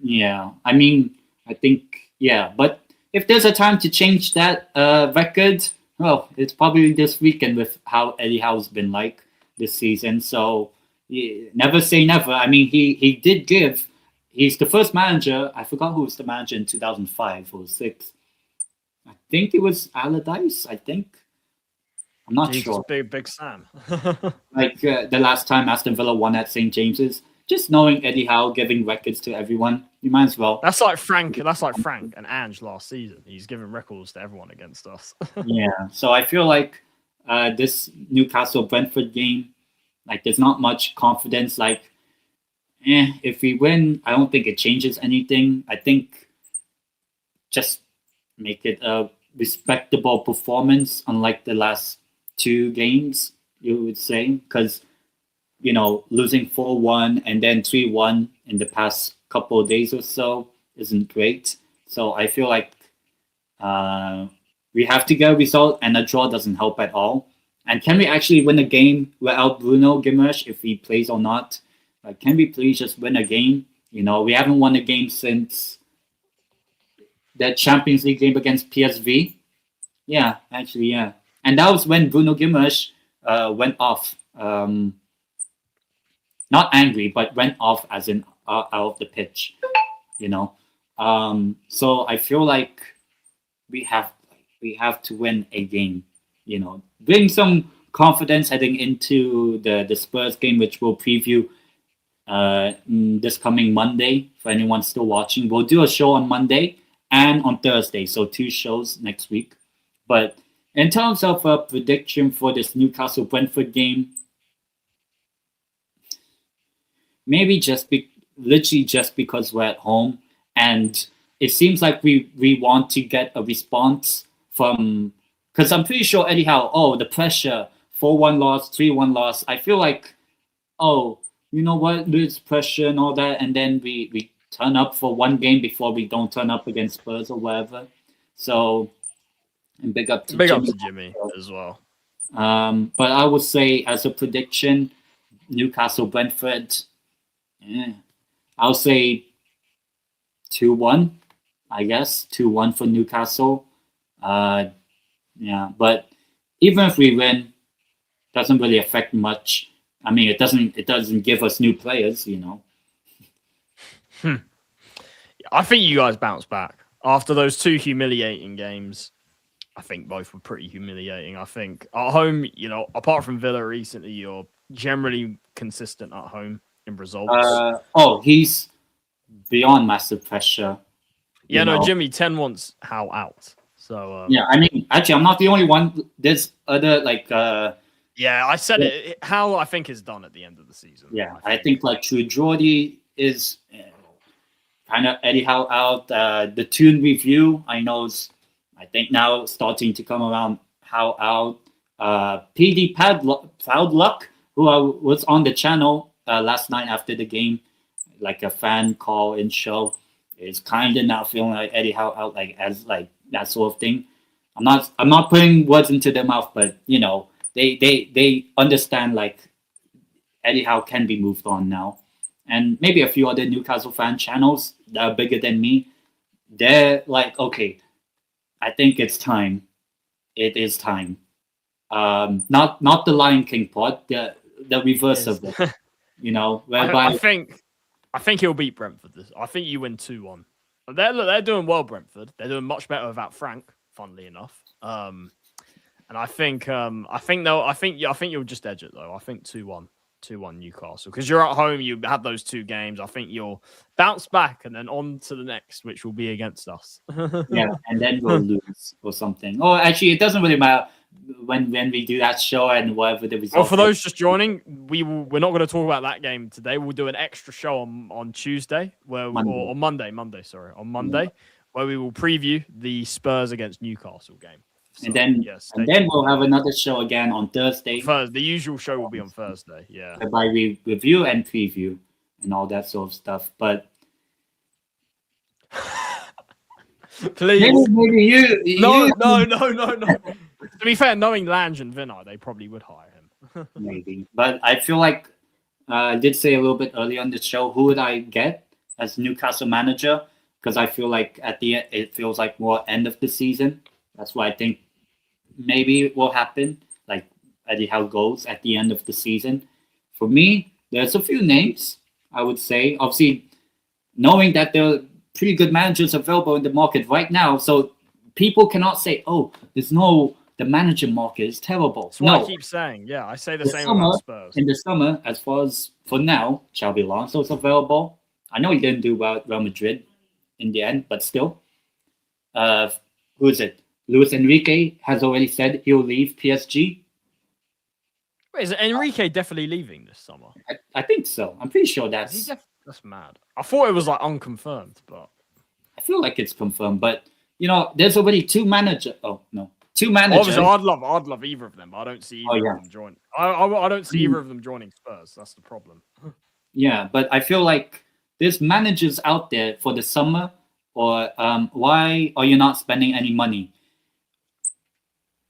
A: Yeah, I mean, I think, but if there's a time to change that record, well, it's probably this weekend with how Eddie Howe's been like this season. So never say never. I mean, he did give. He's the first manager. I forgot who was the manager in 2005 or 6. I think it was Allardyce. I'm not sure.
B: Big Sam.
A: Like the last time Aston Villa won at St. James's. Just knowing Eddie Howe giving records to everyone, you might as well.
B: That's like Frank and Ange last season. He's giving records to everyone against us.
A: Yeah. So I feel like this Newcastle Brentford game, like there's not much confidence. Like, if we win, I don't think it changes anything. I think just make it a respectable performance, unlike the last 2 games, you would say, because losing 4-1 and then 3-1 in the past couple of days or so isn't great. So I feel like we have to get a result, and a draw doesn't help at all. And can we actually win a game without Bruno Guimaraes, if he plays or not? Like, can we please just win a game? We haven't won a game since that Champions League game against PSV. Yeah, actually, yeah. And that was when Bruno Guimaraes went off. Not angry, but went off as in out of the pitch. So I feel like we have to win a game. Bring some confidence heading into the Spurs game, which we'll preview this coming Monday. For anyone still watching, we'll do a show on Monday and on Thursday, so 2 shows next week. But in terms of a prediction for this Newcastle Brentford game, maybe literally just because we're at home, and it seems like we want to get a response from, because I'm pretty sure Eddie Howe, the pressure 4-1 loss, 3-1 loss, I feel like, oh, you know what, there's pressure and all that, and then we turn up for one game before we don't turn up against Spurs or whatever. So, and big up to
B: Jimmy as well.
A: But I would say as a prediction, Newcastle Brentford, I'll say 2-1, I guess. 2-1 for Newcastle. Yeah, but even if we win, doesn't really affect much. I mean, it doesn't give us new players, you know.
B: I think you guys bounce back after those two humiliating games. I think both were pretty humiliating. I think at home, you know, apart from Villa recently, you're generally consistent at home in results.
A: He's beyond massive pressure.
B: Yeah, no, Jimmy 10 wants Howe out. So
A: yeah, I mean, actually, I'm not the only one. There's other
B: yeah, I said it. Howe, I think, is done at the end of the season.
A: Yeah, I think like True Geordie is kind of Eddie Howe out. The Tune review, I know, I think now starting to come around. Howe out. PD Proudluck, who was on the channel last night after the game, like a fan call-in show, is kind of now feeling like Eddie Howe out, like as like that sort of thing. I'm not putting words into their mouth, but you know, they understand like Eddie Howe can be moved on now. And maybe a few other Newcastle fan channels that are bigger than me, they're like, okay, I think it's time. It is time. Not the Lion King pod, the reverse of it. You know, whereby
B: I think he'll beat Brentford. I think you win 2-1. They're doing well, Brentford. They're doing much better without Frank, funnily enough. And I think you'll just edge it though. I think 2-1 Newcastle, because you're at home. You had those two games. I think you'll bounce back and then on to the next, which will be against us.
A: Yeah, and then we'll lose or something. Oh, actually, it doesn't really matter when we do that show and whatever the result.
B: Well, for those just joining, we're not going to talk about that game today. We'll do an extra show on Tuesday, or on Monday. Yeah. Where we will preview the Spurs against Newcastle game. So,
A: and then we'll have another show again on Thursday.
B: The usual show will be on Thursday. Yeah,
A: whereby we review and preview and all that sort of stuff. But
B: please,
A: maybe you.
B: No. To be fair, knowing Lange and Vinay, they probably would hire him.
A: Maybe, but I feel like I did say a little bit earlier on the show, who would I get as Newcastle manager? Because I feel like at the end, it feels like more end of the season. That's why I think maybe it will happen, like Eddie Howe goes at the end of the season. For me, there's a few names, I would say. Obviously, knowing that there are pretty good managers available in the market right now, so people cannot say, oh, the manager market is terrible.
B: That's what I keep saying. Yeah, I say the same about Spurs.
A: In the summer, as far as for now, Xabi Alonso is available. I know he didn't do well at Real Madrid in the end, but still. Who is it? Luis Enrique has already said he'll leave PSG.
B: Wait, is Enrique definitely leaving this summer?
A: I think so. I'm pretty sure that's
B: mad. I thought it was like unconfirmed, but
A: I feel like it's confirmed. But you know, there's already two managers. Oh no, two managers.
B: Obviously, I'd love either of them. But I don't see either of them joining. I don't see either of them joining Spurs. That's the problem.
A: Yeah, but I feel like there's managers out there for the summer. Or why are you not spending any money?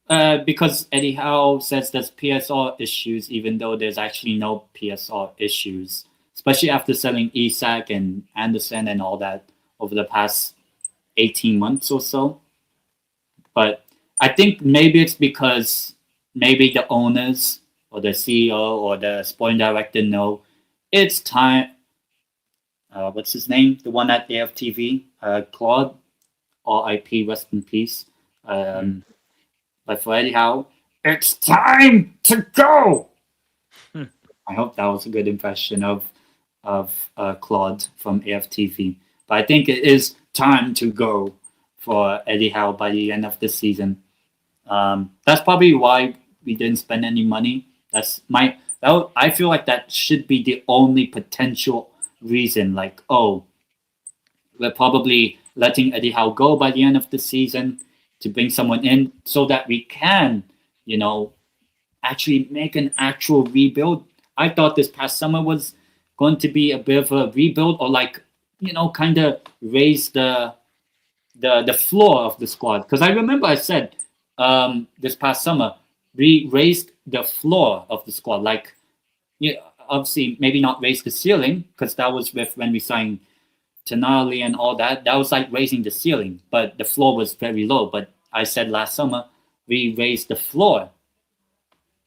A: Because Eddie Howe says there's PSR issues, even though there's actually no PSR issues, especially after selling Isak and Anderson and all that over the past 18 months or so. But I think maybe it's because maybe the owners or the CEO or the sporting director know it's time. What's his name? The one at AFTV, Claude, RIP, rest in peace. But for Eddie Howe, it's time to go. I hope that was a good impression of Claude from AFTV. But I think it is time to go for Eddie Howe by the end of the season. That's probably why we didn't spend any money. I feel like that should be the only potential reason. Like, oh, we're probably letting Eddie Howe go by the end of the season to bring someone in so that we can, actually make an actual rebuild. I thought this past summer was going to be a bit of a rebuild, or like, kind of raise the floor of the squad. Because I remember I said this past summer we raised the floor of the squad. Like, obviously maybe not raise the ceiling, because that was with when we signed Tenali and all that. That was like raising the ceiling, but the floor was very low. But I said last summer we raised the floor.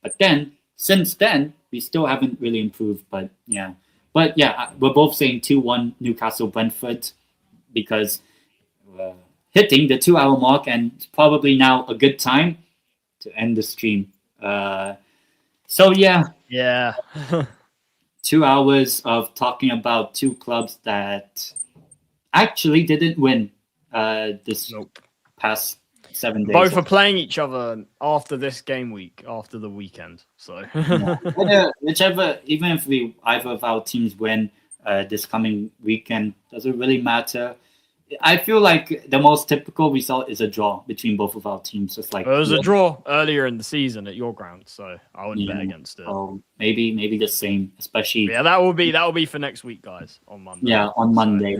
A: But then, since then, we still haven't really improved. But yeah, we're both saying 2-1 Newcastle Brentford, because hitting the 2-hour mark, and it's probably now a good time to end the stream. So yeah, 2 hours of talking about two clubs that actually didn't win this past 7 days.
B: Both are playing each other after this game week, after the weekend. So
A: whichever, even if either of our teams win this coming weekend, doesn't really matter. I feel like the most typical result is a draw between both of our teams. It's like,
B: it was a draw earlier in the season at your ground, so I wouldn't bet against it.
A: Maybe the same, especially.
B: Yeah, that will be for next week, guys, on Monday.
A: Yeah, on Monday,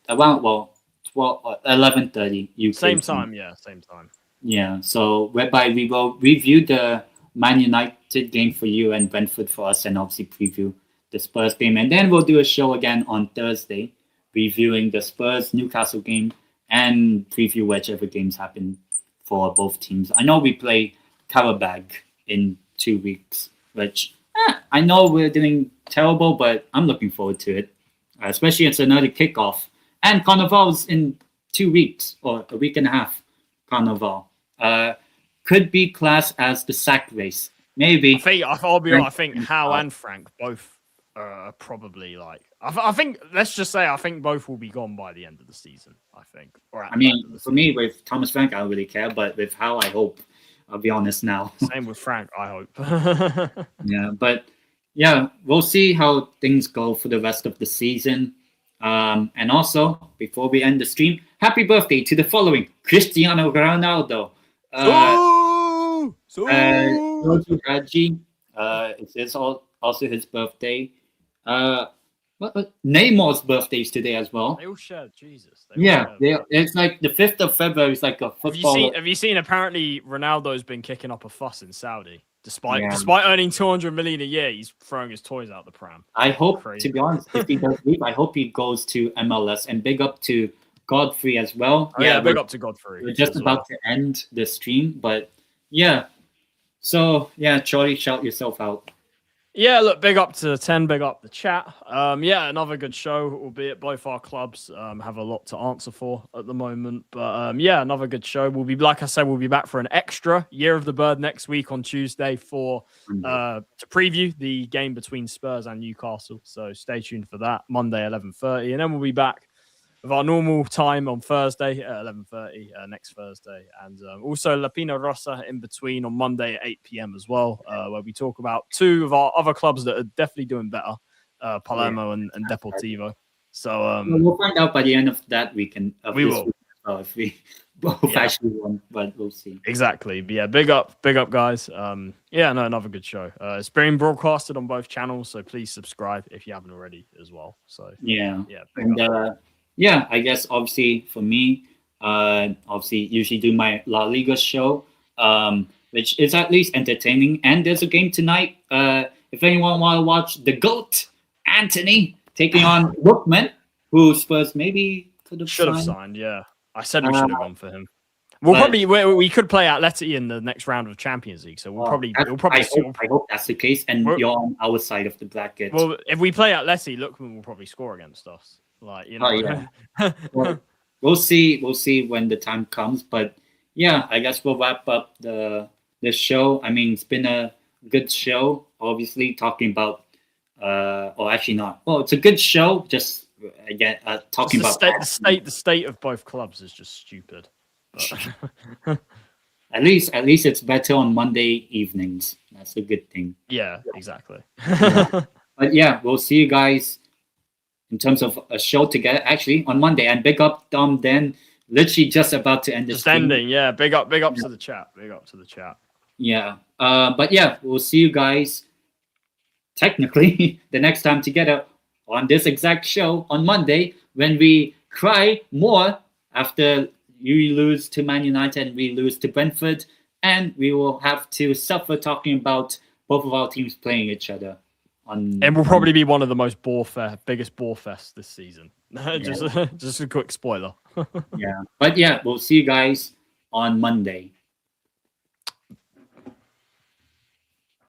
A: around 11:30 UK.
B: Same time.
A: Yeah, so whereby we will review the Man United game for you and Brentford for us, and obviously preview the Spurs game, and then we'll do a show again on Thursday, reviewing the Spurs Newcastle game and preview whichever games happen for both teams. I know we play Karabag in 2 weeks, which I know we're doing terrible, but I'm looking forward to it. Especially it's another kickoff. And Carnival's in 2 weeks, or a week and a half. Carnival. Could be classed as the sack race. Maybe.
B: I'll be honest, I think Hal and Frank both probably like. I think, let's just say, I think both will be gone by the end of the season, I think.
A: For me, with Thomas Frank, I don't really care, but with Hal, I hope. I'll be honest now.
B: Same with Frank, I hope.
A: Yeah, but yeah, we'll see how things go for the rest of the season. And also, before we end the stream, happy birthday to the following: Cristiano Ronaldo. Giorgio Raggi, it's also his birthday. Neymar's birthday is today as well.
B: They all share, Jesus.
A: It's like the 5th of February. It's like a football.
B: Have you seen? Apparently, Ronaldo's been kicking up a fuss in Saudi. Despite earning 200 million a year, he's throwing his toys out the pram.
A: I hope, to be honest, if he does leave, I hope he goes to MLS. And big up to Godfrey as well.
B: Big up to Godfrey.
A: We're just about to end the stream, but yeah. So yeah, Charlie, shout yourself out.
B: Yeah, look, big up to 10, big up the chat. Another good show, albeit both our clubs have a lot to answer for at the moment. But another good show. We'll be, like I said, we'll be back for an extra Year of the Bird next week on Tuesday to preview the game between Spurs and Newcastle. So stay tuned for that, Monday 11:30, and then we'll be back with our normal time on Thursday at 11:30 next Thursday, and also La Pina Rossa in between on Monday at 8 p.m. as well, where we talk about two of our other clubs that are definitely doing better, Palermo and Deportivo. So
A: we'll find out by the end of that weekend.
B: We will.
A: If we both actually won, but we'll see.
B: Exactly. But yeah, big up, guys. Another good show. It's being broadcasted on both channels, so please subscribe if you haven't already as well. So
A: I guess obviously for me, usually do my La Liga show, which is at least entertaining. And there's a game tonight. If anyone want to watch the GOAT, Anthony, taking on Lookman, who Spurs maybe
B: should have signed. Yeah, I said we should have gone for him. We could play Atleti in the next round of Champions League, so I
A: hope that's the case, and you're on our side of the bracket.
B: Well, if we play Atleti, Lookman will probably score against us.
A: We'll see when the time comes, but yeah, I guess we'll wrap up the show. I mean, it's been a good show, obviously talking about actually not. Well, it's a good show, just again talking about
B: the state of both clubs is just stupid. But
A: at least it's better on Monday evenings. That's a good thing.
B: Yeah, exactly.
A: But yeah, we'll see you guys in terms of a show together, actually, on Monday. And big up Dan, literally just about to end this.
B: Just ending, yeah. Big up to the chat. Big up to the chat.
A: Yeah. But yeah, we'll see you guys technically the next time together on this exact show on Monday when we cry more after you lose to Man United and we lose to Brentford, and we will have to suffer talking about both of our teams playing each other.
B: And will probably be one of the most biggest bore fests this season. Just a quick spoiler.
A: Yeah, but yeah, we'll see you guys on Monday.